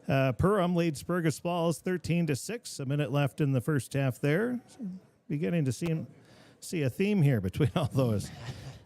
Speaker 8: Perham leads Burgess Falls 13-6, a minute left in the first half there. Beginning to see a theme here between all those.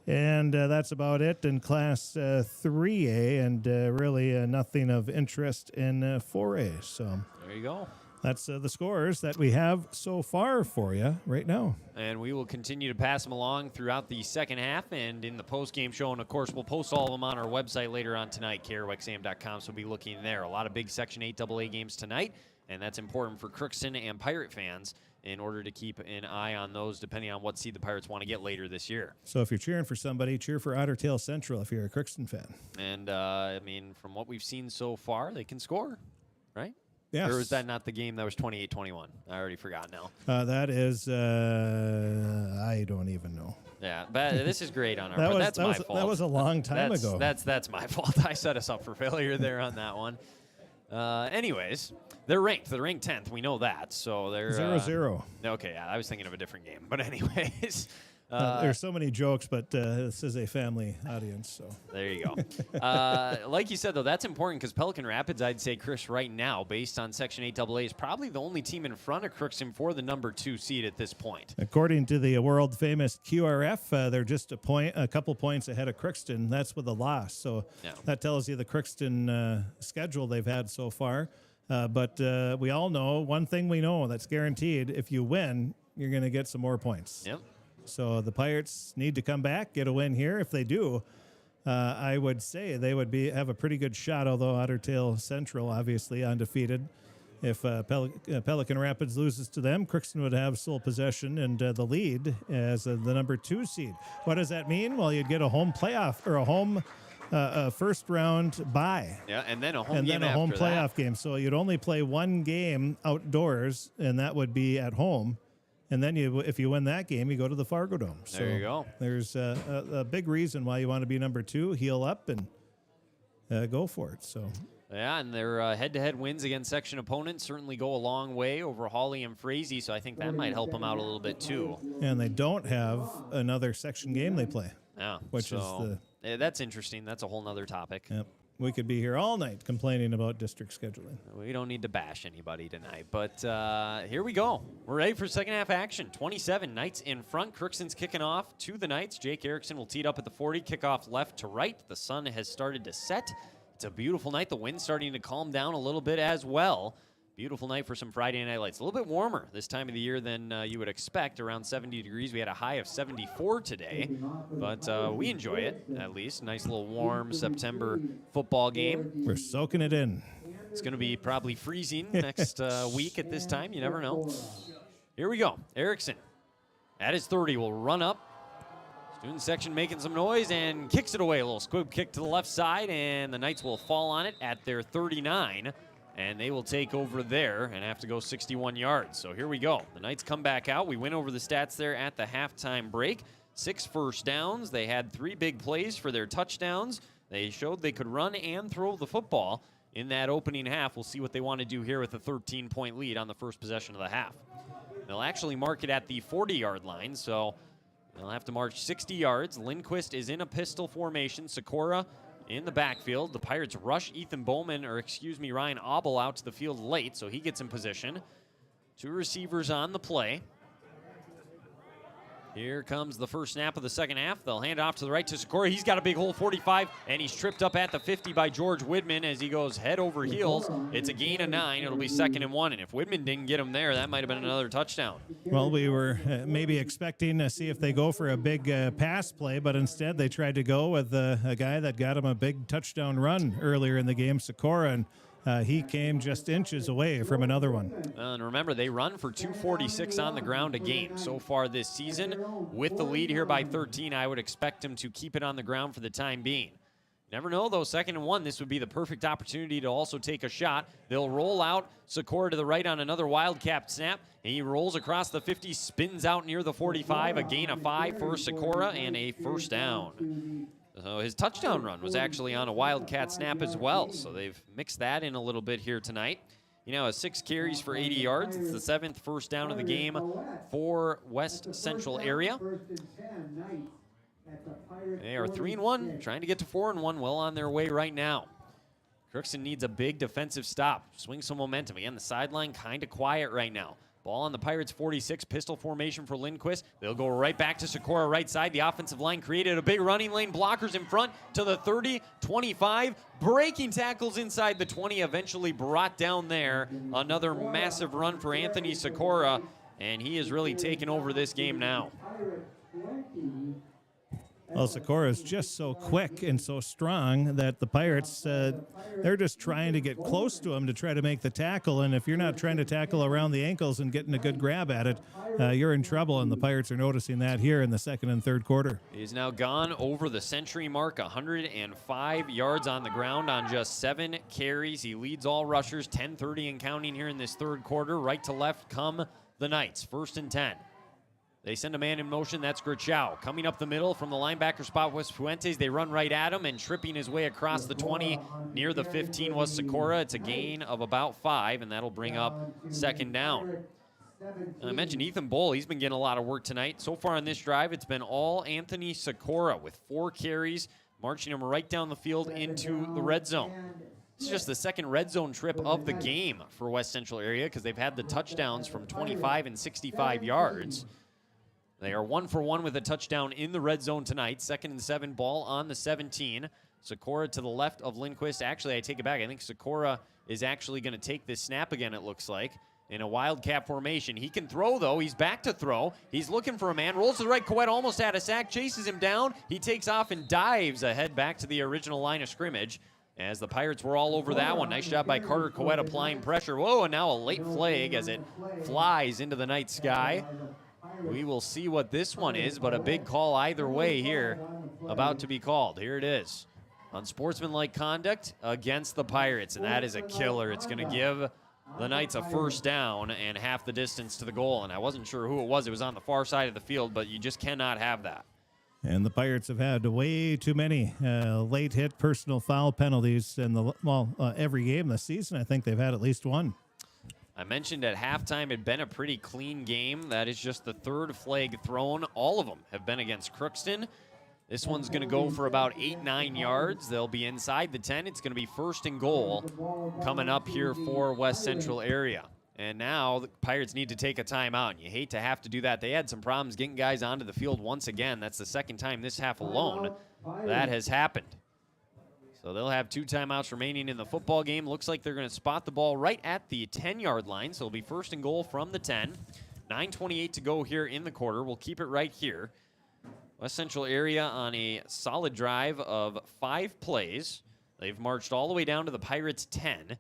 Speaker 8: And that's about it in Class 3A, and really nothing of interest in 4A. So
Speaker 1: there you go.
Speaker 8: That's the scores that we have so far for you right now.
Speaker 1: And we will continue to pass them along throughout the second half and in the post-game show. And, of course, we'll post all of them on our website later on tonight, KROXAM.com, so be looking there. A lot of big Section 8 AA games tonight, and that's important for Crookston and Pirate fans in order to keep an eye on those depending on what seed the Pirates want to get later this year.
Speaker 8: So if you're cheering for somebody, cheer for Ottertail Central if you're a Crookston fan.
Speaker 1: And, I mean, from what we've seen so far, they can score, right?
Speaker 8: Yes.
Speaker 1: Or was that not the game that was 28-21? I already forgot now.
Speaker 8: That is, I don't even know.
Speaker 1: Yeah, but this is great on our part. That's my fault.
Speaker 8: That was a long time ago.
Speaker 1: That's my fault. I set us up for failure there on that one. Anyways, they're ranked. They're ranked 10th. We know that. So they're
Speaker 8: 0-0.
Speaker 1: Okay, yeah, I was thinking of a different game. But anyways.
Speaker 8: There's so many jokes, but this is a family audience. So
Speaker 1: there you go. Like you said, though, that's important because Pelican Rapids, I'd say, Chris, right now, based on Section 8 AA, is probably the only team in front of Crookston for the number 2 seed at this point.
Speaker 8: According to the world-famous QRF, they're just a couple points ahead of Crookston. That's with a loss. So that tells you the Crookston schedule they've had so far. But we all know one thing we know that's guaranteed: if you win, you're going to get some more points.
Speaker 1: Yep.
Speaker 8: So the Pirates need to come back, get a win here. If they do, I would say they would have a pretty good shot, although Ottertail Central, obviously, undefeated. If Pelican Rapids loses to them, Crookston would have sole possession and the lead as the number 2 seed. What does that mean? Well, you'd get a home playoff or a home first round bye.
Speaker 1: Yeah, and then a home
Speaker 8: and
Speaker 1: game
Speaker 8: then a home
Speaker 1: after
Speaker 8: playoff
Speaker 1: that.
Speaker 8: game. So you'd only play one game outdoors, and that would be at home. And then if you win that game, you go to the Fargo Dome. So
Speaker 1: There you go.
Speaker 8: There's a big reason why you want to be number 2, heal up, and go for it. So.
Speaker 1: Yeah, and their head-to-head wins against section opponents certainly go a long way over Hawley and Frazee, so I think that might help them out a little bit too.
Speaker 8: And they don't have another section game they play.
Speaker 1: Yeah,
Speaker 8: which is
Speaker 1: that's interesting. That's a whole nother topic.
Speaker 8: Yep. We could be here all night complaining about district scheduling.
Speaker 1: We don't need to bash anybody tonight, but here we go. We're ready for second half action. 27 Knights in front. Crookston's kicking off to the Knights. Jake Erickson will tee it up at the 40. Kickoff left to right. The sun has started to set. It's a beautiful night. The wind's starting to calm down a little bit as well. Beautiful night for some Friday night lights. A little bit warmer this time of the year than you would expect, around 70 degrees. We had a high of 74 today, but we enjoy it, at least. Nice little warm September football game.
Speaker 8: We're soaking it in.
Speaker 1: It's going to be probably freezing next week at this time. You never know. Here we go. Erickson at his 30 will run up. Student section making some noise and kicks it away. A little squib kick to the left side, and the Knights will fall on it at their 39, and they will take over there and have to go 61 yards. So here we go. The Knights come back out. We went over the stats there at the halftime break. 6 first downs. They had 3 big plays for their touchdowns. They showed they could run and throw the football in that opening half. We'll see what they want to do here with a 13-point lead on the first possession of the half. They'll actually mark it at the 40-yard line, so they'll have to march 60 yards. Lindquist is in a pistol formation. Sikora in the backfield. The Pirates rush Ryan Abel out to the field late, so he gets in position. 2 receivers on the play. Here comes the first snap of the second half. They'll hand off to the right to Sikora. He's got a big hole, 45, and he's tripped up at the 50 by George Widman as he goes head over heels. It's a gain of 9. It'll be 2nd and 1, and if Widman didn't get him there, that might have been another touchdown.
Speaker 8: Well, we were maybe expecting to see if they go for a big pass play, but instead they tried to go with a guy that got him a big touchdown run earlier in the game, Sikora, and he came just inches away from another one.
Speaker 1: And remember, they run for 246 on the ground a game so far this season. With the lead here by 13, I would expect them to keep it on the ground for the time being. Never know, though, 2nd and 1, this would be the perfect opportunity to also take a shot. They'll roll out Sikora to the right on another wildcat snap. He rolls across the 50, spins out near the 45, a gain of 5 for Sikora, and a first down. So his touchdown run was actually on a wildcat snap as well, so they've mixed that in a little bit here tonight. You know, 6 carries for 80 yards. It's the 7th first down of the game for West Central area. They are 3-1, trying to get to 4-1, well on their way right now. Crookston needs a big defensive stop, swing some momentum. Again, the sideline kind of quiet right now. Ball on the Pirates' 46, pistol formation for Lindquist. They'll go right back to Sikora right side. The offensive line created a big running lane. Blockers in front to the 30, 25. Breaking tackles inside the 20, eventually brought down there. Another massive run for Anthony Sikora, and he has really taken over this game now.
Speaker 8: Well, Sikora is just so quick and so strong that the Pirates, they're just trying to get close to him to try to make the tackle. And if you're not trying to tackle around the ankles and getting a good grab at it, you're in trouble. And the Pirates are noticing that here in the 2nd and 3rd quarter.
Speaker 1: He's now gone over the century mark, 105 yards on the ground on just 7 carries. He leads all rushers, 10:30 and counting here in this 3rd quarter. Right to left come the Knights, 1st and 10. They send a man in motion. That's Gritchow. Coming up the middle from the linebacker spot was Fuentes. They run right at him, and tripping his way across the 20 near the 15 was Sikora. It's a gain of about 5, and that'll bring up 2nd down. I mentioned Ethan Bull. He's been getting a lot of work tonight. So far on this drive, it's been all Anthony Sikora with 4 carries, marching him right down the field into the red zone. This is just the 2nd red zone trip of the game for West Central area because they've had the touchdowns from 25 and 65 yards. They are 1 for 1 with a touchdown in the red zone tonight. 2nd and 7, ball on the 17. Sikora to the left of Lindquist. Actually, I take it back. I think Sikora is actually going to take this snap again, it looks like, in a wildcat formation. He can throw, though. He's back to throw. He's looking for a man. Rolls to the right. Coet almost had a sack. Chases him down. He takes off and dives ahead back to the original line of scrimmage as the Pirates were all over that one. Nice job by Carter Coet applying pressure. Whoa, and now a late flag as it flies into the night sky. We will see what this one is, but a big call either way here about to be called. Here it is. Unsportsmanlike conduct against the Pirates, and that is a killer. It's going to give the Knights a first down and half the distance to the goal, and I wasn't sure who it was. It was on the far side of the field, but you just cannot have that.
Speaker 8: And the Pirates have had way too many late hit personal foul penalties in every game this season. I think they've had at least one.
Speaker 1: I mentioned at halftime it had been a pretty clean game. That is just the third flag thrown. All of them have been against Crookston. This one's going to go for about 8-9 yards. They'll be inside the 10. It's going to be first and goal coming up here for West Central area. And now the Pirates need to take a timeout. And you hate to have to do that. They had some problems getting guys onto the field once again. That's the second time this half alone that has happened. So they'll have 2 timeouts remaining in the football game. Looks like they're going to spot the ball right at the 10-yard line. So it'll be first and goal from the 10. 9:28 to go here in the quarter. We'll keep it right here. West Central area on a solid drive of 5 plays. They've marched all the way down to the Pirates' 10.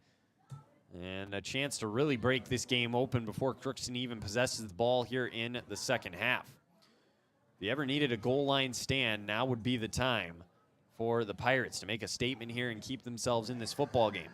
Speaker 1: And a chance to really break this game open before Crookston even possesses the ball here in the second half. If you ever needed a goal line stand, now would be the time for the Pirates to make a statement here and keep themselves in this football game.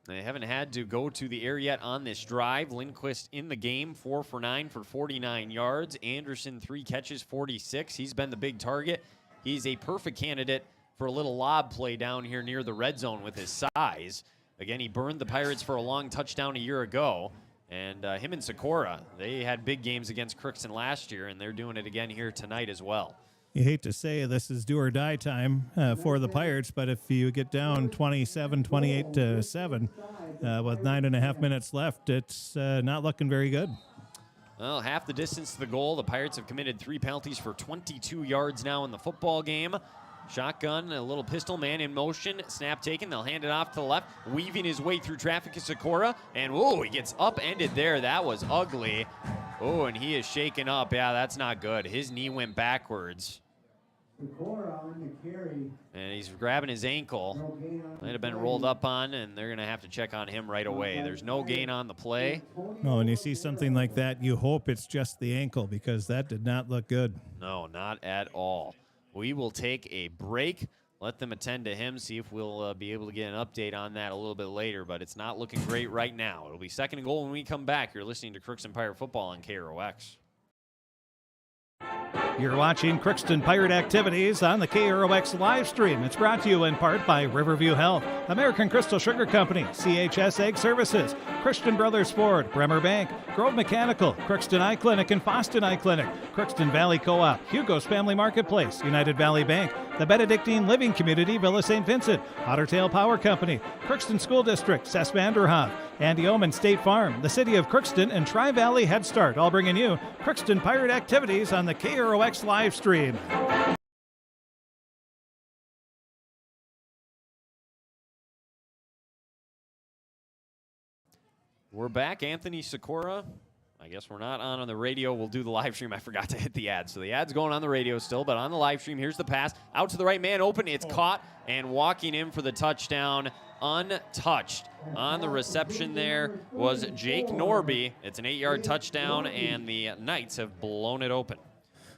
Speaker 1: They haven't had to go to the air yet on this drive. Lindquist in the game, 4 for 9 for 49 yards. Anderson, 3 catches, 46. He's been the big target. He's a perfect candidate for a little lob play down here near the red zone with his size. Again, he burned the Pirates for a long touchdown a year ago. And him and Sikora, they had big games against Crookston last year, and they're doing it again here tonight as well.
Speaker 8: You hate to say this is do or die time for the Pirates, but if you get down 28-7 with 9.5 minutes left, it's not looking very good.
Speaker 1: Well, half the distance to the goal. The Pirates have committed 3 penalties for 22 yards now in the football game. Shotgun, a little pistol, man in motion, snap taken. They'll hand it off to the left, weaving his way through traffic is Sikora, and whoa, he gets upended there. That was ugly. Oh, and he is shaken up. Yeah, that's not good. His knee went backwards. And he's grabbing his ankle. Might have been rolled up on, and they're going to have to check on him right away. There's no gain on the play.
Speaker 8: No, and you see something like that, you hope it's just the ankle because that did not look good.
Speaker 1: No, not at all. We will take a break, let them attend to him, see if we'll be able to get an update on that a little bit later, but it's not looking great right now. It'll be second and goal when we come back. You're listening to Crookston Pirate Football on KROX.
Speaker 16: You're watching Crookston Pirate activities on the KROX live stream. It's brought to you in part by Riverview Health, American Crystal Sugar Company, CHS Egg Services, Christian Brothers Ford, Bremer Bank, Grove Mechanical, Crookston Eye Clinic and Foston Eye Clinic, Crookston Valley Co-op, Hugo's Family Marketplace, United Valley Bank, the Benedictine Living Community, Villa St. Vincent, Ottertail Power Company, Crookston School District, Cess Vanderhoff, Andy Omen State Farm, the City of Crookston, and Tri-Valley Head Start, all bringing you Crookston Pirate activities on the KROX live stream.
Speaker 1: We're back. Anthony Sikora. I guess we're not on the radio. We'll do the live stream. I forgot to hit the ad. So the ad's going on the radio still, but on the live stream, here's the pass. Out to the right, man open. It's caught, and walking in for the touchdown, untouched. On the reception there was Jake Norby. It's an 8-yard touchdown, and the Knights have blown it open.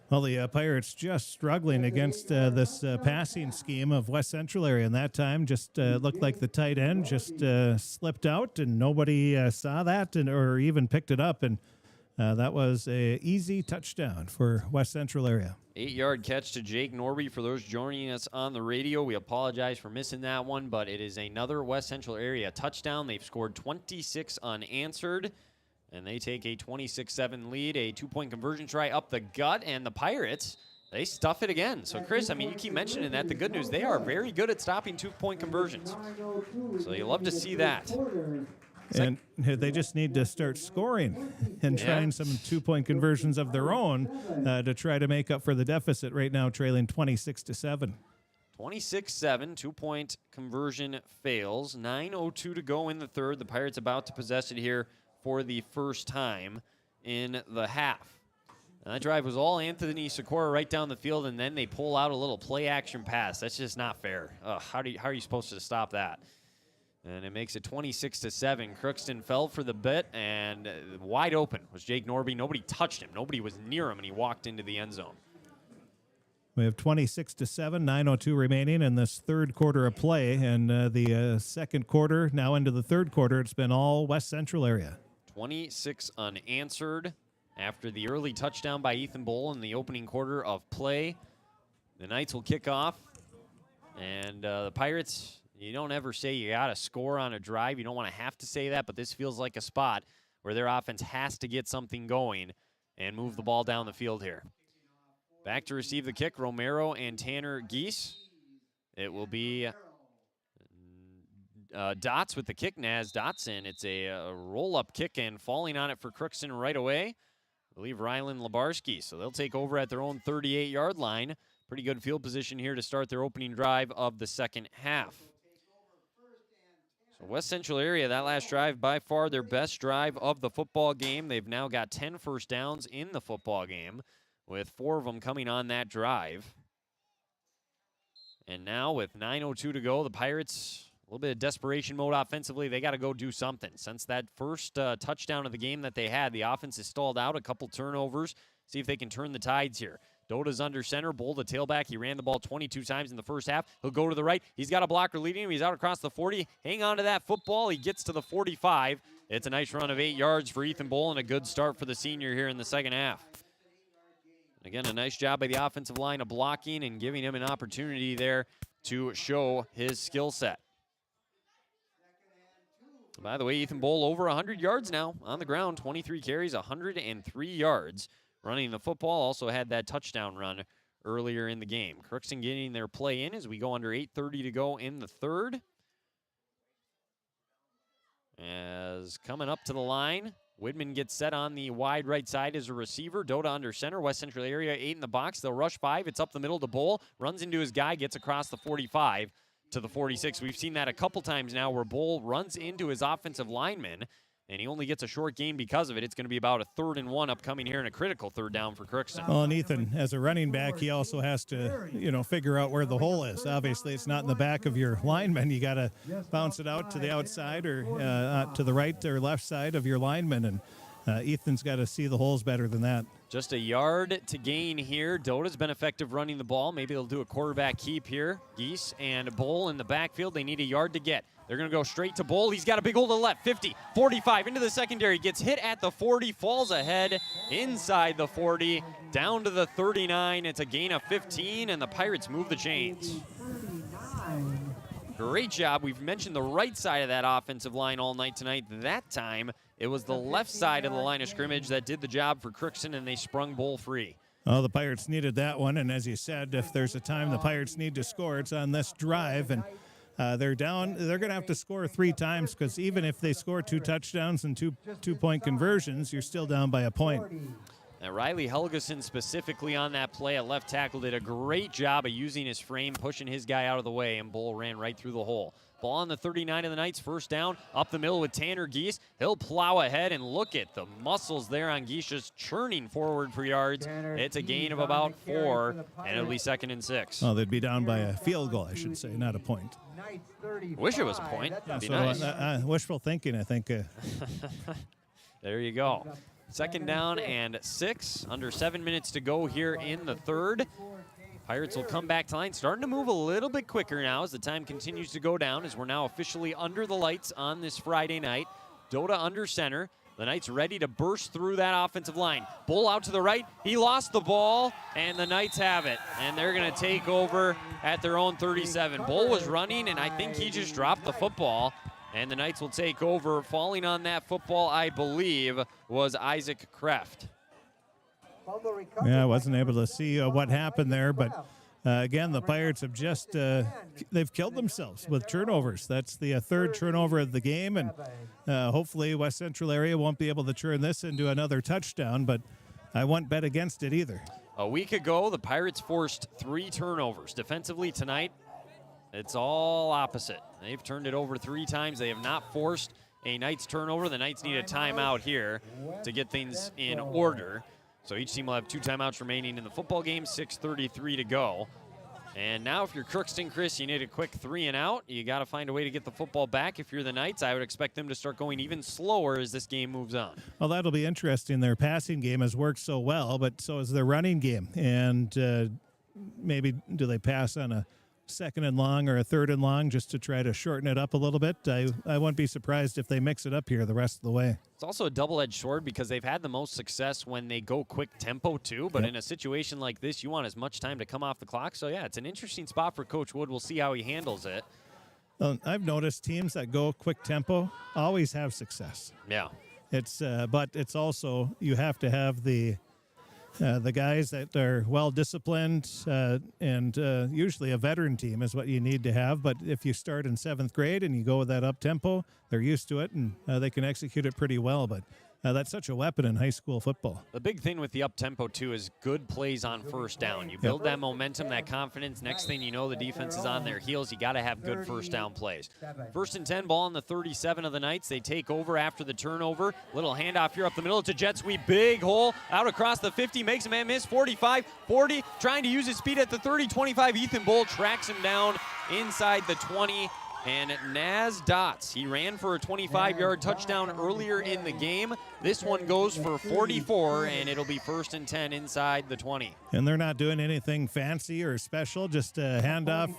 Speaker 8: Well, the Pirates just struggling against this passing scheme of West Central area. And that time just looked like the tight end just slipped out, and nobody saw that or even picked it up. And that was an easy touchdown for West Central area.
Speaker 1: 8-yard catch to Jake Norby. For those joining us on the radio, we apologize for missing that one, but it is another West Central area touchdown. They've scored 26 unanswered. And they take a 26-7 lead, a 2-point conversion try up the gut, and the Pirates, they stuff it again. So, Chris, I mean, you keep mentioning that. The good news, they are very good at stopping 2-point conversions. So you love to see that.
Speaker 8: And they just need to start scoring and trying some 2-point conversions of their own to try to make up for the deficit right now, trailing 26-7.
Speaker 1: 26-7, 2-point conversion fails. 9:02 to go in the third. The Pirates about to possess it here for the first time in the half. And that drive was all Anthony Sikora right down the field, and then they pull out a little play-action pass. That's just not fair. How are you supposed to stop that? And it makes it 26-7. Crookston fell for the bit, and wide open was Jake Norby. Nobody touched him. Nobody was near him, and he walked into the end zone.
Speaker 8: We have 26-7, 9:02 remaining in this third quarter of play, and the second quarter, now into the third quarter, it's been all West Central area.
Speaker 1: 26 unanswered after the early touchdown by Ethan Boll in the opening quarter of play. The Knights will kick off, and the Pirates, you don't ever say you got to score on a drive. You don't want to have to say that, but this feels like a spot where their offense has to get something going and move the ball down the field here. Back to receive the kick, Romero and Tanner Geese. It will be Dots with the kick, Naz Dotson. It's a roll-up kick, and falling on it for Crookston right away, I believe Rylan Labarski. So they'll take over at their own 38-yard line. Pretty good field position here to start their opening drive of the second half. So West Central area, that last drive, by far their best drive of the football game. They've now got 10 first downs in the football game, with 4 of them coming on that drive. And now with 9:02 to go, the Pirates, a little bit of desperation mode offensively. They got to go do something. Since that first touchdown of the game that they had, the offense has stalled out, a couple turnovers. See if they can turn the tides here. Dota's under center. Bull, the tailback. He ran the ball 22 times in the first half. He'll go to the right. He's got a blocker leading him. He's out across the 40. Hang on to that football. He gets to the 45. It's a nice run of 8 yards for Ethan Bull and a good start for the senior here in the second half. Again, a nice job by the offensive line of blocking and giving him an opportunity there to show his skill set. By the way, Ethan Bull over 100 yards now on the ground. 23 carries, 103 yards. Running the football, also had that touchdown run earlier in the game. Crookston getting their play in as we go under 8:30 to go in the third. As coming up to the line, Widman gets set on the wide right side as a receiver. Dota under center. West Central area, 8 in the box. They'll rush 5. It's up the middle to Bull. Runs into his guy, gets across the 45 to the 46. We've seen that a couple times now where Bull runs into his offensive lineman, and he only gets a short gain because of it. It's going to be about a 3rd and 1 upcoming here and a critical third down for Crookston.
Speaker 8: Well, and Ethan, as a running back, he also has to, figure out where the hole is. Obviously, it's not in the back of your lineman. You got to bounce it out to the outside or to the right or left side of your lineman, and Ethan's got to see the holes better than that.
Speaker 1: Just a yard to gain here. Dota's been effective running the ball. Maybe they'll do a quarterback keep here. Geese and Bull in the backfield. They need a yard to get. They're going to go straight to Bull. He's got a big hole to the left. 50, 45, into the secondary. Gets hit at the 40, falls ahead inside the 40, down to the 39. It's a gain of 15, and the Pirates move the chains. Great job. We've mentioned the right side of that offensive line all night tonight. That time, it was the left side of the line of scrimmage that did the job for Crookston, and they sprung Bull free.
Speaker 8: Oh, the Pirates needed that one, and as you said, if there's a time the Pirates need to score, it's on this drive, and they're down. They're going to have to score 3 times because even if they score 2 touchdowns and two-point conversions, you're still down by a point.
Speaker 1: Now, Riley Helgeson specifically on that play at left tackle did a great job of using his frame, pushing his guy out of the way, and Bull ran right through the hole. Ball on the 39 of the Knights, first down, up the middle with Tanner Geese. He'll plow ahead, and look at the muscles there on Geese just churning forward for yards. It's a gain of about 4, and it'll be 2nd and 6.
Speaker 8: Oh, they'd be down by a field goal, I should say, not a point.
Speaker 1: Wish it was a point. That'd be nice.
Speaker 8: Wishful thinking, I think.
Speaker 1: There you go. 2nd down and 6. Under 7 minutes to go here in the third. Pirates will come back to line, starting to move a little bit quicker now as the time continues to go down, as we're now officially under the lights on this Friday night. Dota under center. The Knights ready to burst through that offensive line. Bull out to the right. He lost the ball, and the Knights have it. And they're going to take over at their own 37. Bull was running, and I think he just dropped the football. And the Knights will take over. Falling on that football, I believe, was Isaac Kreft.
Speaker 8: Yeah, I wasn't able to see what happened there, but Again, the Pirates have just, they've killed themselves with turnovers. That's the third turnover of the game, and hopefully West Central area won't be able to turn this into another touchdown, but I won't bet against it either.
Speaker 1: A week ago, the Pirates forced 3 turnovers. Defensively tonight, it's all opposite. They've turned it over 3 times. They have not forced a Knights turnover. The Knights need a timeout here to get things in order. So each team will have 2 timeouts remaining in the football game, 6:33 to go. And now if you're Crookston, Chris, you need a quick 3 and out. You got to find a way to get the football back. If you're the Knights, I would expect them to start going even slower as this game moves on.
Speaker 8: Well, that'll be interesting. Their passing game has worked so well, but so has their running game. And maybe do they pass on a 2nd and long or a 3rd and long just to try to shorten it up a little bit? I wouldn't be surprised if they mix it up here the rest of the way.
Speaker 1: It's also a double-edged sword because they've had the most success when they go quick tempo too, but in a situation like this, you want as much time to come off the clock. So, yeah, it's an interesting spot for Coach Wood. We'll see how he handles it.
Speaker 8: I've noticed teams that go quick tempo always have success.
Speaker 1: Yeah.
Speaker 8: It's but it's also you have to have the guys that are well-disciplined and usually a veteran team is what you need to have. But if you start in 7th grade and you go with that up-tempo, they're used to it, and they can execute it pretty well. But that's such a weapon in high school football.
Speaker 1: The big thing with the up-tempo, too, is good plays on first down. You build that momentum, that confidence. Next thing you know, the defense is on their heels. You got to have good first down plays. 1st and 10, ball on the 37 of the Knights. They take over after the turnover. Little handoff here up the middle. It's a jet sweep. Big hole out across the 50. Makes a man miss. 45, 40. Trying to use his speed at the 30, 25. Ethan Bull tracks him down inside the 20. And Naz Dots, he ran for a 25-yard touchdown earlier in the game. This one goes for 44, and it'll be 1st and 10 inside the 20.
Speaker 8: And they're not doing anything fancy or special, just a handoff,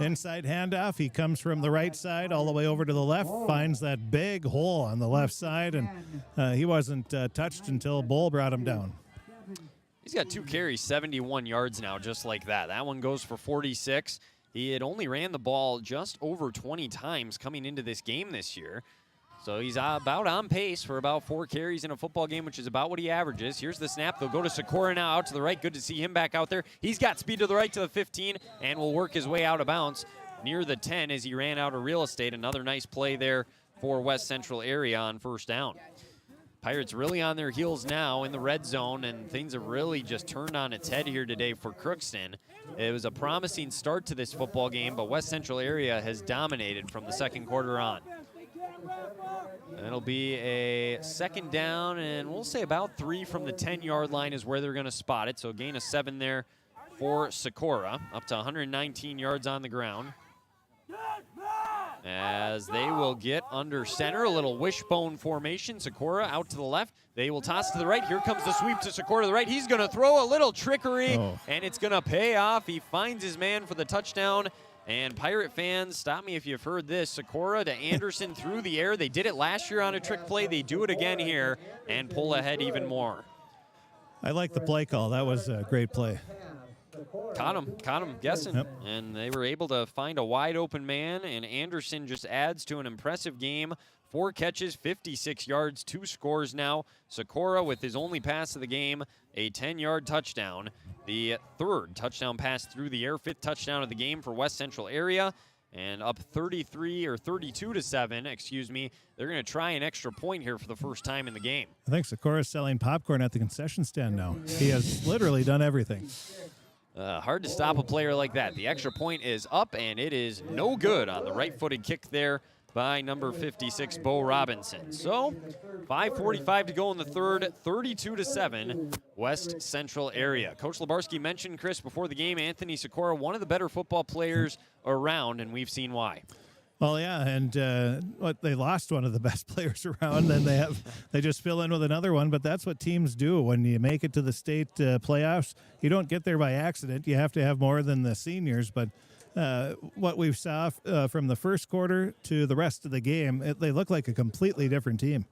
Speaker 8: inside handoff. He comes from the right side all the way over to the left, finds that big hole on the left side, and he wasn't touched until Bull brought him down.
Speaker 1: He's got 2 carries, 71 yards now, just like that. That one goes for 46. He had only ran the ball just over 20 times coming into this game this year. So he's about on pace for about 4 carries in a football game, which is about what he averages. Here's the snap. They'll go to Sikora now out to the right. Good to see him back out there. He's got speed to the right to the 15 and will work his way out of bounds near the 10 as he ran out of real estate. Another nice play there for West Central area on first down. Pirates really on their heels now in the red zone, and things have really just turned on its head here today for Crookston. It was a promising start to this football game, but West Central area has dominated from the 2nd quarter on. It'll be a 2nd down, and we'll say about 3 from the 10-yard line is where they're going to spot it. So a gain of 7 there for Sikora, up to 119 yards on the ground. As they will get under center, a little wishbone formation. Sikora out to the left. They will toss to the right. Here comes the sweep to Sikora to the right. He's going to throw a little trickery, and it's going to pay off. He finds his man for the touchdown. And Pirate fans, stop me if you've heard this. Sikora to Anderson through the air. They did it last year on a trick play. They do it again here and pull ahead even more.
Speaker 8: I like the play call. That was a great play.
Speaker 1: Caught him guessing, and they were able to find a wide open man, and Anderson just adds to an impressive game. 4 catches, 56 yards, 2 scores now. Sikora with his only pass of the game, a 10-yard touchdown. The 3rd touchdown pass through the air, 5th touchdown of the game for West Central area, and up 32-7, excuse me. They're going to try an extra point here for the first time in the game.
Speaker 8: I think Sikora's selling popcorn at the concession stand now. He has literally done everything.
Speaker 1: Hard to stop a player like that. The extra point is up, and it is no good on the right-footed kick there by number 56, Bo Robinson. So 5:45 to go in the 3rd, 32-7, West Central area. Coach Labarski mentioned, Chris, before the game, Anthony Sikora, one of the better football players around, and we've seen why.
Speaker 8: Well, yeah, and they lost one of the best players around, and they just fill in with another one. But that's what teams do when you make it to the state playoffs. You don't get there by accident. You have to have more than the seniors. But what we saw from the first quarter to the rest of the game, they look like a completely different team.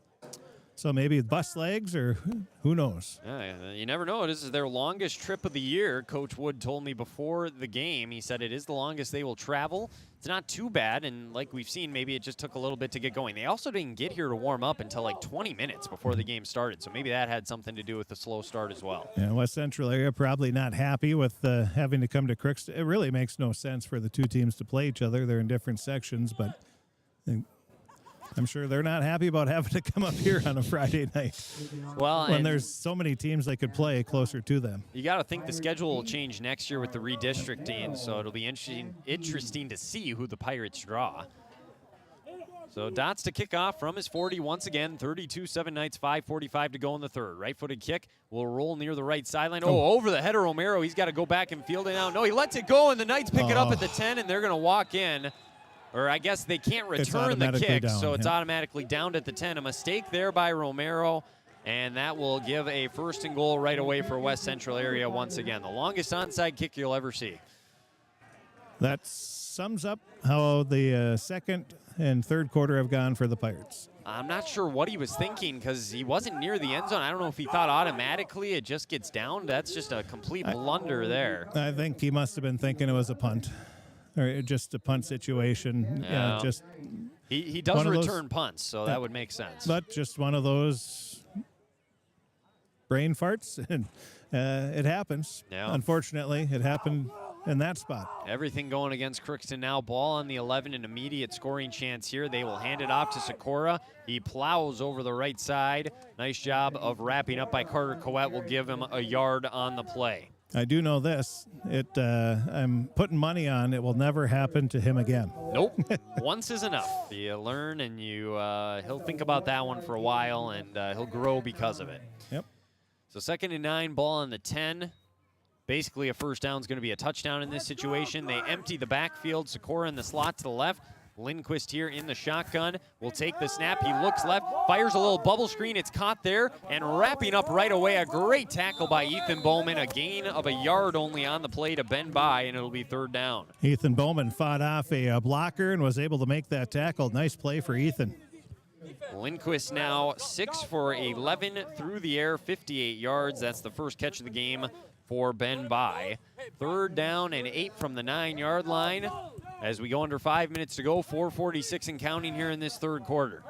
Speaker 8: So maybe bus legs or who knows?
Speaker 1: Yeah, you never know. This is their longest trip of the year. Coach Wood told me before the game. He said it is the longest they will travel. It's not too bad, and like we've seen, maybe it just took a little bit to get going. They also didn't get here to warm up until like 20 minutes before the game started, so maybe that had something to do with the slow start as well.
Speaker 8: Yeah, West Central area probably not happy with having to come to Crookston. It really makes no sense for the two teams to play each other. They're in different sections, but I'm sure they're not happy about having to come up here on a Friday night.
Speaker 1: Well,
Speaker 8: when there's so many teams they could play closer to them.
Speaker 1: You got to think the schedule will change next year with the redistricting, so it'll be interesting to see who the Pirates draw. So Dots to kick off from his 40 once again. 32-7 Knights, 5:45 to go in the third. Right-footed kick will roll near the right sideline. Oh, over the head of Romero. He's got to go back and field it now. No, he lets it go, and the Knights pick it up at the 10, and they're going to walk in. Or I guess they can't return the kick, so it's automatically downed at the 10. A mistake there by Romero, and that will give a first and goal right away for West Central area once again. The longest onside kick you'll ever see.
Speaker 8: That sums up how the second and third quarter have gone for the Pirates.
Speaker 1: I'm not sure what he was thinking because he wasn't near the end zone. I don't know if he thought automatically it just gets downed. That's just a complete blunder there.
Speaker 8: I think he must have been thinking it was a punt. Or just a punt situation.
Speaker 1: Yeah,
Speaker 8: just
Speaker 1: he does return punts, so that would make sense.
Speaker 8: But just one of those brain farts, and it happens.
Speaker 1: Yeah.
Speaker 8: Unfortunately, it happened in that spot.
Speaker 1: Everything going against Crookston now. Ball on the 11, an immediate scoring chance here. They will hand it off to Sikora. He plows over the right side. Nice job of wrapping up by Carter Coette. Will give him a yard on the play.
Speaker 8: I do know this. I'm putting money on it will never happen to him again.
Speaker 1: Nope. Once is enough. You learn, and he'll think about that one for a while, and he'll grow because of it.
Speaker 8: Yep.
Speaker 1: So 2nd and 9, ball on the 10. Basically, a first down is going to be a touchdown in this situation. They empty the backfield. Sikora in the slot to the left. Lindquist here in the shotgun will take the snap. He looks left, fires a little bubble screen. It's caught there, and wrapping up right away, a great tackle by Ethan Bowman. A gain of a yard only on the play to bend by, and it'll be third down.
Speaker 8: Ethan Bowman fought off a blocker and was able to make that tackle. Nice play for Ethan.
Speaker 1: Lindquist now 6 for 11 through the air, 58 yards. That's the first catch of the game for Ben By. Third down and 8 from the 9-yard line. As we go under 5 minutes to go, 4:46 and counting here in this third quarter.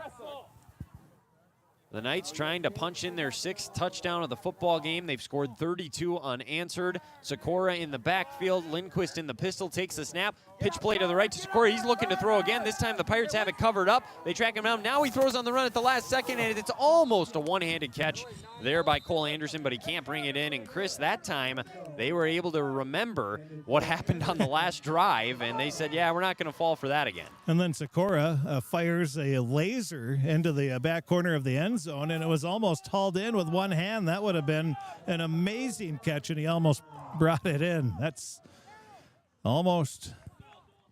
Speaker 1: The Knights trying to punch in their 6th touchdown of the football game. They've scored 32 unanswered. Sikora in the backfield. Lindquist in the pistol takes the snap. Pitch play to the right to Sikora. He's looking to throw again. This time the Pirates have it covered up. They track him down. Now he throws on the run at the last second, and it's almost a one-handed catch there by Cole Anderson, but he can't bring it in. And Chris, that time they were able to remember what happened on the last drive, and they said, yeah, we're not going to fall for that again.
Speaker 8: And then Sikora fires a laser into the back corner of the end zone, and it was almost hauled in with one hand. That would have been an amazing catch, and he almost brought it in. That's almost.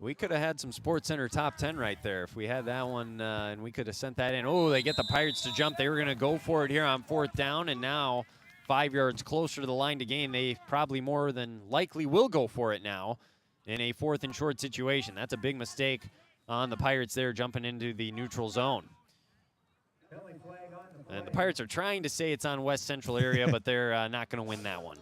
Speaker 1: We could have had some Sports Center top 10 right there if we had that one, and we could have sent that in. Oh, they get the Pirates to jump. They were going to go for it here on 4th down, and now 5 yards closer to the line to gain. They probably more than likely will go for it now in a 4th and short situation. That's a big mistake on the Pirates there, jumping into the neutral zone. And the Pirates are trying to say it's on West Central area, but they're not going to win that one.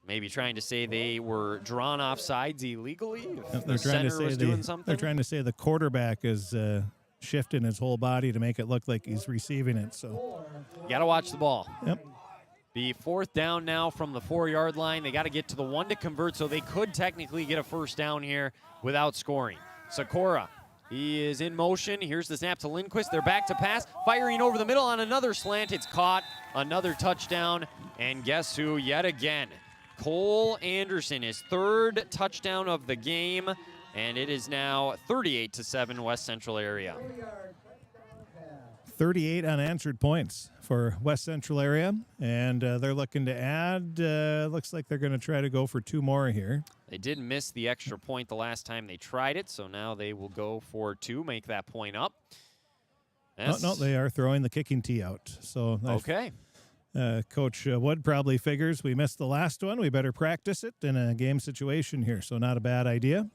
Speaker 1: Maybe trying to say they were drawn off sides illegally. If the center was doing something.
Speaker 8: They're trying to say the quarterback is shifting his whole body to make it look like he's receiving it. So
Speaker 1: you got to watch the ball.
Speaker 8: Yep.
Speaker 1: Be 4th down now from the 4-yard line. They got to get to the 1 to convert, so they could technically get a first down here without scoring. Sikora, he is in motion. Here's the snap to Lindquist. They're back to pass, firing over the middle on another slant. It's caught. Another touchdown. And guess who? Yet again, Cole Anderson, his 3rd touchdown of the game, and it is now 38-7 West Central area.
Speaker 8: 38 unanswered points for West Central area, and they're looking to add. Looks like they're going to try to go for 2 more here.
Speaker 1: They did miss the extra point the last time they tried it, so now they will go for 2, make that point up.
Speaker 8: No, they are throwing the kicking tee out. So
Speaker 1: okay.
Speaker 8: Coach Wood probably figures we missed the last one. We better practice it in a game situation here, so not a bad idea.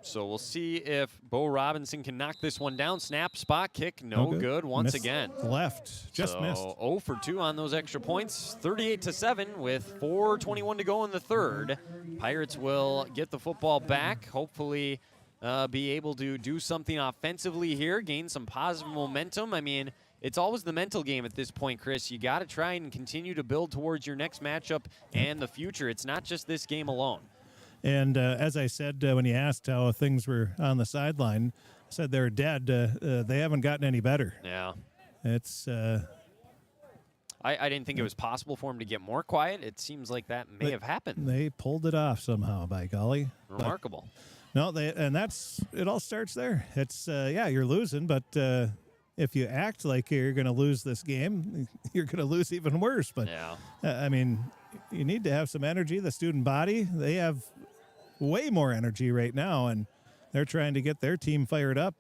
Speaker 1: So we'll see if Bo Robinson can knock this one down. Snap, spot, kick, no good once
Speaker 8: Missed
Speaker 1: again.
Speaker 8: Left, just missed.
Speaker 1: 0 for 2 on those extra points. 38-7 with 4:21 to go in the third. Pirates will get the football back. Hopefully be able to do something offensively here, gain some positive momentum. I mean, it's always the mental game at this point, Chris. You got to try and continue to build towards your next matchup and the future. It's not just this game alone.
Speaker 8: And as I said when you asked how things were on the sideline, I said they're dead. They haven't gotten any better.
Speaker 1: Yeah.
Speaker 8: It's.
Speaker 1: I didn't think it was possible for him to get more quiet. It seems like that may have happened.
Speaker 8: They pulled it off somehow, by golly.
Speaker 1: Remarkable.
Speaker 8: But, no, it all starts there. It's you're losing, but if you act like you're going to lose this game, you're going to lose even worse. But I mean, you need to have some energy. The student body, they have way more energy right now, and they're trying to get their team fired up.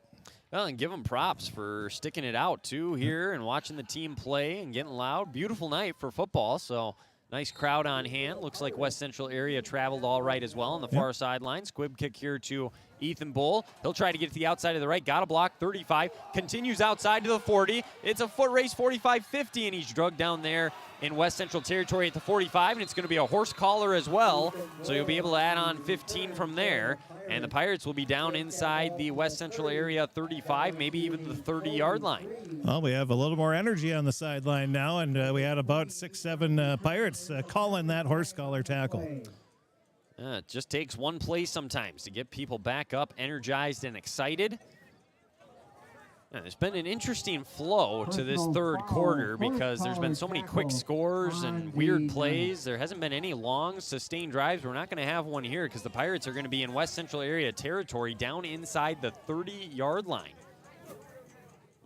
Speaker 1: Well, and give them props for sticking it out, too, here and watching the team play and getting loud. Beautiful night for football, so nice crowd on hand. Looks like West Central area traveled all right as well on the far sideline. Squib kick here to Ethan Bull. He'll try to get to the outside of the right. Got a block, 35. Continues outside to the 40. It's a foot race, 45-50, and he's drugged down there in West Central territory at the 45, and it's going to be a horse collar as well, so you'll be able to add on 15 from there, and the Pirates will be down inside the West Central area 35, maybe even the 30-yard line.
Speaker 8: Well, we have a little more energy on the sideline now, and we had about 6-7 Pirates calling that horse collar tackle.
Speaker 1: It just takes one play sometimes to get people back up, energized and excited. There's been an interesting flow to this third quarter because there's been so many quick scores and weird plays. There hasn't been any long, sustained drives. We're not going to have one here because the Pirates are going to be in West Central area territory down inside the 30-yard line.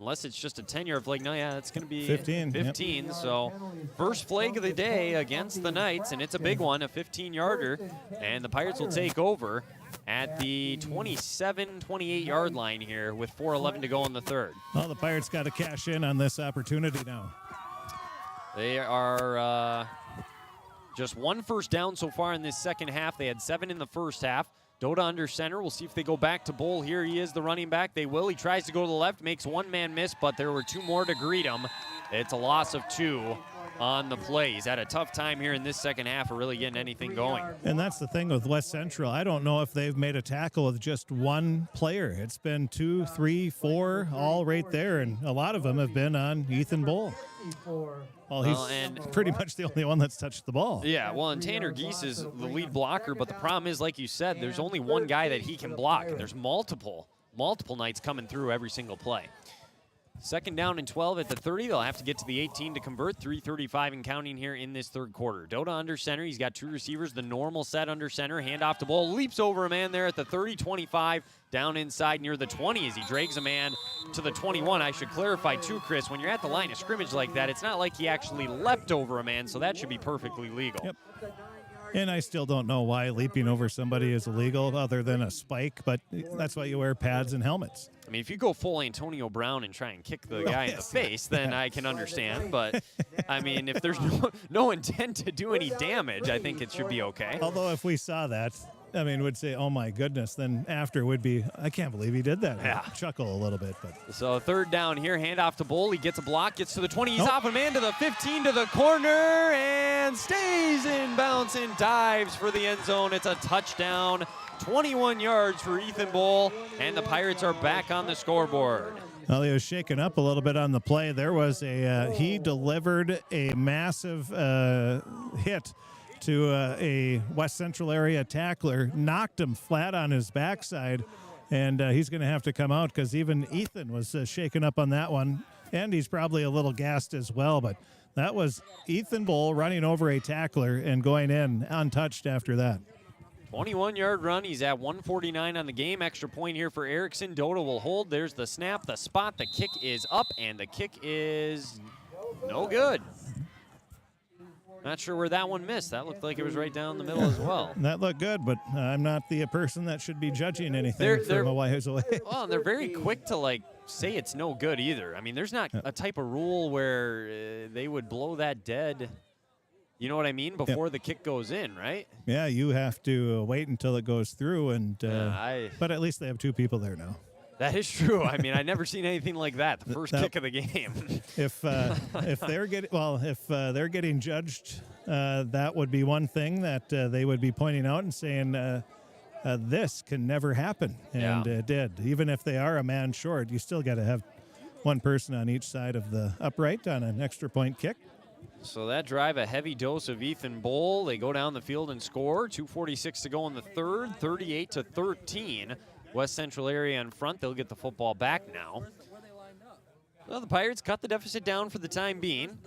Speaker 1: Unless it's just a 10-yard flag. No, it's going to be
Speaker 8: 15.
Speaker 1: 15. Yep. So first flag of the day against the Knights, and it's a big one, a 15-yarder. And the Pirates will take over at the 27-28-yard line here with 4:11 to go in the third.
Speaker 8: Well, the Pirates got to cash in on this opportunity now.
Speaker 1: They are just one first down so far in this second half. They had 7 in the first half. Dota under center. We'll see if they go back to Bull. Here he is, the running back. They will. He tries to go to the left, makes one man miss, but there were 2 more to greet him. It's a loss of 2 on the play. He's had a tough time here in this second half of really getting anything going.
Speaker 8: And that's the thing with West Central. I don't know if they've made a tackle with just one player. It's been 2, 3, 4, all right there, and a lot of them have been on Ethan Bull. Well, he's pretty much the only one that's touched the ball.
Speaker 1: Yeah, well, and Tanner Geese is the lead blocker, but the problem is, like you said, there's only one guy that he can block, and there's multiple Knights coming through every single play. Second down and 12 at the 30. They'll have to get to the 18 to convert. 3:35 and counting here in this third quarter. Dota under center. He's got 2 receivers. The normal set under center. Handoff to Bull. Leaps over a man there at the 30, 25. Down inside near the 20 as he drags a man to the 21. I should clarify too, Chris, when you're at the line of scrimmage like that, it's not like he actually leapt over a man, so that should be perfectly legal.
Speaker 8: Yep. And I still don't know why leaping over somebody is illegal other than a spike, but that's why you wear pads and helmets.
Speaker 1: I mean, if you go full Antonio Brown and try and kick the guy in the face, then I can understand. But, I mean, if there's no intent to do any damage, I think it should be okay.
Speaker 8: Although if we saw that, I mean, would say, oh, my goodness. Then after would be, I can't believe he did that.
Speaker 1: Yeah.
Speaker 8: Chuckle a little bit. But
Speaker 1: so third down here, handoff to Bull. He gets a block, gets to the 20. He's off a man to the 15 to the corner and stays in bounds and dives for the end zone. It's a touchdown. 21 yards for Ethan Bull, and the Pirates are back on the scoreboard.
Speaker 8: Well, he was shaken up a little bit on the play. There was he delivered a massive hit to a West Central area tackler, knocked him flat on his backside, and he's going to have to come out because even Ethan was shaken up on that one, and he's probably a little gassed as well, but that was Ethan Bull running over a tackler and going in untouched after that.
Speaker 1: 21-yard run. He's at 149 on the game. Extra point here for Erickson. Dota will hold. There's the snap, the spot. The kick is up, and the kick is no good. Not sure where that one missed. That looked like it was right down the middle as well.
Speaker 8: That looked good, but I'm not the person that should be judging anything from a ways away.
Speaker 1: Well, they're very quick to, say it's no good either. I mean, there's not a type of rule where they would blow that dead You know what I mean? Before the kick goes in, right?
Speaker 8: Yeah, you have to wait until it goes through, and but at least they have 2 people there now.
Speaker 1: That is true. I mean, I've never seen anything like that. The first kick of the game.
Speaker 8: If they're getting judged, that would be one thing that they would be pointing out and saying this can never happen, and it did. Even if they are a man short, you still got to have one person on each side of the upright on an extra point kick.
Speaker 1: So that drive, a heavy dose of Ethan Bowl. They go down the field and score. 2:46 to go in the third, 38-13. West Central area in front. They'll get the football back now. Well, the Pirates cut the deficit down for the time being.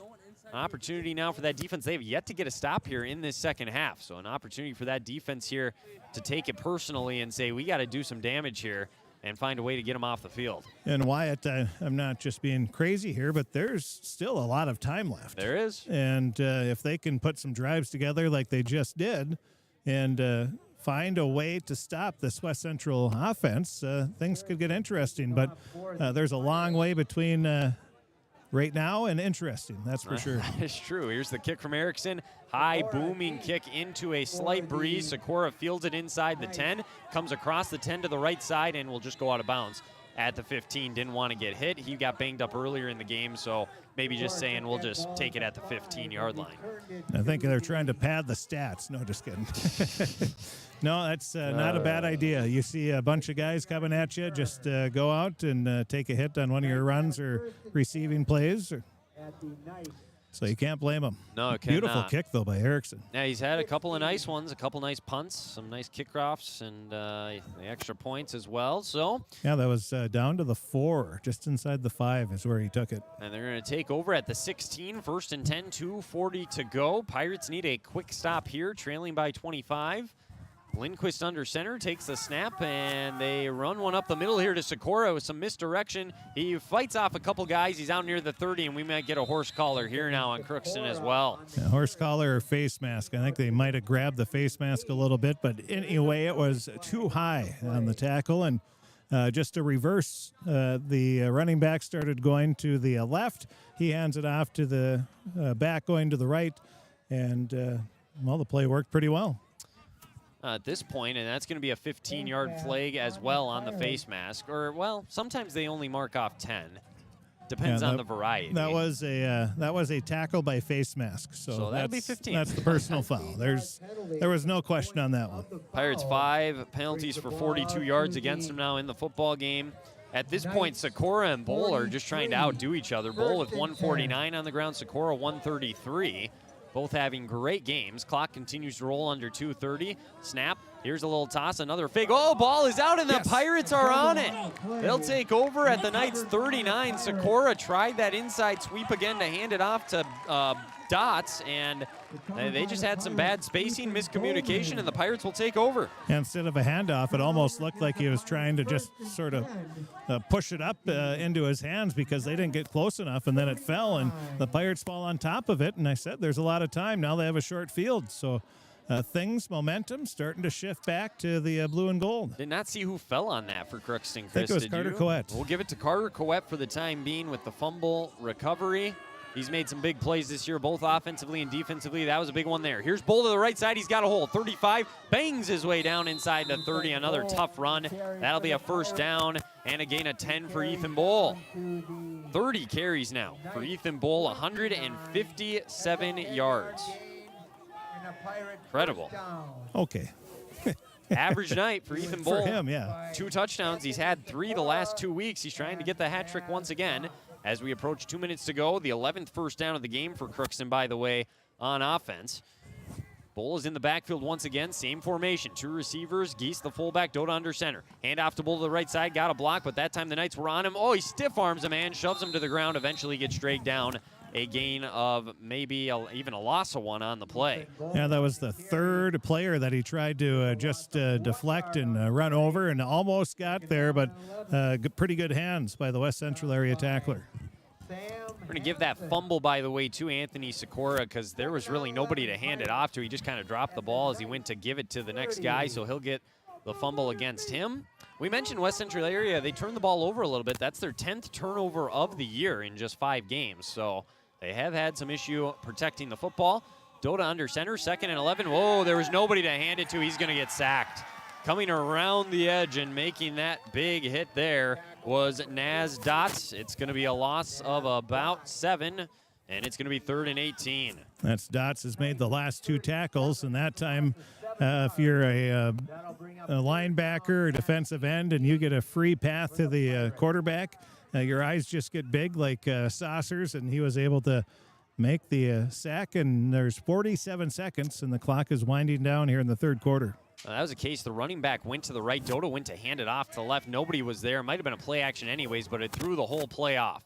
Speaker 1: An opportunity now for that defense. They have yet to get a stop here in this second half. So an opportunity for that defense here to take it personally and say, we got to do some damage here and find a way to get them off the field.
Speaker 8: And Wyatt, I'm not just being crazy here, but there's still a lot of time left.
Speaker 1: There is.
Speaker 8: And if they can put some drives together like they just did and find a way to stop this West Central offense, things could get interesting. But there's a long way between right now and interesting, that's for sure.
Speaker 1: It's true. Here's the kick from Erickson. High booming kick into a slight breeze. Sikora fields it inside the 10, comes across the 10 to the right side, and will just go out of bounds at the 15. Didn't want to get hit. He got banged up earlier in the game, so maybe just saying we'll just take it at the 15-yard line.
Speaker 8: I think they're trying to pad the stats. No, just kidding. No, that's not a bad idea. You see a bunch of guys coming at you, just go out and take a hit on one of your runs or receiving plays. So you can't blame him.
Speaker 1: No, cannot.
Speaker 8: Beautiful kick, though, by Erickson.
Speaker 1: Yeah, he's had a couple of nice ones, a couple nice punts, some nice kickoffs, and the extra points as well. So
Speaker 8: yeah, that was down to the 4, just inside the 5 is where he took it.
Speaker 1: And they're going to take over at the 16, 1st and 10, 2:40 to go. Pirates need a quick stop here, trailing by 25. Lindquist under center, takes the snap, and they run one up the middle here to Sikora with some misdirection. He fights off a couple guys. He's out near the 30, and we might get a horse collar here now on Crookston as well.
Speaker 8: Yeah, horse collar or face mask. I think they might have grabbed the face mask a little bit, but anyway, it was too high on the tackle. And just to reverse, the running back started going to the left. He hands it off to the back going to the right, and, well, the play worked pretty well.
Speaker 1: At this point, and that's going to be a 15-yard flag as well on the face mask. Or, well, sometimes they only mark off 10. Depends on the variety.
Speaker 8: That was a tackle by face mask. So
Speaker 1: that'll be 15.
Speaker 8: That's the personal foul. There was no question on that one.
Speaker 1: Pirates 5 penalties for 42 yards against them now in the football game. At this point, Sikora and Bowl are just trying to outdo each other. Bowl with 149 on the ground, Sikora 133. Both having great games. Clock continues to roll under 2:30. Snap. Here's a little toss. Another fake. Oh, ball is out, and the Pirates are on it. They'll take over at the Knights 39. Sikora tried that inside sweep again to hand it off to Dots, and they just had some bad spacing, miscommunication, and the Pirates will take over.
Speaker 8: Instead of a handoff, it almost looked like he was trying to just sort of push it up into his hands because they didn't get close enough, and then it fell, and the Pirates fall on top of it. And I said there's a lot of time. Now they have a short field, so momentum starting to shift back to the blue and gold.
Speaker 1: Did not see who fell on that for Crookston, Chris.
Speaker 8: I think it was Carter Coet.
Speaker 1: We'll give it to Carter Coet for the time being with the fumble recovery. He's made some big plays this year, both offensively and defensively. That was a big one there. Here's Bull to the right side. He's got a hole. 35, bangs his way down inside the 30. Another tough run. That'll be a first down and a gain of 10 for Ethan Bull. 30 carries now for Ethan Bull, 157 yards. Incredible.
Speaker 8: Okay.
Speaker 1: Average night for Ethan Bull.
Speaker 8: For him, yeah.
Speaker 1: 2 touchdowns. He's had 3 the last 2 weeks. He's trying to get the hat trick once again. As we approach 2 minutes to go, the 11th first down of the game for Crookston, by the way, on offense. Bull is in the backfield once again, same formation. 2 receivers, Geese the fullback, Dota under center. Hand off to Bull to the right side, got a block, but that time the Knights were on him. Oh, he stiff arms a man, shoves him to the ground, eventually gets dragged down. A gain of maybe even a loss of 1 on the play.
Speaker 8: Yeah, that was the 3rd player that he tried to just deflect and run over and almost got there, but pretty good hands by the West Central area tackler.
Speaker 1: We're going to give that fumble, by the way, to Anthony Sikora because there was really nobody to hand it off to. He just kind of dropped the ball as he went to give it to the next guy, so he'll get the fumble against him. We mentioned West Central area. They turned the ball over a little bit. That's their 10th turnover of the year in just 5 games, so they have had some issue protecting the football. Doda under center, 2nd and 11. Whoa, there was nobody to hand it to. He's going to get sacked. Coming around the edge and making that big hit there was Naz Dots. It's going to be a loss of about 7, and it's going to be 3rd and 18.
Speaker 8: That's Dots has made the last 2 tackles, and that time if you're a linebacker or defensive end and you get a free path to the quarterback, your eyes just get big like saucers, and he was able to make the sack, and there's 47 seconds, and the clock is winding down here in the 3rd quarter.
Speaker 1: That was a case. The running back went to the right. Doda went to hand it off to the left. Nobody was there. It might have been a play action anyways, but it threw the whole play off.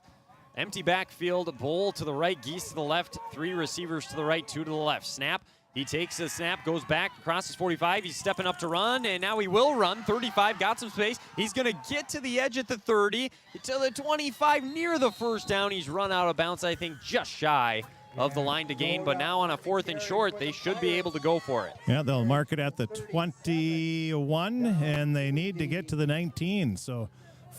Speaker 1: Empty backfield, Bull to the right, Geese to the left, 3 receivers to the right, 2 to the left. Snap. He takes the snap, goes back, crosses 45. He's stepping up to run, and now he will run. 35, got some space. He's going to get to the edge at the 30, to the 25, near the first down. He's run out of bounds, I think, just shy of the line to gain, but now on a 4th and short, they should be able to go for it.
Speaker 8: Yeah, they'll mark it at the 21, and they need to get to the 19, so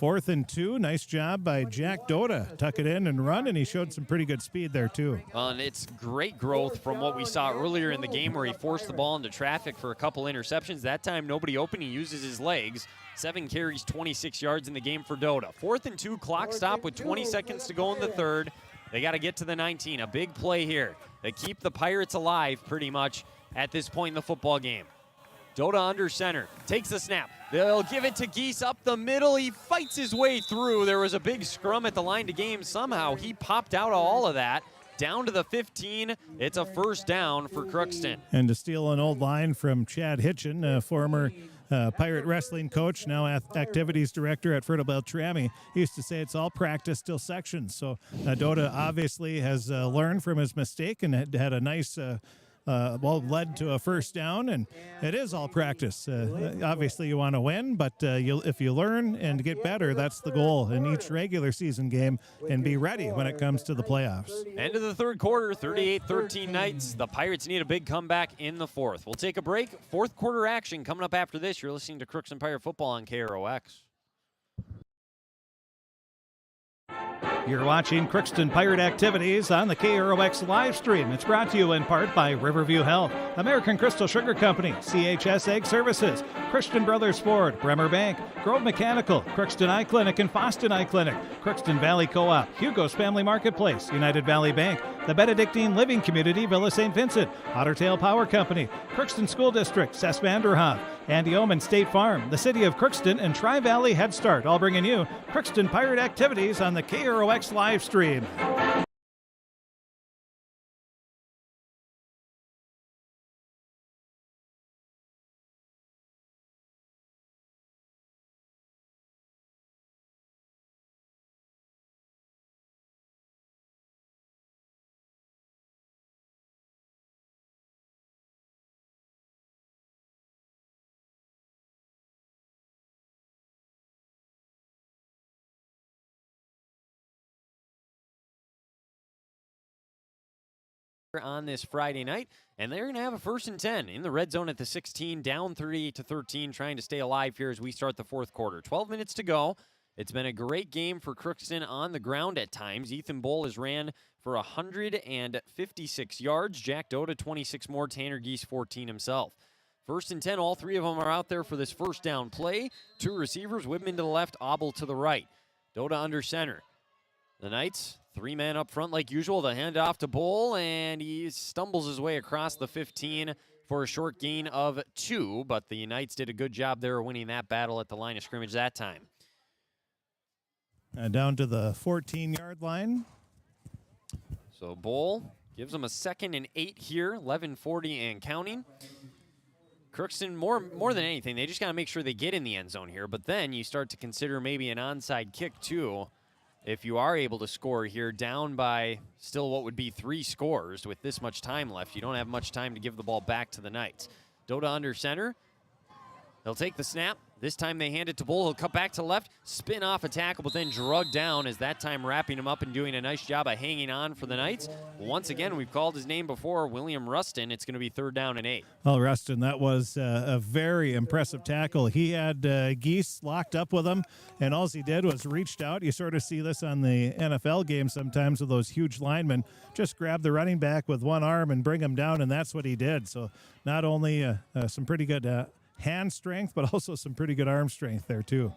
Speaker 8: 4th and 2. Nice job by Jack Doda. Tuck it in and run, and he showed some pretty good speed there, too.
Speaker 1: And it's great growth from what we saw earlier in the game where he forced the ball into traffic for a couple interceptions. That time, nobody open. He uses his legs. 7 carries, 26 yards in the game for Doda. 4th and 2, clock stop with 20 seconds to go in the 3rd. They got to get to the 19. A big play here. They keep the Pirates alive pretty much at this point in the football game. Doda under center. Takes the snap. They'll give it to Geese up the middle. He fights his way through. There was a big scrum at the line to game. Somehow he popped out of all of that. Down to the 15. It's a 1st down for Crookston.
Speaker 8: And to steal an old line from Chad Hitchin, a former Pirate wrestling coach, now activities director at Fertile Beltrami, he used to say it's all practice till sections. So Doda obviously has learned from his mistake and had a nice led to a 1st down, and it is all practice. Obviously, you want to win, but if you learn and get better, that's the goal in each regular season game, and be ready when it comes to the playoffs.
Speaker 1: End of the 3rd quarter, 38-13 Knights. The Pirates need a big comeback in the 4th. We'll take a break. 4th quarter action coming up after this. You're listening to Crookston Pirate Football on KROX.
Speaker 16: You're watching Crookston Pirate activities on the KROX live stream. It's brought to you in part by Riverview Health, American Crystal Sugar Company, CHS Egg Services, Christian Brothers Ford, Bremer Bank, Grove Mechanical, Crookston Eye Clinic and Foston Eye Clinic, Crookston Valley Co-op, Hugo's Family Marketplace, United Valley Bank, the Benedictine Living Community, Villa St. Vincent, Ottertail Power Company, Crookston School District, Cess Vanderhoff, Andy Omen State Farm, the City of Crookston, and Tri-Valley Head Start, all bringing you Crookston Pirate activities on the KROX live stream.
Speaker 1: On this Friday night, and they're going to have a 1st and 10 in the red zone at the 16, down 38-13, trying to stay alive here as we start the 4th quarter. 12 minutes to go. It's been a great game for Crookston on the ground at times. Ethan Bull has ran for 156 yards. Jack Doda 26 more. Tanner Geese 14 himself. 1st and 10, all 3 of them are out there for this 1st down play. 2 receivers, Whitman to the left, Obel to the right. Doda under center. The Knights, 3 men up front like usual. The hand off to Bull, and he stumbles his way across the 15 for a short gain of 2, but the Knights did a good job there winning that battle at the line of scrimmage that time.
Speaker 8: Down to the 14-yard line.
Speaker 1: So Bull gives them a 2nd and 8 here, 11:40 and counting. Crookston, more than anything, they just got to make sure they get in the end zone here, but then you start to consider maybe an onside kick too. If you are able to score here, down by still what would be 3 scores with this much time left, you don't have much time to give the ball back to the Knights. Doda under center. He'll take the snap. This time they hand it to Bull. He'll cut back to left, spin off a tackle, but then drug down, as that time wrapping him up and doing a nice job of hanging on for the Knights. Once again, we've called his name before, William Rustin. It's going to be 3rd down and 8.
Speaker 8: Well, Rustin, that was a very impressive tackle. He had Geese locked up with him, and all he did was reached out. You sort of see this on the NFL game sometimes with those huge linemen. Just grab the running back with one arm and bring him down, and that's what he did. So not only some pretty good hand strength, but also some pretty good arm strength there too.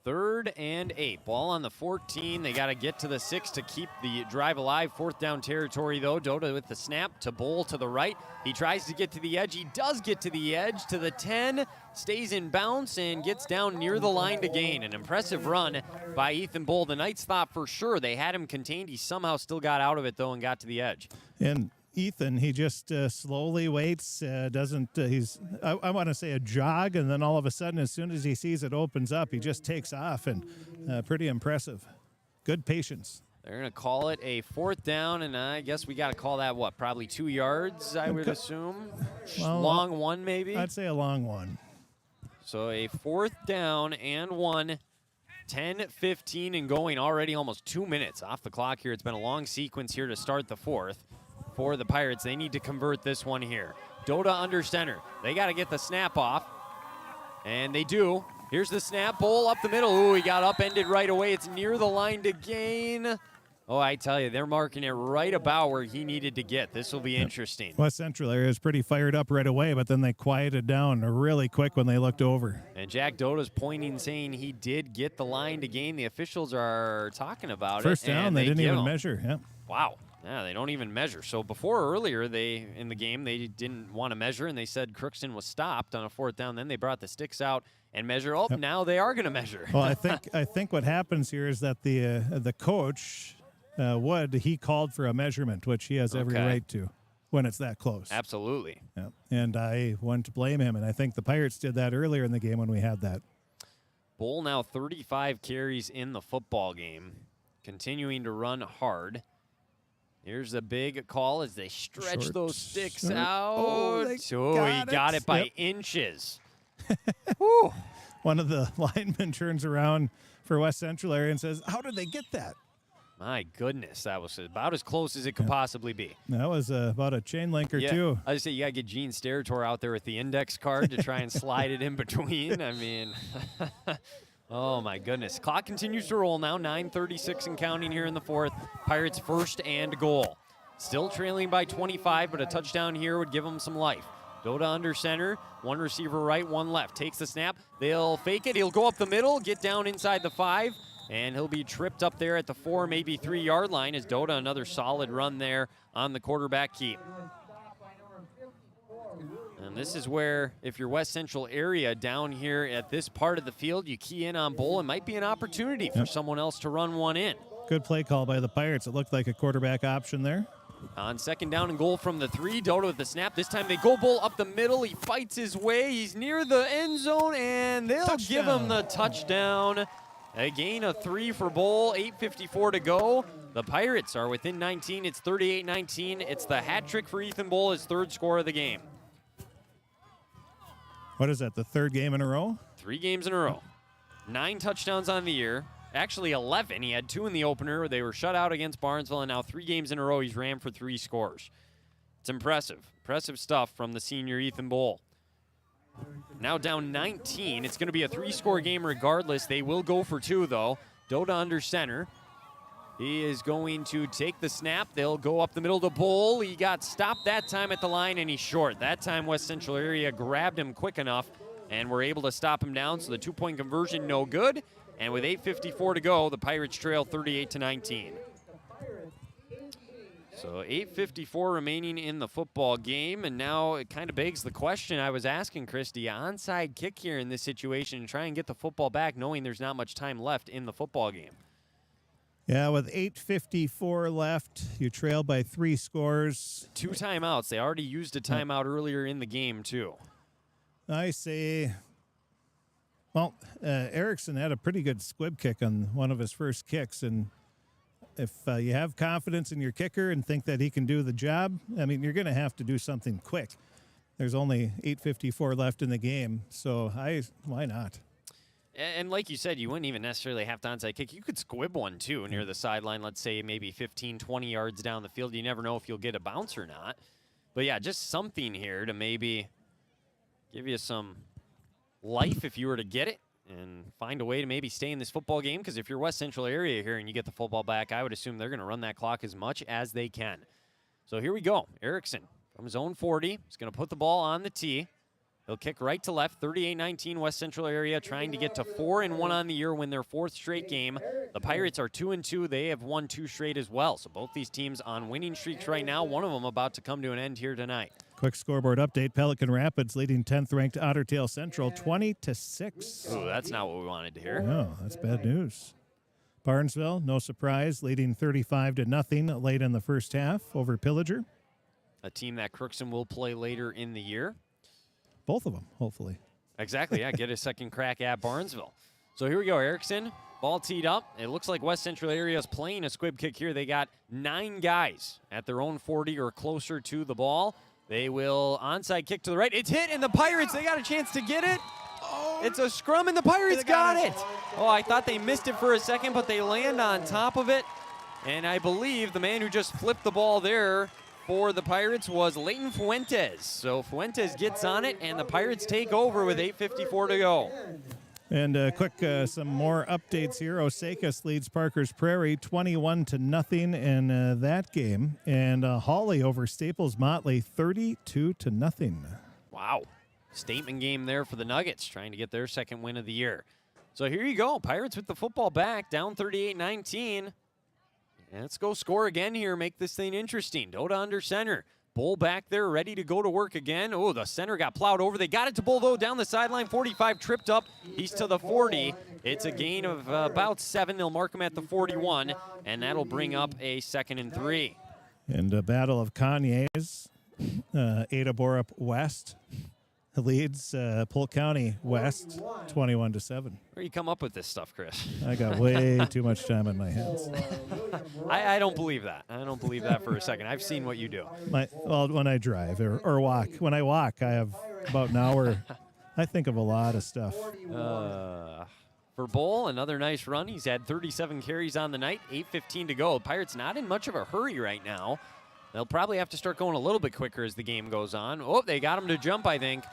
Speaker 1: 3rd and 8. Ball on the 14. They got to get to the 6 to keep the drive alive. 4th down territory, though. Dota with the snap to Bull to the right. He tries to get to the edge. He does get to the edge, to the 10. Stays in bounce and gets down near the line to gain. An impressive run by Ethan Bull. The Knights thought for sure they had him contained. He somehow still got out of it, though, and got to the edge.
Speaker 8: And Ethan, he just slowly waits, he's, I want to say a jog, and then all of a sudden, as soon as he sees it opens up, he just takes off, and pretty impressive. Good patience.
Speaker 1: They're going to call it a 4th down, and I guess we got to call that, what, probably 2 yards, I would assume?
Speaker 8: Well,
Speaker 1: long one, maybe?
Speaker 8: I'd say a long one.
Speaker 1: So a 4th down and 1. 10-15 and going, already almost 2 minutes off the clock here. It's been a long sequence here to start the 4th. For the Pirates, they need to convert this one here. Dota under center. They got to get the snap off, and they do. Here's the snap. Bull up the middle. Ooh, he got upended right away. It's near the line to gain. Oh, I tell you, they're marking it right about where he needed to get. This will be interesting.
Speaker 8: West Central area is pretty fired up right away, but then they quieted down really quick when they looked over.
Speaker 1: And Jack Dota's pointing, saying he did get the line to gain. The officials are talking about
Speaker 8: First
Speaker 1: it.
Speaker 8: First down, they didn't even measure. Yeah.
Speaker 1: Wow. Yeah, they don't even measure. So earlier in the game, they didn't want to measure, and they said Crookston was stopped on a 4th down. Then they brought the sticks out and measure. Oh, now they are going to measure.
Speaker 8: Well, I think what happens here is that the coach he called for a measurement, which he has every right to when it's that close.
Speaker 1: Absolutely.
Speaker 8: Yeah. And I wouldn't blame him, and I think the Pirates did that earlier in the game when we had that.
Speaker 1: Bull now 35 carries in the football game, continuing to run hard. Here's the big call as they stretch those sticks out.
Speaker 8: Oh,
Speaker 1: he got it by inches.
Speaker 8: One of the linemen turns around for West Central area and says, "How did they get that?"
Speaker 1: My goodness, that was about as close as it could possibly be.
Speaker 8: That was about a chain link or two.
Speaker 1: I just say you got to get Gene Sterator out there with the index card to try and slide it in between. I mean, oh, my goodness. Clock continues to roll now, 9:36 and counting here in the 4th. Pirates 1st and goal. Still trailing by 25, but a touchdown here would give them some life. Dota under center, one receiver right, one left. Takes the snap. They'll fake it. He'll go up the middle, get down inside the 5, and he'll be tripped up there at the 4, maybe 3-yard line as Dota, another solid run there on the quarterback keep. And this is where, if you're West Central area down here at this part of the field, you key in on Bull. It might be an opportunity for someone else to run one in.
Speaker 8: Good play call by the Pirates. It looked like a quarterback option there.
Speaker 1: On 2nd down and goal from the 3, Dota with the snap. This time they go Bull up the middle. He fights his way. He's near the end zone, and they'll give him the touchdown. A gain of 3 for Bull, 8:54 to go. The Pirates are within 19. It's 38-19. It's the hat trick for Ethan Bull, his 3rd score of the game.
Speaker 8: What is that, the 3rd game in a row?
Speaker 1: 3 games in a row. 9 touchdowns on the year. Actually 11. He had 2 in the opener. They were shut out against Barnesville, and now 3 games in a row he's ran for 3 scores. It's impressive. Impressive stuff from the senior Ethan Bull. Now down 19. It's going to be a 3-score game regardless. They will go for 2, though. Dota under center. He is going to take the snap. They'll go up the middle to Bull. He got stopped that time at the line, and he's short. That time West Central area grabbed him quick enough and were able to stop him down. So the 2-point conversion, no good. And with 8:54 to go, the Pirates trail 38-19. So 8:54 remaining in the football game, and now it kind of begs the question I was asking Christy, onside kick here in this situation and try and get the football back knowing there's not much time left in the football game.
Speaker 8: Yeah, with 8:54 left, you trail by 3 scores.
Speaker 1: 2 timeouts. They already used a timeout earlier in the game, too.
Speaker 8: I say, well, Erickson had a pretty good squib kick on one of his first kicks, and if you have confidence in your kicker and think that he can do the job, I mean, you're going to have to do something quick. There's only 8:54 left in the game, so why not?
Speaker 1: And like you said, you wouldn't even necessarily have to onside kick. You could squib one, too, near the sideline, let's say maybe 15, 20 yards down the field. You never know if you'll get a bounce or not. But, yeah, just something here to maybe give you some life if you were to get it and find a way to maybe stay in this football game. Because if you're West Central area here and you get the football back, I would assume they're going to run that clock as much as they can. So here we go. Erickson from his own 40 is going to put the ball on the tee. He'll kick right to left, 38-19 West Central area, trying to get to 4-1 on the year, win their 4th straight game. The Pirates are 2-2. They have won 2 straight as well. So both these teams on winning streaks right now. One of them about to come to an end here tonight.
Speaker 8: Quick scoreboard update. Pelican Rapids leading 10th-ranked Otter Tail Central 20-6.
Speaker 1: Ooh, that's not what we wanted to hear.
Speaker 8: No, that's bad news. Barnesville, no surprise, leading 35-0 late in the first half over Pillager.
Speaker 1: A team that Crookston will play later in the year.
Speaker 8: Both of them, hopefully.
Speaker 1: Exactly, yeah. Get a second crack at Barnesville. So here we go, Erickson. Ball teed up. It looks like West Central area is playing a squib kick here. They got 9 guys at their own 40 or closer to the ball. They will onside kick to the right. It's hit, and the Pirates, they got a chance to get it. It's a scrum, and the Pirates got it. Oh, I thought they missed it for a second, but they land on top of it. And I believe the man who just flipped the ball there for the Pirates was Leighton Fuentes. So Fuentes gets on it, and the Pirates take over with 8:54 to go.
Speaker 8: And some more updates here. Osakis leads Parker's Prairie 21-0 in that game. And Hawley over Staples Motley 32-0.
Speaker 1: Wow. Statement game there for the Nuggets, trying to get their second win of the year. So here you go. Pirates with the football back, down 38-19. Let's go score again here, make this thing interesting. Doda under center. Bull back there, ready to go to work again. Oh, the center got plowed over. They got it to Bull, though, down the sideline. 45 tripped up. He's to the 40. It's a gain of about 7. They'll mark him at the 41, and that'll bring up a 2nd and 3.
Speaker 8: And a battle of Kanye's. Ada Borup West leads Polk County West 21-7.
Speaker 1: Where you come up with this stuff, Chris?
Speaker 8: I got way too much time on my hands.
Speaker 1: I don't believe that. I don't believe that for a second. I've seen what you do.
Speaker 8: When I drive or walk. When I walk, I have about an hour. I think of a lot of stuff.
Speaker 1: For Bull, another nice run. He's had 37 carries on the night, 8:15 to go. Pirates not in much of a hurry right now. They'll probably have to start going a little bit quicker as the game goes on. Oh, they got him to jump, I think.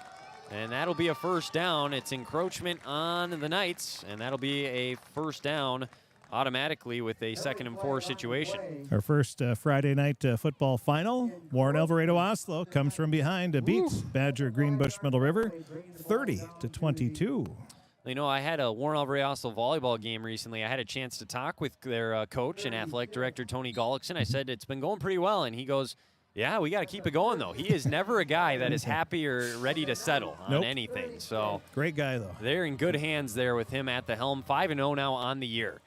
Speaker 1: And that'll be a first down. It's encroachment on the Knights, and that'll be a first down automatically with a 2nd and 4 situation.
Speaker 8: Our first Friday night football final. Warren Alvarado Oslo comes from behind to beat Badger Greenbush Middle River 30-22.
Speaker 1: You know, I had a Warren Alvarado Oslo volleyball game recently. I had a chance to talk with their coach and athletic director, Tony Gullickson. I said, it's been going pretty well, and he goes, yeah, we got to keep it going, though. He is never a guy that is happy or ready to settle on anything. So
Speaker 8: great guy, though.
Speaker 1: They're in good hands there with him at the helm. 5-0 now on the year.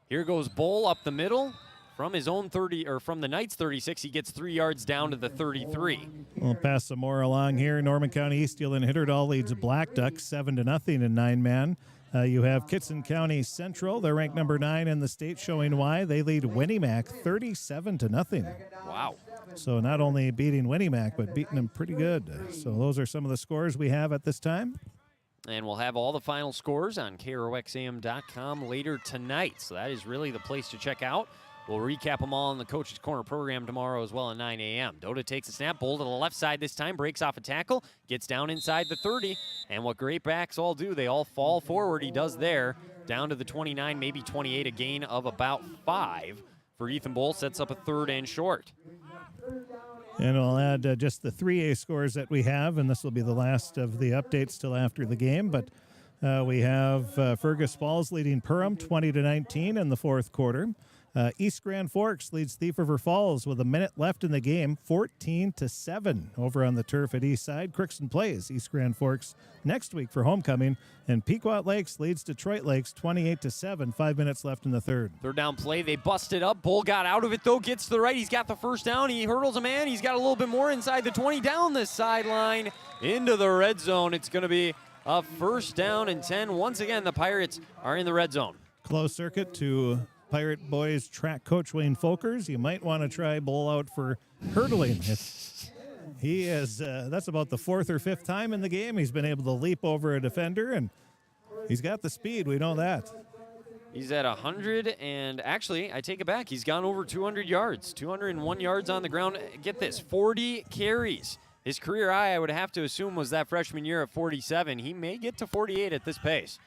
Speaker 1: Here goes Bull up the middle. From his own 30, or from the Knights 36, he gets 3 yards down to the 33.
Speaker 8: We'll pass some more along here. Norman County Eastfield and Hitterdall leads Black Duck 7-0 in 9-man. You have Kitson County Central. They're ranked number 9 in the state, showing why. They lead Winnimac 37-0.
Speaker 1: Wow.
Speaker 8: So not only beating Winnimac, but beating them pretty good. So those are some of the scores we have at this time.
Speaker 1: And we'll have all the final scores on KROXAM.com later tonight. So that is really the place to check out. We'll recap them all in the Coach's Corner program tomorrow as well at 9 a.m. Doda takes a snap, Bull to the left side this time, breaks off a tackle, gets down inside the 30, and what great backs all do, they all fall forward. He does there, down to the 29, maybe 28, a gain of about 5 for Ethan Bull, sets up a 3rd and short.
Speaker 8: And I'll add just the 3A scores that we have, and this will be the last of the updates till after the game, but we have Fergus Falls leading Perham 20-19 in the 4th quarter. East Grand Forks leads Thief River Falls with a minute left in the game, 14-7 over on the turf at East Side. Crookston plays East Grand Forks next week for homecoming, and Pequot Lakes leads Detroit Lakes 28-7, 5 minutes left in the 3rd.
Speaker 1: 3rd down play, they busted up. Bull got out of it, though, gets to the right. He's got the first down. He hurdles a man. He's got a little bit more inside the 20, down the sideline into the red zone. It's going to be a 1st down and 10. Once again, the Pirates are in the red zone.
Speaker 8: Close circuit to Pirate Boys track coach Wayne Folkers. You might want to try Bull out for hurdling. He is, that's about the 4th or 5th time in the game he's been able to leap over a defender, and He's got the speed. We know that.
Speaker 1: He's at 100, and actually, I take it back. He's gone over 200 yards, 201 yards on the ground. Get this, 40 carries. His career high, I would have to assume, was that freshman year at 47. He may get to 48 at this pace.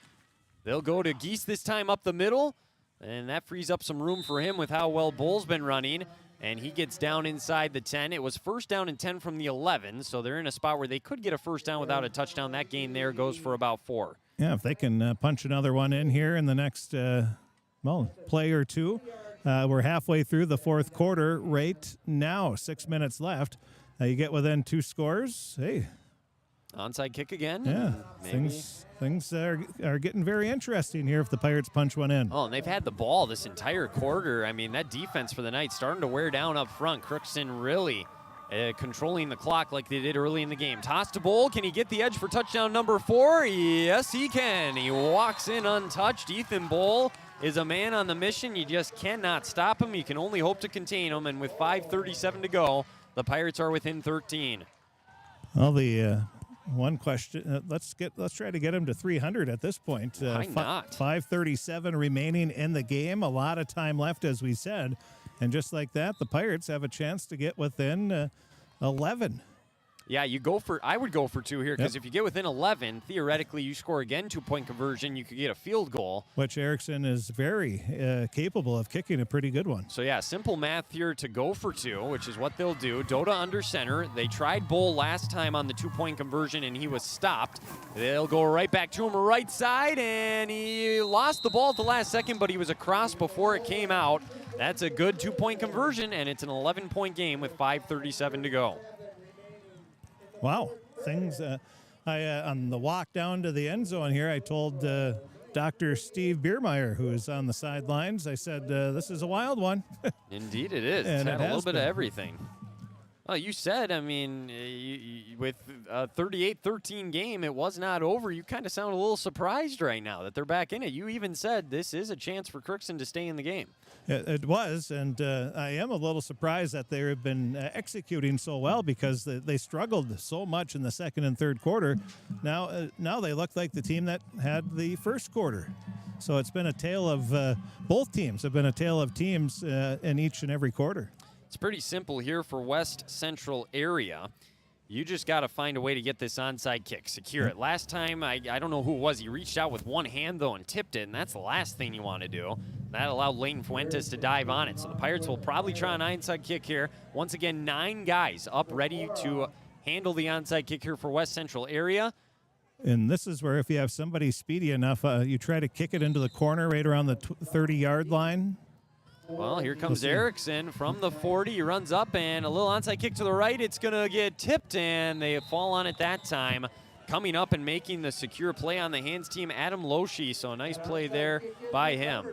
Speaker 1: They'll go to Geese this time up the middle, and that frees up some room for him with how well Bull's been running, and he gets down inside the 10. It was first down and 10 from the 11, so they're in a spot where they could get a first down without a touchdown. That gain there goes for about 4.
Speaker 8: Yeah, if they can punch another one in here in the next, play or two. We're halfway through the fourth quarter right now, 6 minutes left. You get within 2 scores. Hey.
Speaker 1: Onside kick again.
Speaker 8: Yeah, things are getting very interesting here if the Pirates punch one in.
Speaker 1: Oh, and they've had the ball this entire quarter. I mean, that defense for the night starting to wear down up front. Crookston really controlling the clock like they did early in the game. Toss to Bull. Can he get the edge for touchdown number 4? Yes, he can. He walks in untouched. Ethan Bull is a man on the mission. You just cannot stop him. You can only hope to contain him. And with 5:37 to go, the Pirates are within 13.
Speaker 8: Well, the one question, let's try to get him to 300 at this point.
Speaker 1: Why not?
Speaker 8: 5:37 remaining in the game. A lot of time left, as we said. And just like that, the Pirates have a chance to get within 11.
Speaker 1: Yeah, I would go for 2 here because if you get within 11, theoretically you score again, 2-point conversion, you could get a field goal.
Speaker 8: Which Erickson is very capable of kicking a pretty good one.
Speaker 1: So yeah, simple math here to go for 2, which is what they'll do. Dota under center. They tried Bull last time on the 2-point conversion and he was stopped. They'll go right back to him right side, and he lost the ball at the last second, but he was across before it came out. That's a good 2-point conversion, and it's an 11-point game with 5:37 to go.
Speaker 8: Wow, things. On the walk down to the end zone here, I told Dr. Steve Biermeyer, who is on the sidelines, I said, this is a wild one.
Speaker 1: Indeed it is.
Speaker 8: And
Speaker 1: it's had a little bit
Speaker 8: been.
Speaker 1: of everything. Well, you said, I mean, with a 38-13 game, it was not over. You kind of sound a little surprised right now that they're back in it. You even said this is a chance for Crookston to stay in the game.
Speaker 8: It was, and I am a little surprised that they have been executing so well because they struggled so much in the second and third quarter. Now they look like the team that had the first quarter. So it's been a tale of both teams have been a tale of teams in each and every quarter.
Speaker 1: It's pretty simple here for West Central area. You just got to find a way to get this onside kick, secure it. Last time, I don't know who it was. He reached out with one hand, though, and tipped it, and that's the last thing you want to do. That allowed Leighton Fuentes to dive on it. So the Pirates will probably try an onside kick here. Once again, 9 guys up ready to handle the onside kick here for West Central area.
Speaker 8: And this is where if you have somebody speedy enough, you try to kick it into the corner right around the 30-yard line.
Speaker 1: Well, here comes Erickson from the 40. He runs up, and a little onside kick to the right. It's going to get tipped, and they fall on it that time. Coming up and making the secure play on the hands team, Adam Loshi. So a nice play there by him.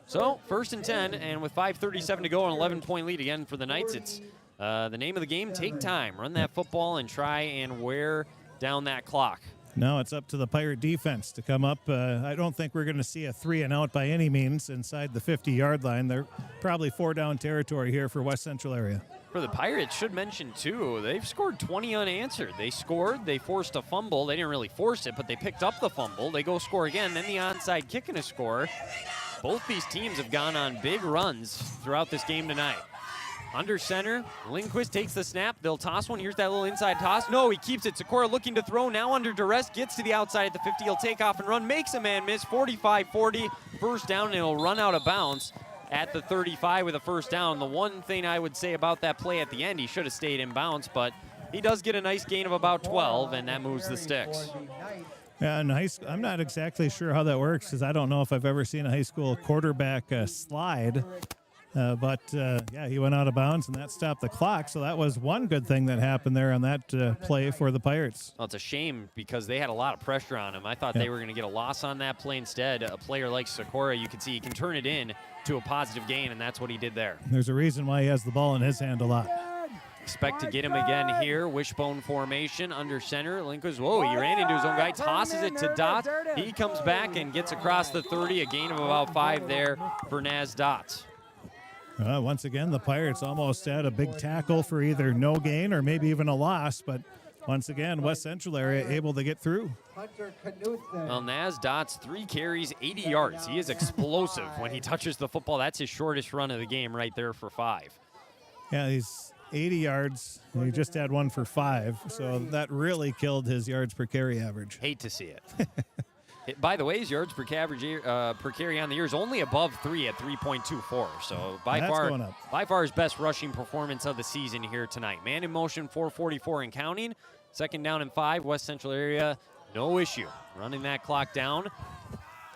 Speaker 1: So 1st and 10, and with 5:37 to go, an 11-point lead again for the Knights. It's the name of the game, take time. Run that football and try and wear down that clock.
Speaker 8: Now it's up to the Pirate defense to come up. I don't think we're going to see a 3-and-out by any means inside the 50-yard line. They're probably 4-down territory here for West Central area.
Speaker 1: For the Pirates, should mention, too, they've scored 20 unanswered. They scored, they forced a fumble. They didn't really force it, but they picked up the fumble. They go score again, then the onside kick and a score. Both these teams have gone on big runs throughout this game tonight. Under center, Lindquist takes the snap. They'll toss one. Here's that little inside toss. No, he keeps it. Sikora looking to throw. Now under duress. Gets to the outside at the 50. He'll take off and run. Makes a man miss. 45-40. First down, and he'll run out of bounds at the 35 with a first down. The one thing I would say about that play at the end, he should have stayed in bounds, but he does get a nice gain of about 12, and that moves the sticks.
Speaker 8: Yeah, I'm not exactly sure how that works because I don't know if I've ever seen a high school quarterback slide. But he went out of bounds, and that stopped the clock. So that was one good thing that happened there on that play for the Pirates.
Speaker 1: Well, it's a shame because they had a lot of pressure on him. I thought they were going to get a loss on that play. Instead, a player like Sikora, you can see he can turn it in to a positive gain, and that's what he did there.
Speaker 8: There's a reason why he has the ball in his hand a lot.
Speaker 1: Expect to get him again here. Wishbone formation under center. Lindquist, whoa, he ran into his own guy, tosses it to Dot. He comes back and gets across the 30, a gain of about 5 there for Naz Dots.
Speaker 8: Once again, the Pirates almost had a big tackle for either no gain or maybe even a loss, but once again, West Central area able to get through.
Speaker 1: Well, Naz Dots, 3 carries, 80 yards. He is explosive when he touches the football. That's his shortest run of the game right there for 5.
Speaker 8: Yeah, he's 80 yards. He just had one for 5, so that really killed his yards per carry average.
Speaker 1: Hate to see it. By the way, his yards per carry on the year is only above 3 at 3.24. So by far his best rushing performance of the season here tonight. Man in motion, 444 and counting. Second down and 5, West Central area, no issue. Running that clock down.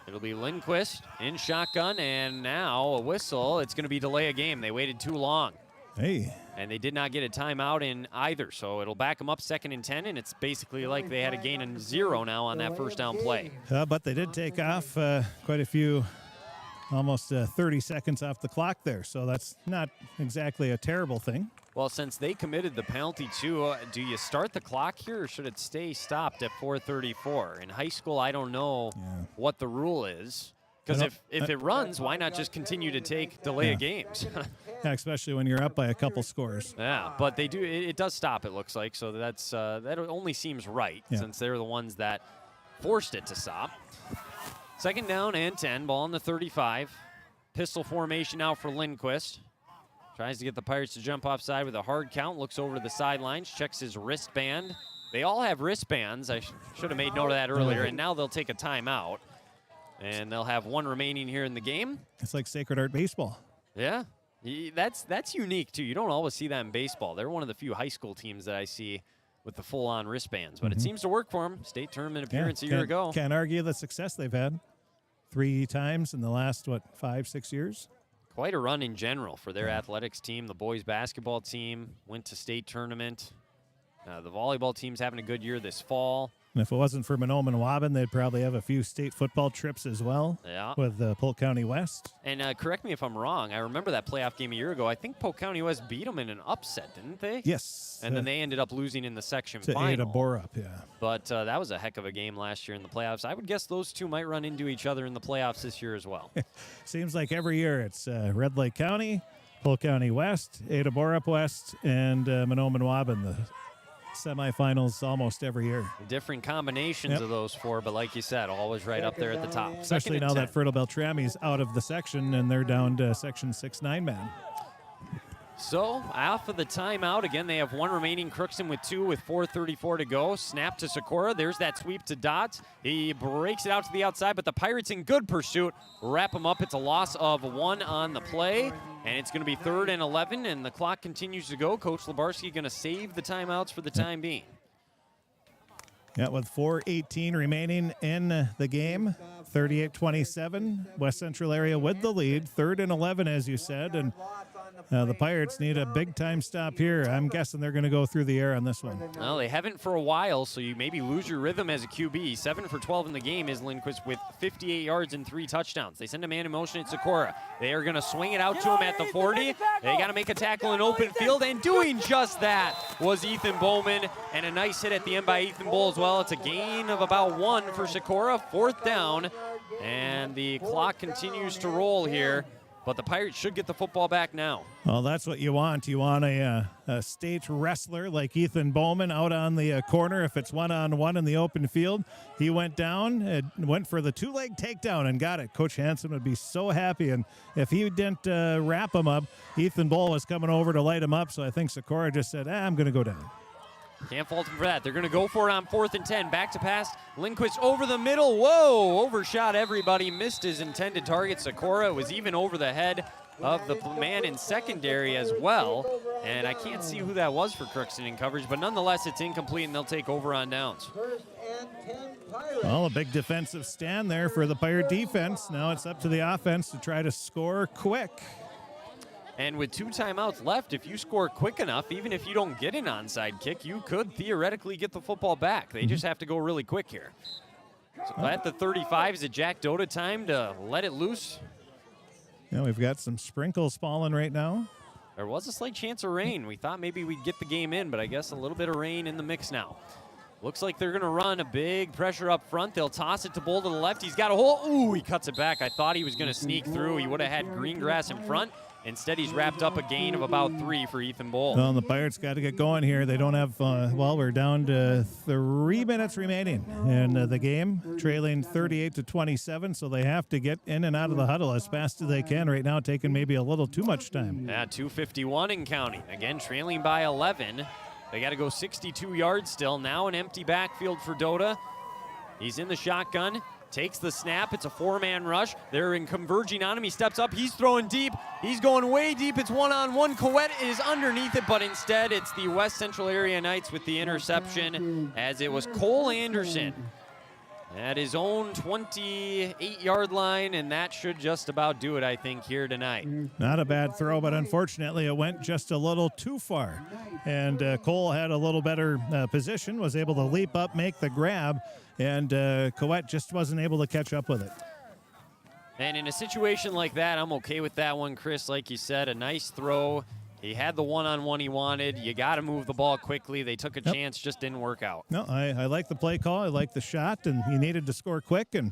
Speaker 1: It'll be Lindquist in shotgun, and now a whistle. It's going to be delay a game. They waited too long.
Speaker 8: Hey.
Speaker 1: And they did not get a timeout in either, so it'll back them up 2nd and 10, and it's basically like they had a gain of 0 now on that first down play.
Speaker 8: But they did take off quite a few, almost 30 seconds off the clock there, so that's not exactly a terrible thing.
Speaker 1: Well, since they committed the penalty too, do you start the clock here, or should it stay stopped at 4:34? In high school, I don't know what the rule is. Because if it runs, why not just continue to take delay of games?
Speaker 8: Yeah, especially when you're up by a couple scores.
Speaker 1: Yeah, but they do. It does stop, it looks like. So that's that only seems right since they're the ones that forced it to stop. Second down and 10, ball on the 35. Pistol formation now for Lindquist. Tries to get the Pirates to jump offside with a hard count. Looks over to the sidelines, checks his wristband. They all have wristbands. I should have made note of that earlier. And now they'll take a timeout. And they'll have 1 remaining here in the game.
Speaker 8: It's like Sacred Heart baseball.
Speaker 1: Yeah, that's unique, too. You don't always see that in baseball. They're one of the few high school teams that I see with the full-on wristbands. But it seems to work for them. State tournament appearance a year ago.
Speaker 8: Can't argue the success they've had 3 times in the last, 5-6 years?
Speaker 1: Quite a run in general for their athletics team. The boys basketball team went to state tournament. The volleyball team's having a good year this fall.
Speaker 8: And if it wasn't for Monoma and Waban, they'd probably have a few state football trips as well with Polk County West.
Speaker 1: And correct me if I'm wrong. I remember that playoff game a year ago. I think Polk County West beat them in an upset, didn't they?
Speaker 8: Yes.
Speaker 1: And then they ended up losing in the section
Speaker 8: to
Speaker 1: final.
Speaker 8: Ada Borup, yeah.
Speaker 1: But that was a heck of a game last year in the playoffs. I would guess those two might run into each other in the playoffs this year as well.
Speaker 8: Seems like every year it's Red Lake County, Polk County West, Ada Borup West, and Monoma and Waban, the semifinals almost every year.
Speaker 1: Different combinations of those 4, but like you said, always right up there at the top.
Speaker 8: Especially now that Fertile Beltrami's out of the section and they're down to section 6 9-man.
Speaker 1: So, off of the timeout, again, they have 1 remaining. Crookston with 2 with 4:34 to go. Snap to Sikora. There's that sweep to Dots. He breaks it out to the outside, but the Pirates in good pursuit wrap him up. It's a loss of 1 on the play, and it's going to be 3rd and 11, and the clock continues to go. Coach Labarski going to save the timeouts for the time being.
Speaker 8: Yeah, with 4:18 remaining in the game, 38-27. West Central area with the lead, 3rd and 11, as you said, and the Pirates need a big-time stop here. I'm guessing they're going to go through the air on this one.
Speaker 1: Well, they haven't for a while, so you maybe lose your rhythm as a QB. 7 for 12 in the game is Lindquist with 58 yards and 3 touchdowns. They send a man in motion at Sikora. They are going to swing it out to him at the 40. They got to make a tackle in open field, and doing just that was Ethan Bowman, and a nice hit at the end by Ethan Bull as well. It's a gain of about 1 for Sikora, 4th down, and the clock continues to roll here. But the Pirates should get the football back now.
Speaker 8: Well, that's what you want. You want a state wrestler like Ethan Bowman out on the corner if it's one-on-one in the open field. He went down and went for the 2-leg takedown and got it. Coach Hansen would be so happy. And if he didn't wrap him up, Ethan Bull was coming over to light him up. So I think Sikora just said, I'm going to go down.
Speaker 1: Can't fault him for that. They're going to go for it on 4th and 10. Back to pass. Lindquist over the middle. Whoa! Overshot everybody. Missed his intended target. Sikora was even over the head of the man in secondary as well. And I can't see who that was for Crookston in coverage, but nonetheless, it's incomplete, and they'll take over on downs.
Speaker 8: Well, a big defensive stand there for the Pirate defense. Now it's up to the offense to try to score quick.
Speaker 1: And with 2 timeouts left, if you score quick enough, even if you don't get an onside kick, you could theoretically get the football back. They just have to go really quick here. So at the 35, is it Jack Dota time to let it loose?
Speaker 8: Yeah, we've got some sprinkles falling right now.
Speaker 1: There was a slight chance of rain. We thought maybe we'd get the game in, but I guess a little bit of rain in the mix now. Looks like they're going to run a big pressure up front. They'll toss it to Bull to the left. He's got a hole. Ooh, he cuts it back. I thought he was going to sneak through. He would have had green grass in front. Instead, he's wrapped up a gain of about 3 for Ethan Bowl.
Speaker 8: Well, the Pirates got to get going here. They don't have, we're down to 3 minutes remaining in the game, trailing 38-27, so they have to get in and out of the huddle as fast as they can right now, taking maybe a little too much time.
Speaker 1: Yeah, 2:51 and counting. Again, trailing by 11. They got to go 62 yards still. Now an empty backfield for Dota. He's in the shotgun. Takes the snap. It's a 4-man rush. They're converging on him. He steps up. He's throwing deep. He's going way deep. It's one-on-one. Coet is underneath it, but instead it's the West Central Area Knights with the interception, as it was Cole Anderson at his own 28-yard line, and that should just about do it, I think, here tonight.
Speaker 8: Not a bad throw, but unfortunately it went just a little too far. And Cole had a little better position, was able to leap up, make the grab, and Coet just wasn't able to catch up with it.
Speaker 1: And in a situation like that, I'm okay with that one, Chris. Like you said, a nice throw. He had the one-on-one he wanted. You got to move the ball quickly. They took a chance, just didn't work out.
Speaker 8: No, I like the play call. I like the shot, and he needed to score quick, and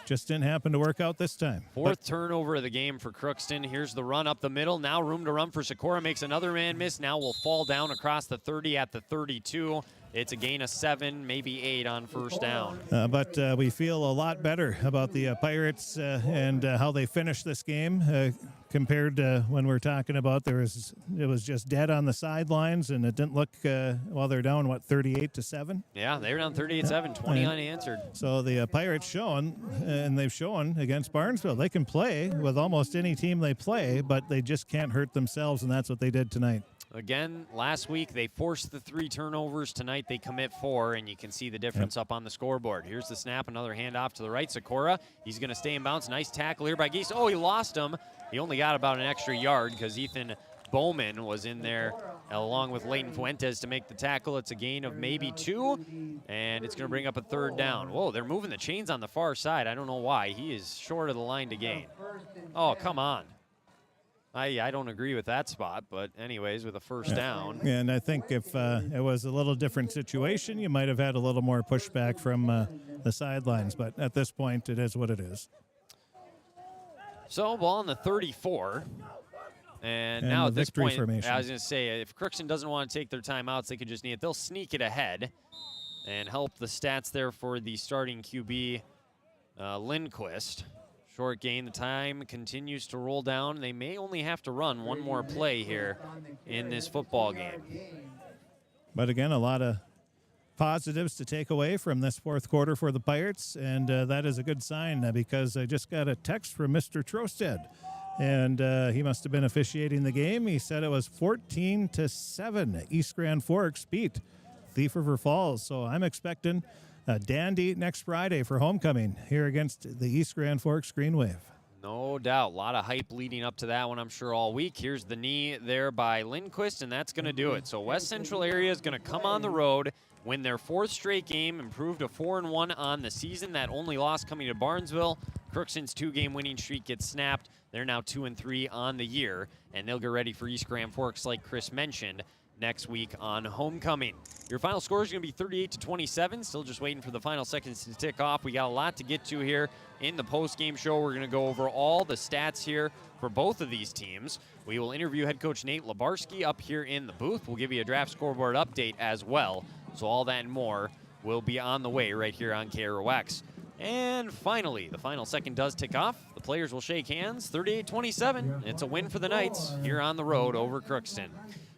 Speaker 8: just didn't happen to work out this time.
Speaker 1: Fourth turnover of the game for Crookston. Here's the run up the middle. Now room to run for Sikora. Makes another man miss. Now will fall down across the 30 at the 32. It's a gain of 7, maybe 8 on first down.
Speaker 8: But we feel a lot better about the Pirates and how they finished this game compared to when we're talking about it was just dead on the sidelines, and it didn't look, they're down, 38-7?
Speaker 1: Yeah, they were down 38-7, 20 unanswered.
Speaker 8: So the Pirates showing, and they've shown against Barnesville, they can play with almost any team they play, but they just can't hurt themselves, and that's what they did tonight.
Speaker 1: Again, last week they forced the 3 turnovers. Tonight they commit 4, and you can see the difference up on the scoreboard. Here's the snap, another handoff to the right. Sikora, he's going to stay in bounds. Nice tackle here by Geese. Oh, he lost him. He only got about an extra yard because Ethan Bowman was in there along with Leighton Fuentes to make the tackle. It's a gain of maybe 2, and it's going to bring up a 3rd down. Whoa, they're moving the chains on the far side. I don't know why. He is short of the line to gain. Oh, come on. I don't agree with that spot, but anyways, with a first down.
Speaker 8: And I think if it was a little different situation, you might have had a little more pushback from the sidelines. But at this point, it is what it is.
Speaker 1: So, ball on the 34. And now at this point,
Speaker 8: formation.
Speaker 1: I was going to say, if Crookston doesn't want to take their timeouts, they could just need it. They'll sneak it ahead and help the stats there for the starting QB, Lindquist. Short gain. The time continues to roll down. They may only have to run one more play here in this football game.
Speaker 8: But again, a lot of positives to take away from this fourth quarter for the Pirates, and that is a good sign because I just got a text from Mr. Trosted, and he must have been officiating the game. He said it was 14-7. East Grand Forks beat Thief River Falls, so I'm expecting dandy next Friday for homecoming here against the East Grand Forks Green Wave.
Speaker 1: No doubt. A lot of hype leading up to that one, I'm sure, all week. Here's the knee there by Lindquist, and that's going to do it. So West Central area is going to come on the road, win their 4th straight game, improved to 4-1 on the season. That only loss coming to Barnesville. Crookston's 2-game winning streak gets snapped. They're now 2-3 on the year, and they'll get ready for East Grand Forks, like Chris mentioned, next week on homecoming. Your final score is going to be 38-27. Still just waiting for the final seconds to tick off. We got a lot to get to here in the post-game show. We're going to go over all the stats here for both of these teams. We will interview head coach Nate Labarski up here in the booth. We'll give you a draft scoreboard update as well. So all that and more will be on the way right here on KROX. And finally, the final second does tick off. The players will shake hands. 38-27. It's a win for the Knights here on the road over Crookston.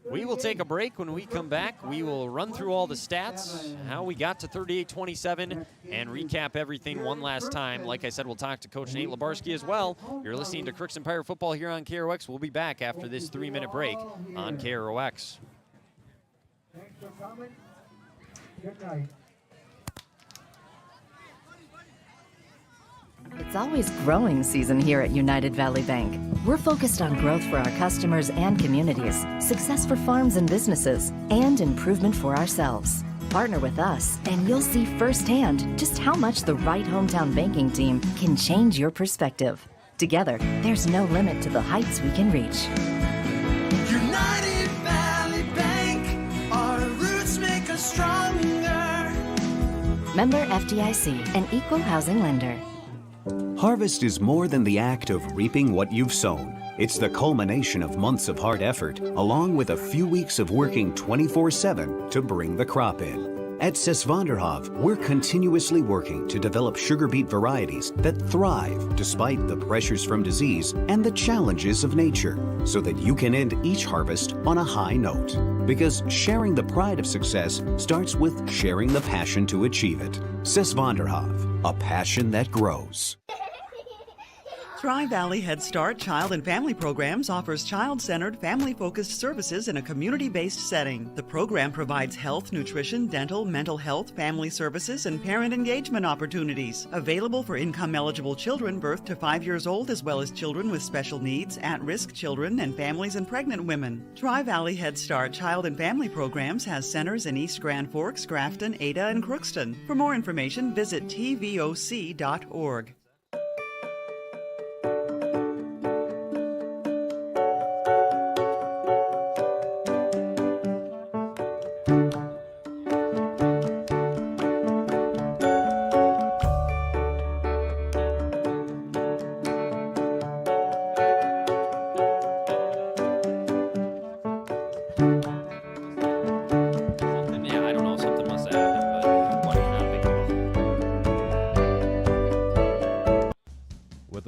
Speaker 1: We will take a break. When we come back, we will run through all the stats, how we got to 38-27, and recap everything one last time. Like I said, we'll talk to Coach Nate Labarski as well. You're listening to Crookston Pirate Football here on KROX. We'll be back after this 3-minute break on KROX.
Speaker 4: Thanks for coming. Good night.
Speaker 2: It's always growing season here at United Valley Bank. We're focused on growth for our customers and communities, success for farms and businesses, and improvement for ourselves. Partner with us, and you'll see firsthand just how much the right hometown banking team can change your perspective. Together, there's no limit to the heights we can reach.
Speaker 4: United Valley Bank, our roots make us stronger.
Speaker 2: Member FDIC, an equal housing lender.
Speaker 22: Harvest is more than the act of reaping what you've sown. It's the culmination of months of hard effort, along with a few weeks of working 24/7 to bring the crop in. At Sesvanderhof, we're continuously working to develop sugar beet varieties that thrive despite the pressures from disease and the challenges of nature, so that you can end each harvest on a high note. Because sharing the pride of success starts with sharing the passion to achieve it. Sesvanderhof, a passion that grows.
Speaker 5: Tri-Valley Head Start Child and Family Programs offers child-centered, family-focused services in a community-based setting. The program provides health, nutrition, dental, mental health, family services, and parent engagement opportunities. Available for income-eligible children birth to 5 years old, as well as children with special needs, at-risk children, and families and pregnant women. Tri-Valley Head Start Child and Family Programs has centers in East Grand Forks, Grafton, Ada, and Crookston. For more information, visit tvoc.org.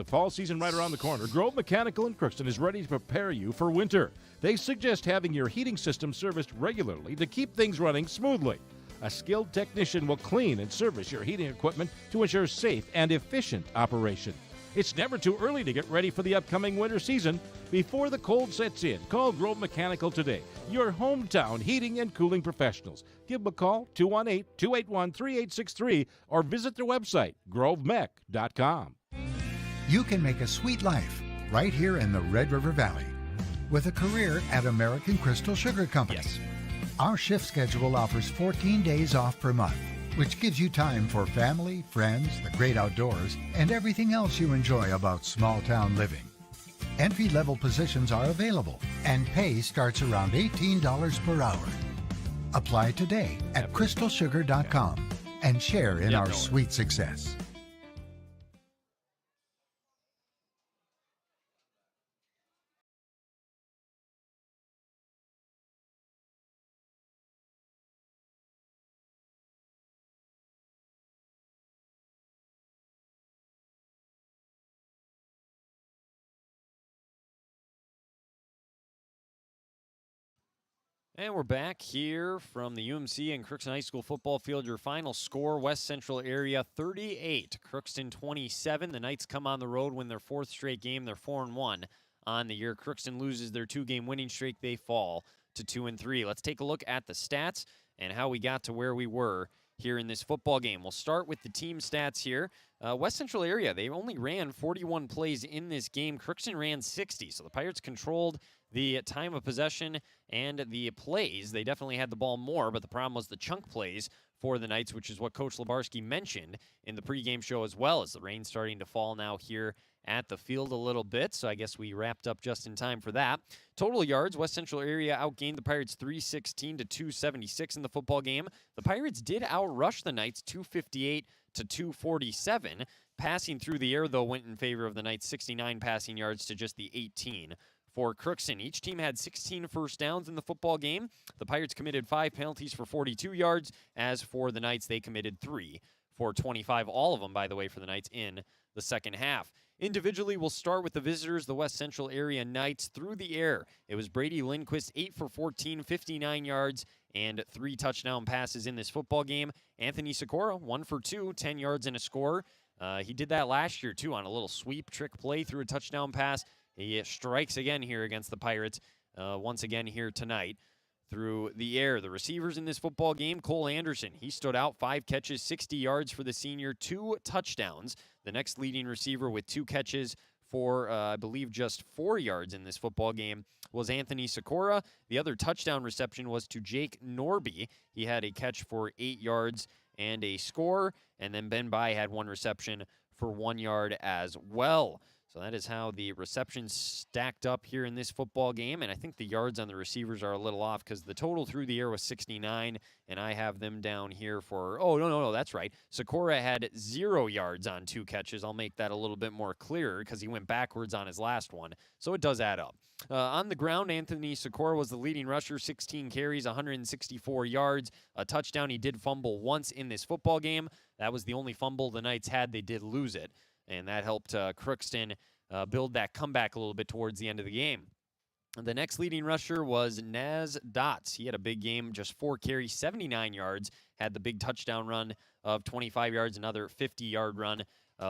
Speaker 6: Fall season right around the corner, Grove Mechanical in Crookston is ready to prepare you for winter. They suggest having your heating system serviced regularly to keep things running smoothly. A skilled technician will clean and service your heating equipment to ensure safe and efficient operation. It's never too early to get ready for the upcoming winter season. Before the cold sets in, call Grove Mechanical today, your hometown heating and cooling professionals. Give them a call, 218-281-3863, or visit their website, grovemech.com.
Speaker 7: You can make a sweet life right here in the Red River Valley with a career at American Crystal Sugar Company.
Speaker 1: Yes.
Speaker 7: Our shift schedule offers 14 days off per month, which gives you time for family, friends, the great outdoors, and everything else you enjoy about small town living. Entry-level positions are available, and pay starts around $18 per hour. Apply today at crystalsugar.com and share in our sweet success.
Speaker 1: And we're back here from the UMC and Crookston High School football field. Your final score, West Central area 38, Crookston 27. The Knights come on the road, win their fourth straight game. They're 4-1 on the year. Crookston loses their two-game winning streak. They fall to 2-3. Let's take a look at the stats and how we got to where we were here in this football game. We'll start with the team stats here. West Central area, they only ran 41 plays in this game. Crookston ran 60, so the Pirates controlled the time of possession and the plays. They definitely had the ball more, but the problem was the chunk plays for the Knights, which is what Coach Labarski mentioned in the pregame show as well, as the rain's starting to fall now here at the field a little bit, so I guess we wrapped up just in time for that. Total yards, West Central area outgained the Pirates 316 to 276 in the football game. The Pirates did outrush the Knights 258 to 247. Passing through the air, though, went in favor of the Knights, 69 passing yards to just the 18 for Crookston. Each team had 16 first downs in the football game. The Pirates committed 5 penalties for 42 yards. As for the Knights, they committed 3 for 25. All of them, by the way, for the Knights in the second half. Individually, we'll start with the visitors, the West Central area Knights. Through the air, it was Brady Lindquist, 8 for 14, 59 yards, and 3 touchdown passes in this football game. Anthony Sikora, 1 for 2, 10 yards and a score. He did that last year, too, on a little sweep trick play through a touchdown pass. He strikes again here against the Pirates, once again here tonight. Through the air, the receivers in this football game, Cole Anderson, he stood out, 5 catches, 60 yards for the senior, 2 touchdowns. The next leading receiver with 2 catches for, I believe, just 4 yards in this football game was Anthony Sikora. The other touchdown reception was to Jake Norby. He had a catch for 8 yards and a score, and then Ben Bai had 1 reception for 1 yard as well. So So that is how the receptions stacked up here in this football game. And I think the yards on the receivers are a little off because the total through the air was 69, and I have them down here for, no, that's right. Sikora had 0 yards on 2 catches. I'll make that a little bit more clear because he went backwards on his last one. So it does add up. On the ground, Anthony Sikora was the leading rusher, 16 carries, 164 yards, a touchdown. He did fumble once in this football game. That was the only fumble the Knights had. They did lose it. And that helped Crookston build that comeback a little bit towards the end of the game. The next leading rusher was Naz Dots. He had a big game, just 4 carries, 79 yards, had the big touchdown run of 25 yards, another 50-yard run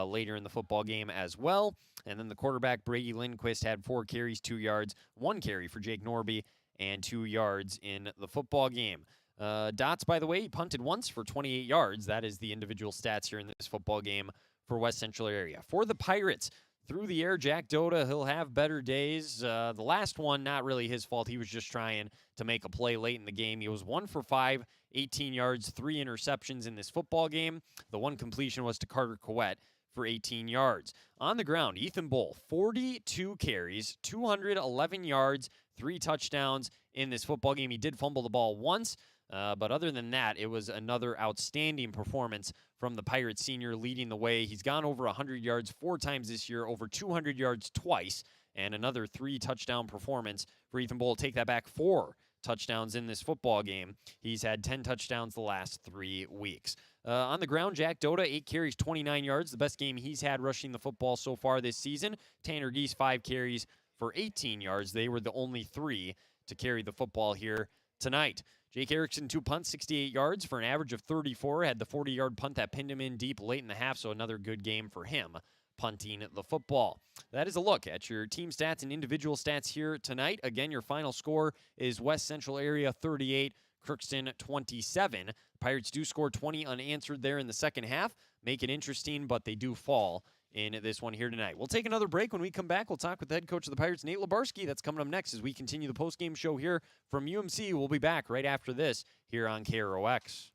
Speaker 1: later in the football game as well. And then the quarterback, Brady Lindquist, had 4 carries, 2 yards, 1 carry for Jake Norby, and 2 yards in the football game. Dots, by the way, he punted once for 28 yards. That is the individual stats here in this football game for West Central area. For the Pirates, through the air, Jack Dota, he'll have better days. The last one, not really his fault. He was just trying to make a play late in the game. He was 1 for 5, 18 yards, 3 interceptions in this football game. The one completion was to Carter Coet for 18 yards. On the ground, Ethan Bull, 42 carries, 211 yards, 3 touchdowns in this football game. He did fumble the ball once, but other than that, it was another outstanding performance from the Pirates senior, leading the way. He's gone over 100 yards 4 times this year, over 200 yards twice, and another 3 touchdown performance for Ethan Bull. Take that back, 4 touchdowns in this football game. He's had 10 touchdowns the last 3 weeks. On the ground, Jack Dota, 8 carries, 29 yards, the best game he's had rushing the football so far this season. Tanner Geese, 5 carries for 18 yards. They were the only 3 to carry the football here tonight. Jake Erickson, 2 punts, 68 yards for an average of 34. Had the 40-yard punt that pinned him in deep late in the half, so another good game for him punting the football. That is a look at your team stats and individual stats here tonight. Again, your final score is West Central area 38, Crookston 27. Pirates do score 20 unanswered there in the second half. Make it interesting, but they do fall in this one here tonight. We'll take another break. When we come back, we'll talk with the head coach of the Pirates, Nate Labarski. That's coming up next as we continue the postgame show here from UMC. We'll be back right after this here on KROX.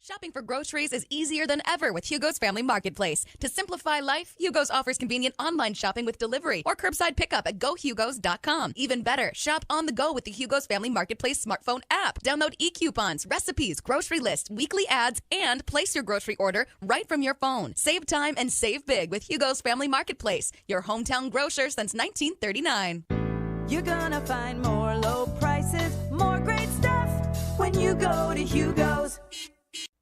Speaker 9: Shopping for groceries is easier than ever with Hugo's Family Marketplace. To simplify life, Hugo's offers convenient online shopping with delivery or curbside pickup at gohugos.com. Even better, shop on the go with the Hugo's Family Marketplace smartphone app. Download e-coupons, recipes, grocery lists, weekly ads, and place your grocery order right from your phone. Save time and save big with Hugo's Family Marketplace, your hometown grocer since 1939.
Speaker 3: You're gonna find more low prices, more great stuff when you go to Hugo's.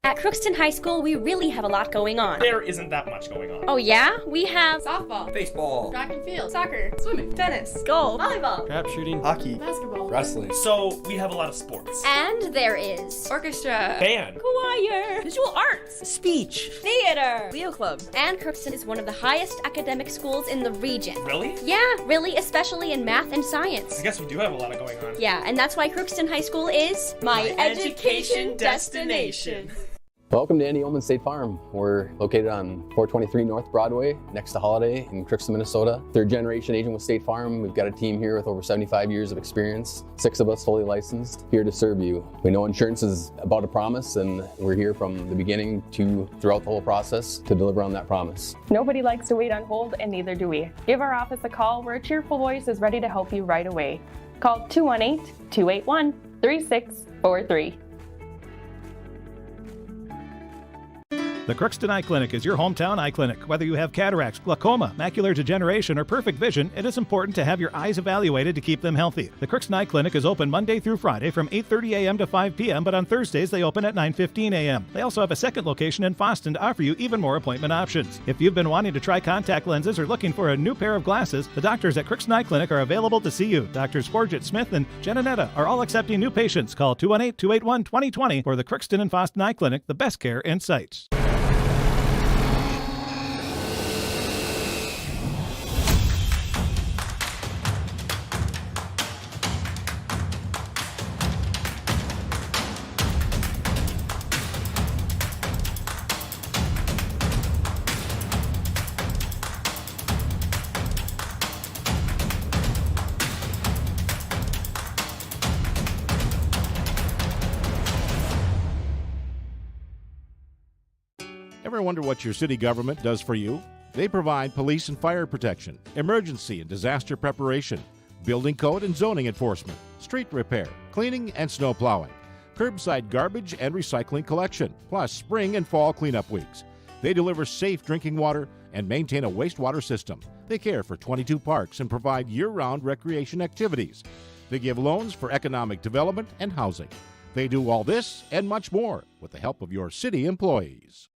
Speaker 11: At Crookston High School, we really have a lot going on.
Speaker 12: There isn't that much going on.
Speaker 11: Oh yeah? We have
Speaker 13: softball,
Speaker 12: baseball,
Speaker 13: track and field, soccer, swimming, tennis, golf, volleyball,
Speaker 12: crap shooting, hockey,
Speaker 13: basketball,
Speaker 12: wrestling. So we have a lot of sports.
Speaker 11: And there is
Speaker 13: orchestra,
Speaker 12: band,
Speaker 11: choir,
Speaker 13: visual arts,
Speaker 20: speech,
Speaker 11: theater,
Speaker 13: Leo Club.
Speaker 11: And Crookston is one of the highest academic schools in the region.
Speaker 12: Really?
Speaker 11: Yeah, really, especially in math and science.
Speaker 12: I guess we do have a lot of going on.
Speaker 11: Yeah, and that's why Crookston High School is
Speaker 13: my education destination.
Speaker 14: Welcome to Andy Oman State Farm. We're located on 423 North Broadway, next to Holiday in Crookston, Minnesota. 3rd generation agent with State Farm. We've got a team here with over 75 years of experience, 6 of us fully licensed, here to serve you. We know insurance is about a promise, and we're here from the beginning to throughout the whole process to deliver on that promise.
Speaker 15: Nobody likes to wait on hold, and neither do we. Give our office a call where a cheerful voice is ready to help you right away. Call 218-281-3643.
Speaker 16: The Crookston Eye Clinic is your hometown eye clinic. Whether you have cataracts, glaucoma, macular degeneration, or perfect vision, it is important to have your eyes evaluated to keep them healthy. The Crookston Eye Clinic is open Monday through Friday from 8:30 a.m. to 5 p.m., but on Thursdays they open at 9:15 a.m. They also have a second location in Boston to offer you even more appointment options. If you've been wanting to try contact lenses or looking for a new pair of glasses, the doctors at Crookston Eye Clinic are available to see you. Doctors Forget Smith and Jananetta are all accepting new patients. Call 218-281-2020 for the Crookston and Boston Eye Clinic, the best care in sight.
Speaker 6: Ever wonder what your city government does for you? They provide police and fire protection, emergency and disaster preparation, building code and zoning enforcement, street repair, cleaning and snow plowing, curbside garbage and recycling collection, plus spring and fall cleanup weeks. They deliver safe drinking water and maintain a wastewater system. They care for 22 parks and provide year-round recreation activities. They give loans for economic development and housing. They do all this and much more with the help of your city employees.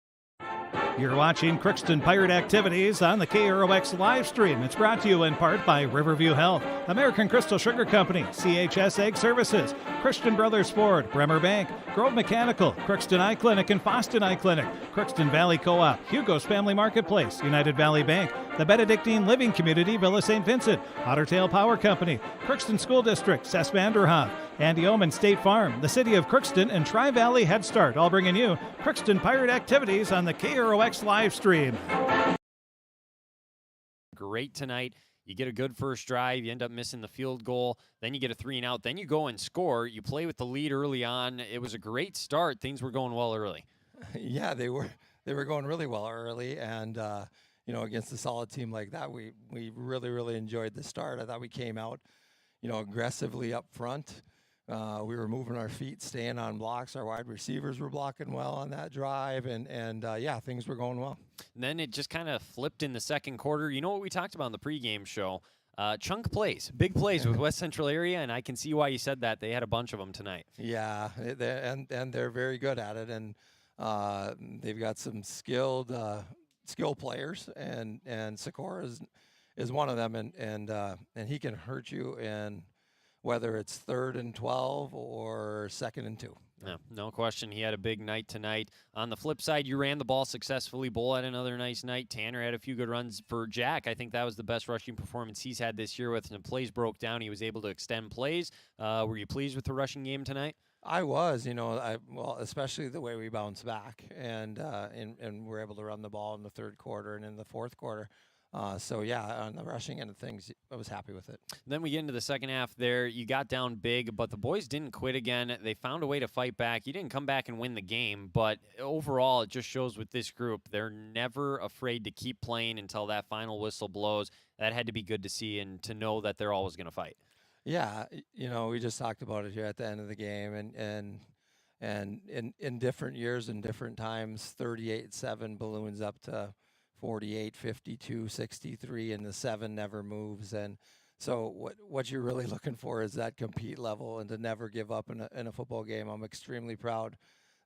Speaker 16: You're watching Crookston Pirate activities on the KROX live stream. It's brought to you in part by Riverview Health, American Crystal Sugar Company, CHS Egg Services, Christian Brothers Ford, Bremer Bank, Grove Mechanical, Crookston Eye Clinic and Foston Eye Clinic, Crookston Valley Co-op, Hugo's Family Marketplace, United Valley Bank, the Benedictine Living Community, Villa St. Vincent, Ottertail Power Company, Crookston School District, Cess Vanderhoff, Andy Omen State Farm, the City of Crookston, and Tri-Valley Head Start, all bringing you Crookston Pirate activities on the KROX live stream.
Speaker 1: Great tonight. You get a good first drive. You end up missing the field goal. Then you get a 3-and-out. Then you go and score. You play with the lead early on. It was a great start. Things were going well early.
Speaker 10: Yeah, they were going really well early. And, against a solid team like that, we really enjoyed the start. I thought we came out, aggressively up front. We were moving our feet, staying on blocks. Our wide receivers were blocking well on that drive, and things were going well.
Speaker 1: And then it just kind of flipped in the second quarter. You know what we talked about in the pregame show? Chunk plays, big plays with West Central area, and I can see why you said that. They had a bunch of them tonight.
Speaker 10: Yeah, and they're very good at it, and they've got some skill players, and Sikora is one of them, and he can hurt you in whether it's 3rd and 12 or 2nd and 2.
Speaker 1: Yeah, no question. He had a big night tonight. On the flip side, you ran the ball successfully. Bull had another nice night. Tanner had a few good runs. For Jack, I think that was the best rushing performance he's had this year. With the plays broke down, he was able to extend plays. Were you pleased with the rushing game tonight?
Speaker 10: I was, especially the way we bounced back and we're able to run the ball in the third quarter and in the fourth quarter. On the rushing end of things, I was happy with it.
Speaker 1: Then we get into the second half there. You got down big, but the boys didn't quit again. They found a way to fight back. You didn't come back and win the game, but overall, it just shows with this group, they're never afraid to keep playing until that final whistle blows. That had to be good to see and to know that they're always going to fight.
Speaker 10: Yeah, we just talked about it here at the end of the game, and in different years and different times, 38-7 balloons up to 48, 52, 63, and the 7 never moves. And so what you're really looking for is that compete level and to never give up in a football game. I'm extremely proud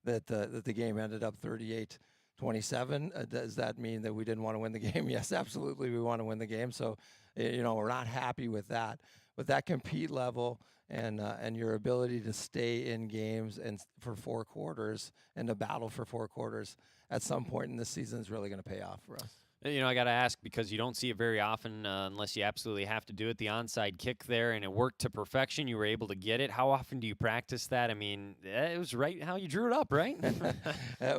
Speaker 10: that the game ended up 38-27. Does that mean that we didn't want to win the game? Yes, absolutely, we want to win the game. So, we're not happy with that. But that compete level and your ability to stay in games and for 4 quarters and to battle for 4 quarters at some point in this season is really going to pay off for us.
Speaker 1: I got to ask because you don't see it very often unless you absolutely have to do it. The onside kick there, and it worked to perfection. You were able to get it. How often do you practice that? I mean, it was right how you drew it up, right?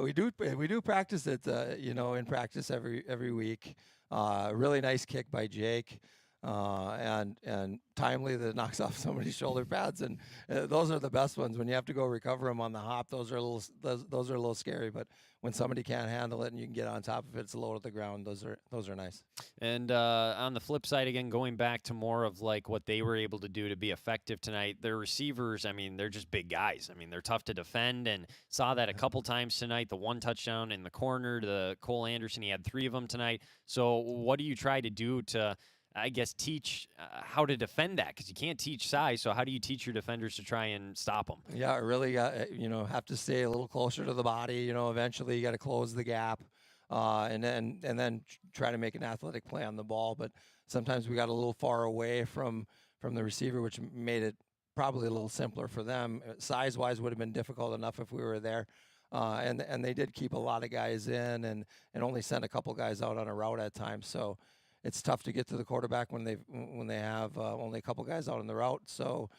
Speaker 10: We do practice it, in practice every week. Really nice kick by Jake. And timely that knocks off somebody's shoulder pads, and those are the best ones when you have to go recover them on the hop. Those are a little scary, but when somebody can't handle it and you can get on top of it, it's low to the ground. Those are nice.
Speaker 1: And on the flip side, again, going back to more of like what they were able to do to be effective tonight, their receivers, I mean, they're just big guys. I mean, they're tough to defend, and saw that a couple times tonight. The 1 touchdown in the corner to Cole Anderson, he had 3 of them tonight. So what do you try to do to, I guess, teach how to defend that? Because you can't teach size, so how do you teach your defenders to try and stop them?
Speaker 10: Yeah, really got, have to stay a little closer to the body. Eventually you got to close the gap, and then try to make an athletic play on the ball. But sometimes we got a little far away from the receiver, which made it probably a little simpler for them. Size-wise would have been difficult enough if we were there. And they did keep a lot of guys in and only sent a couple guys out on a route at times. So it's tough to get to the quarterback when they have only a couple guys out on the route. So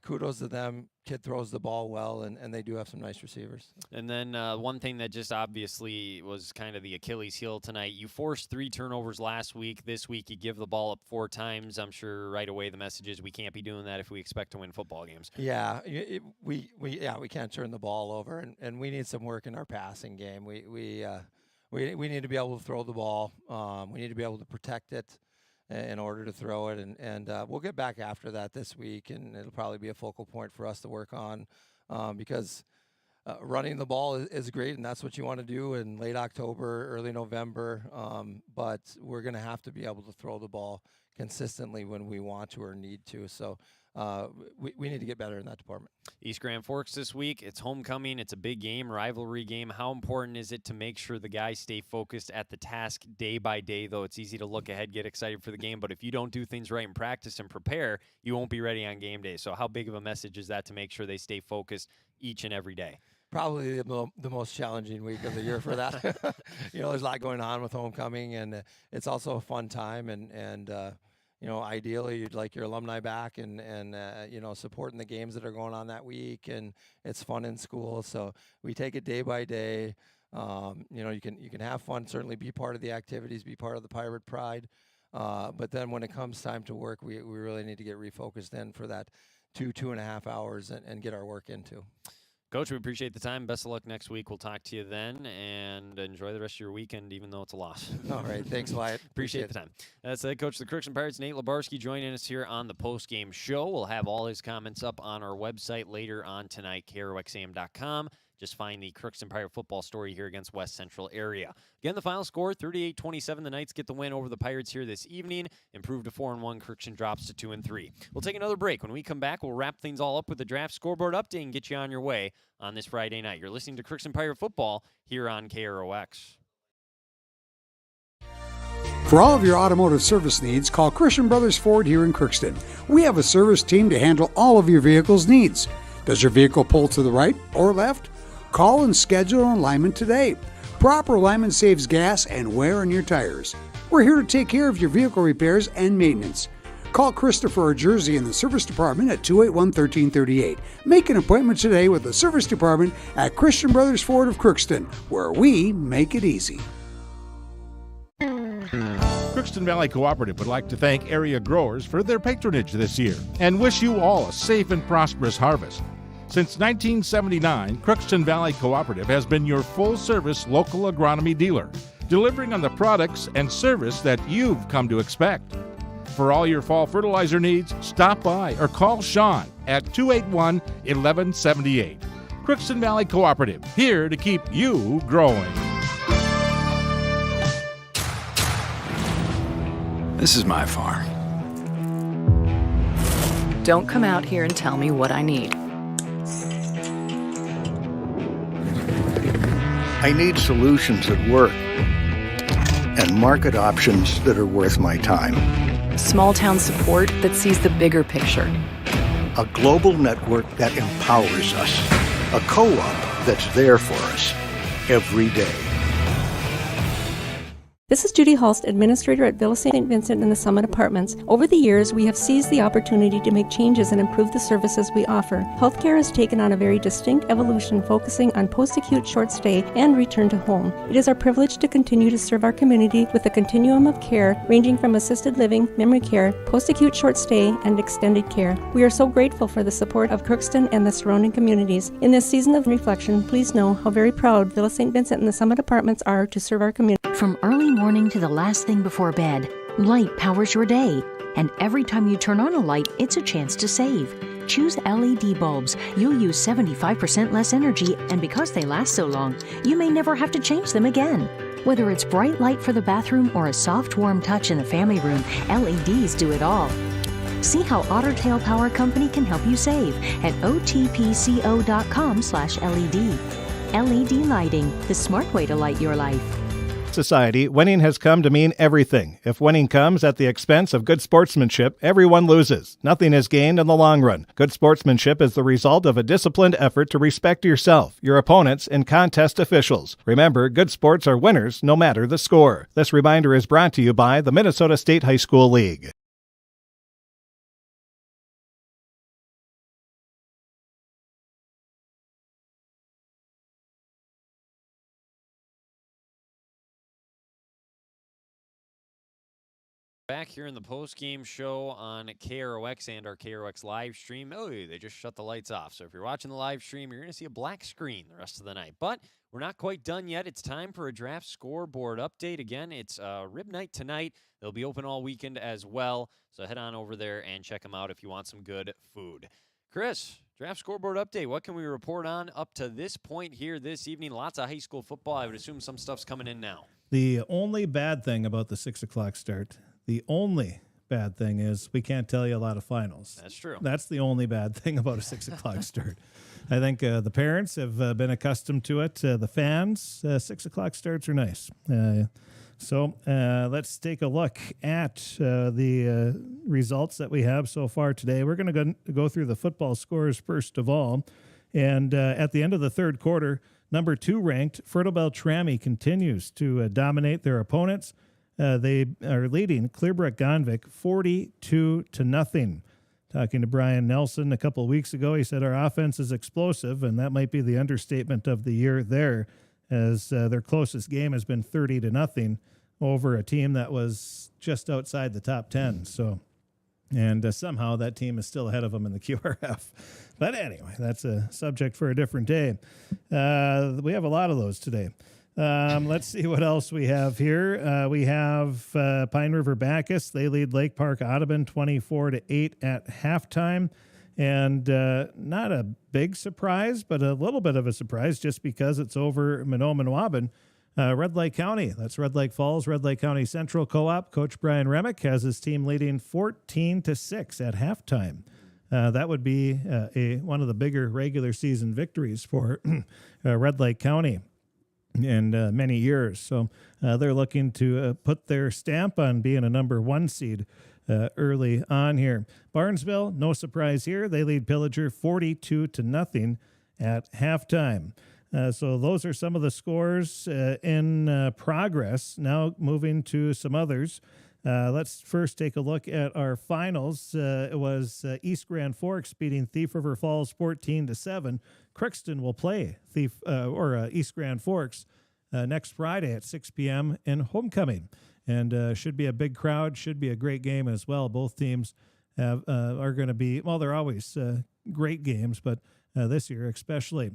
Speaker 10: kudos to them. Kid throws the ball well, and they do have some nice receivers.
Speaker 1: And then one thing that just obviously was kind of the Achilles heel tonight, you forced 3 turnovers last week. This week you give the ball up 4 times. I'm sure right away the message is we can't be doing that if we expect to win football games.
Speaker 10: Yeah, we can't turn the ball over, and we need some work in our passing game. we need to be able to throw the ball. We need to be able to protect it in order to throw it. And we'll get back after that this week, and it'll probably be a focal point for us to work on because running the ball is great, and that's what you want to do in late October, early November. But we're going to have to be able to throw the ball consistently when we want to or need to. So we need to get better in that department.
Speaker 1: East Grand Forks this week. It's homecoming. It's a big game, rivalry game. How important is it to make sure the guys stay focused at the task day by day, though? It's easy to look ahead, get excited for the game, but if you don't do things right in practice and prepare, you won't be ready on game day. So how big of a message is that to make sure they stay focused each and every day?
Speaker 10: Probably the most challenging week of the year for that. There's a lot going on with homecoming, and it's also a fun time. And ideally, you'd like your alumni back and supporting the games that are going on that week. And it's fun in school, so we take it day by day. You can have fun, certainly be part of the activities, be part of the Pirate Pride. But then when it comes time to work, we really need to get refocused in for that 2.5 hours and get our work into.
Speaker 1: Coach, we appreciate the time. Best of luck next week. We'll talk to you then, and enjoy the rest of your weekend, even though it's a loss.
Speaker 10: All right. Thanks, Wyatt.
Speaker 1: Appreciate the time. That's the coach of the Crookston Pirates, Nate Labarski, joining us here on the postgame show. We'll have all his comments up on our website later on tonight, KROXAM.com. Just find the Crookston Pirate football story here against West Central area. Again, the final score, 38-27. The Knights get the win over the Pirates here this evening. Improved to 4-1. Crookston drops to 2-3. We'll take another break. When we come back, we'll wrap things all up with the draft scoreboard update and get you on your way on this Friday night. You're listening to Crookston Pirate football here on KROX.
Speaker 18: For all of your automotive service needs, call Christian Brothers Ford here in Crookston. We have a service team to handle all of your vehicle's needs. Does your vehicle pull to the right or left? Call and schedule an alignment today. Proper alignment saves gas and wear on your tires. We're here to take care of your vehicle repairs and maintenance. Call Christopher or Jersey in the service department at 281-1338. Make an appointment today with the service department at Christian Brothers Ford of Crookston, where we make it easy.
Speaker 6: Crookston Valley Cooperative would like to thank area growers for their patronage this year and wish you all a safe and prosperous harvest. Since 1979, Crookston Valley Cooperative has been your full-service local agronomy dealer, delivering on the products and service that you've come to expect. For all your fall fertilizer needs, stop by or call Sean at 281-1178. Crookston Valley Cooperative, here to keep you growing.
Speaker 19: This is my farm.
Speaker 20: Don't come out here and tell me what I need.
Speaker 23: I need solutions that work and market options that are worth my time.
Speaker 20: Small town support that sees the bigger picture.
Speaker 23: A global network that empowers us. A co-op that's there for us every day.
Speaker 21: This is Judy Hulst, Administrator at Villa St. Vincent and the Summit Apartments. Over the years, we have seized the opportunity to make changes and improve the services we offer. Healthcare has taken on a very distinct evolution, focusing on post-acute short stay and return to home. It is our privilege to continue to serve our community with a continuum of care ranging from assisted living, memory care, post-acute short stay, and extended care. We are so grateful for the support of Crookston and the surrounding communities. In this season of reflection, please know how very proud Villa St. Vincent and the Summit Apartments are to serve our community.
Speaker 2: From early morning to the last thing before bed, light powers your day. And every time you turn on a light, it's a chance to save. Choose LED bulbs. You'll use 75% less energy, and because they last so long, you may never have to change them again. Whether it's bright light for the bathroom or a soft, warm touch in the family room, LEDs do it all. See how Otter Tail Power Company can help you save at otpco.com/LED. LED lighting, the smart way to light your life.
Speaker 16: Society, winning has come to mean everything. If winning comes at the expense of good sportsmanship, everyone loses. Nothing is gained in the long run. Good sportsmanship is the result of a disciplined effort to respect yourself, your opponents, and contest officials. Remember, good sports are winners no matter the score. This reminder is brought to you by the Minnesota State High School League.
Speaker 1: Back here in the post-game show on KROX and our KROX live stream. Oh, they just shut the lights off. So if you're watching the live stream, you're going to see a black screen the rest of the night. But we're not quite done yet. It's time for a draft scoreboard update. Again, it's rib night tonight. They'll be open all weekend as well. So head on over there and check them out if you want some good food. Chris, draft scoreboard update. What can we report on up to this point here this evening? Lots of high school football. I would assume some stuff's coming in now.
Speaker 16: The only bad thing about the 6 o'clock start, the only bad thing is we can't tell you a lot of finals.
Speaker 1: That's true. That's
Speaker 16: the only bad thing about a 6 o'clock start. I think the parents have been accustomed to it. The fans, 6 o'clock starts are nice. So let's take a look at the results that we have so far today. We're going to go through the football scores first of all. And at the end of the third quarter, number 2 ranked Fertile Beltrami continues to dominate their opponents. They are leading Clearbrook Gonvick 42-0. Talking to Brian Nelson a couple of weeks ago, he said our offense is explosive, and that might be the understatement of the year there, as their closest game has been 30-0 over a team that was just outside the top 10. So, and somehow that team is still ahead of them in the QRF. But anyway, that's a subject for a different day. We have a lot of those today. Let's see what else we have here. We have Pine River Bacchus. They lead Lake Park Audubon 24-8 at halftime. And not a big surprise, but a little bit of a surprise just because it's over Minoan-Waubun. Red Lake County, that's Red Lake Falls, Red Lake County Central Co-op. Coach Brian Remick has his team leading 14-6 at halftime. That would be one of the bigger regular season victories for Red Lake County in many years. So they're looking to put their stamp on being a number 1 seed early on here. Barnesville, no surprise here. They lead Pillager 42-0 at halftime. So those are some of the scores in progress. Now moving to some others. Let's first take a look at our finals. It was East Grand Forks beating Thief River Falls 14-7. Crookston will play East Grand Forks next Friday at 6 p.m. in homecoming. And should be a big crowd, should be a great game as well. Both teams are going to be, well, they're always great games, but this year especially.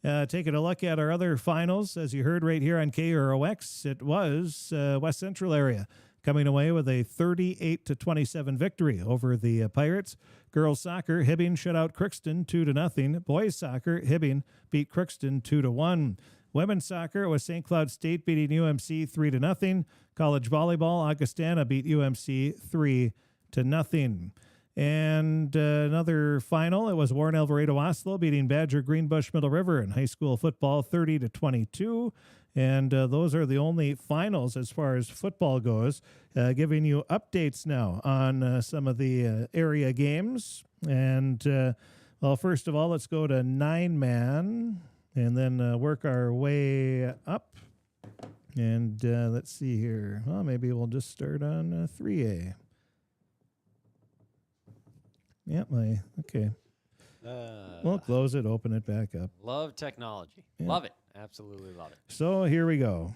Speaker 16: Taking a look at our other finals, as you heard right here on KROX, it was West Central area coming away with a 38-27 victory over the Pirates. Girls soccer, Hibbing shut out Crookston 2-0. Boys soccer, Hibbing beat Crookston 2-1. Women's soccer was St. Cloud State beating UMC 3-0. College volleyball, Augustana beat UMC 3-0. And another final, it was Warren Alvarado Oslo beating Badger Greenbush Middle River in high school football 30-22. And those are the only finals as far as football goes. Giving you updates now on some of the area games. And, well, first of all, let's go to 9-man and then work our way up. And let's see here. Well, maybe we'll just start on 3A. Yep, okay. We'll close it, open it back up.
Speaker 1: Love technology.
Speaker 16: Yeah.
Speaker 1: Love it. Absolutely love it.
Speaker 16: So here we go.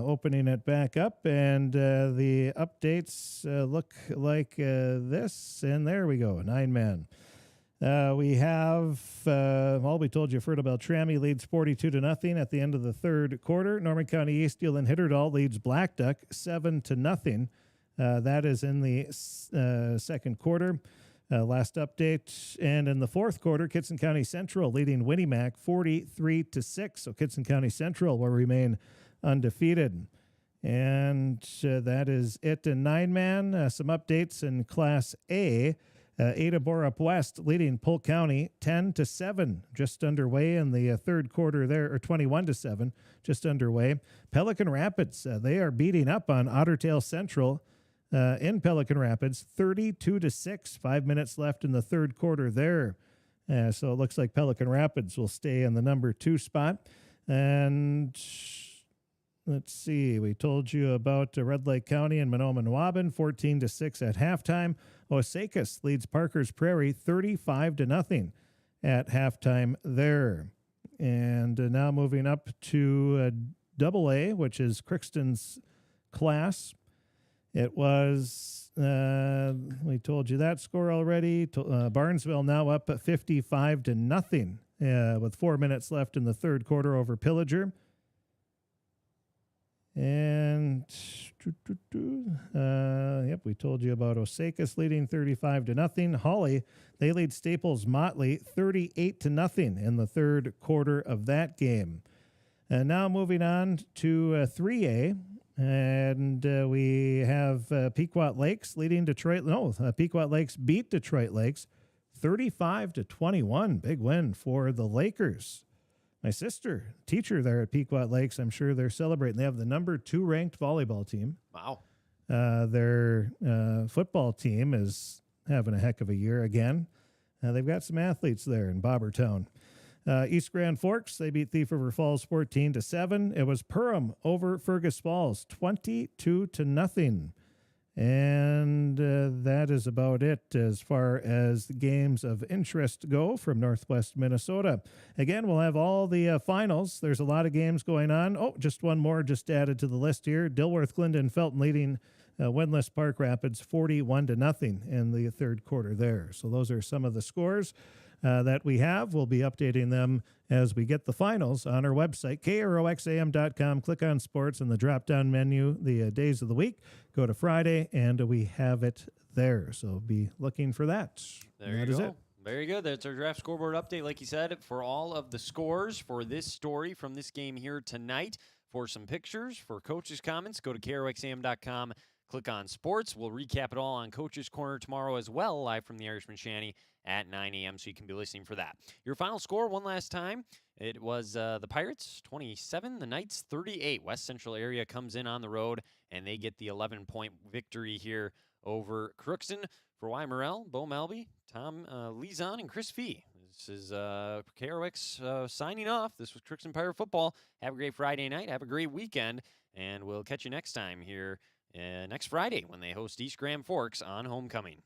Speaker 16: Opening it back up, and the updates look like this. And there we go, 9-man. We have, we told you Fertile Beltrami leads 42-0 at the end of the third quarter. Norman County Eastfield and Hitterdal leads Black Duck 7-0. That is in the second quarter. Last update, and in the fourth quarter, Kitson County Central leading Winnie-Mac 43-6. So Kitson County Central will remain undefeated. And that is it in 9-man. Some updates in Class A. Ada Borup West leading Polk County 10-7, just underway in the third quarter there, or 21-7, just underway. Pelican Rapids, they are beating up on Ottertail Central in Pelican Rapids, 32-6. 5 minutes left in the third quarter there. So it looks like Pelican Rapids will stay in the number 2 spot. And let's see, we told you about Red Lake County and Minoan-Waubun, 14-6 at halftime. Osakis leads Parker's Prairie 35-0 at halftime there. And now moving up to AA, which is Crookston's class. It was We told you that score already. Barnesville now up at 55-0 with 4 minutes left in the third quarter over Pillager. And we told you about Osakis leading 35-0. Hawley, they lead Staples Motley 38-0 in the third quarter of that game. And now moving on to 3A. And we have Pequot Lakes leading Detroit. Pequot Lakes beat Detroit Lakes 35-21. Big win for the Lakers. My sister, teacher there at Pequot Lakes, I'm sure they're celebrating. They have the number 2 ranked volleyball team.
Speaker 1: Wow.
Speaker 16: Their football team is having a heck of a year again. They've got some athletes there in Bobbertown. East Grand Forks, they beat Thief River Falls 14-7. It was Perham over Fergus Falls 22-0. And that is about it as far as the games of interest go from Northwest Minnesota. Again, we'll have all the finals. There's a lot of games going on. Oh, just one more just added to the list here. Dilworth, Glendon, Felton leading Windlass Park Rapids 41-0 in the third quarter there. So those are some of the scores that we have. We'll be updating them as we get the finals on our website, kroxam.com. Click on sports in the drop-down menu, the days of the week. Go to Friday, and we have it there. So be looking for that.
Speaker 1: There you go. It. Very good. That's our draft scoreboard update, like you said, for all of the scores for this story from this game here tonight. For some pictures, for coaches' comments, go to kroxam.com. Click on sports. We'll recap it all on Coach's Corner tomorrow as well, live from the Irishman Shanty at 9 a.m., so you can be listening for that. Your final score one last time. It was the Pirates 27, the Knights 38. West Central area comes in on the road, and they get the 11-point victory here over Crookston. For Weimarail, Bo Melby, Tom Lizon, and Chris Fee. This is KROX signing off. This was Crookston Pirate Football. Have a great Friday night. Have a great weekend, and we'll catch you next time here next Friday when they host East Grand Forks on Homecoming.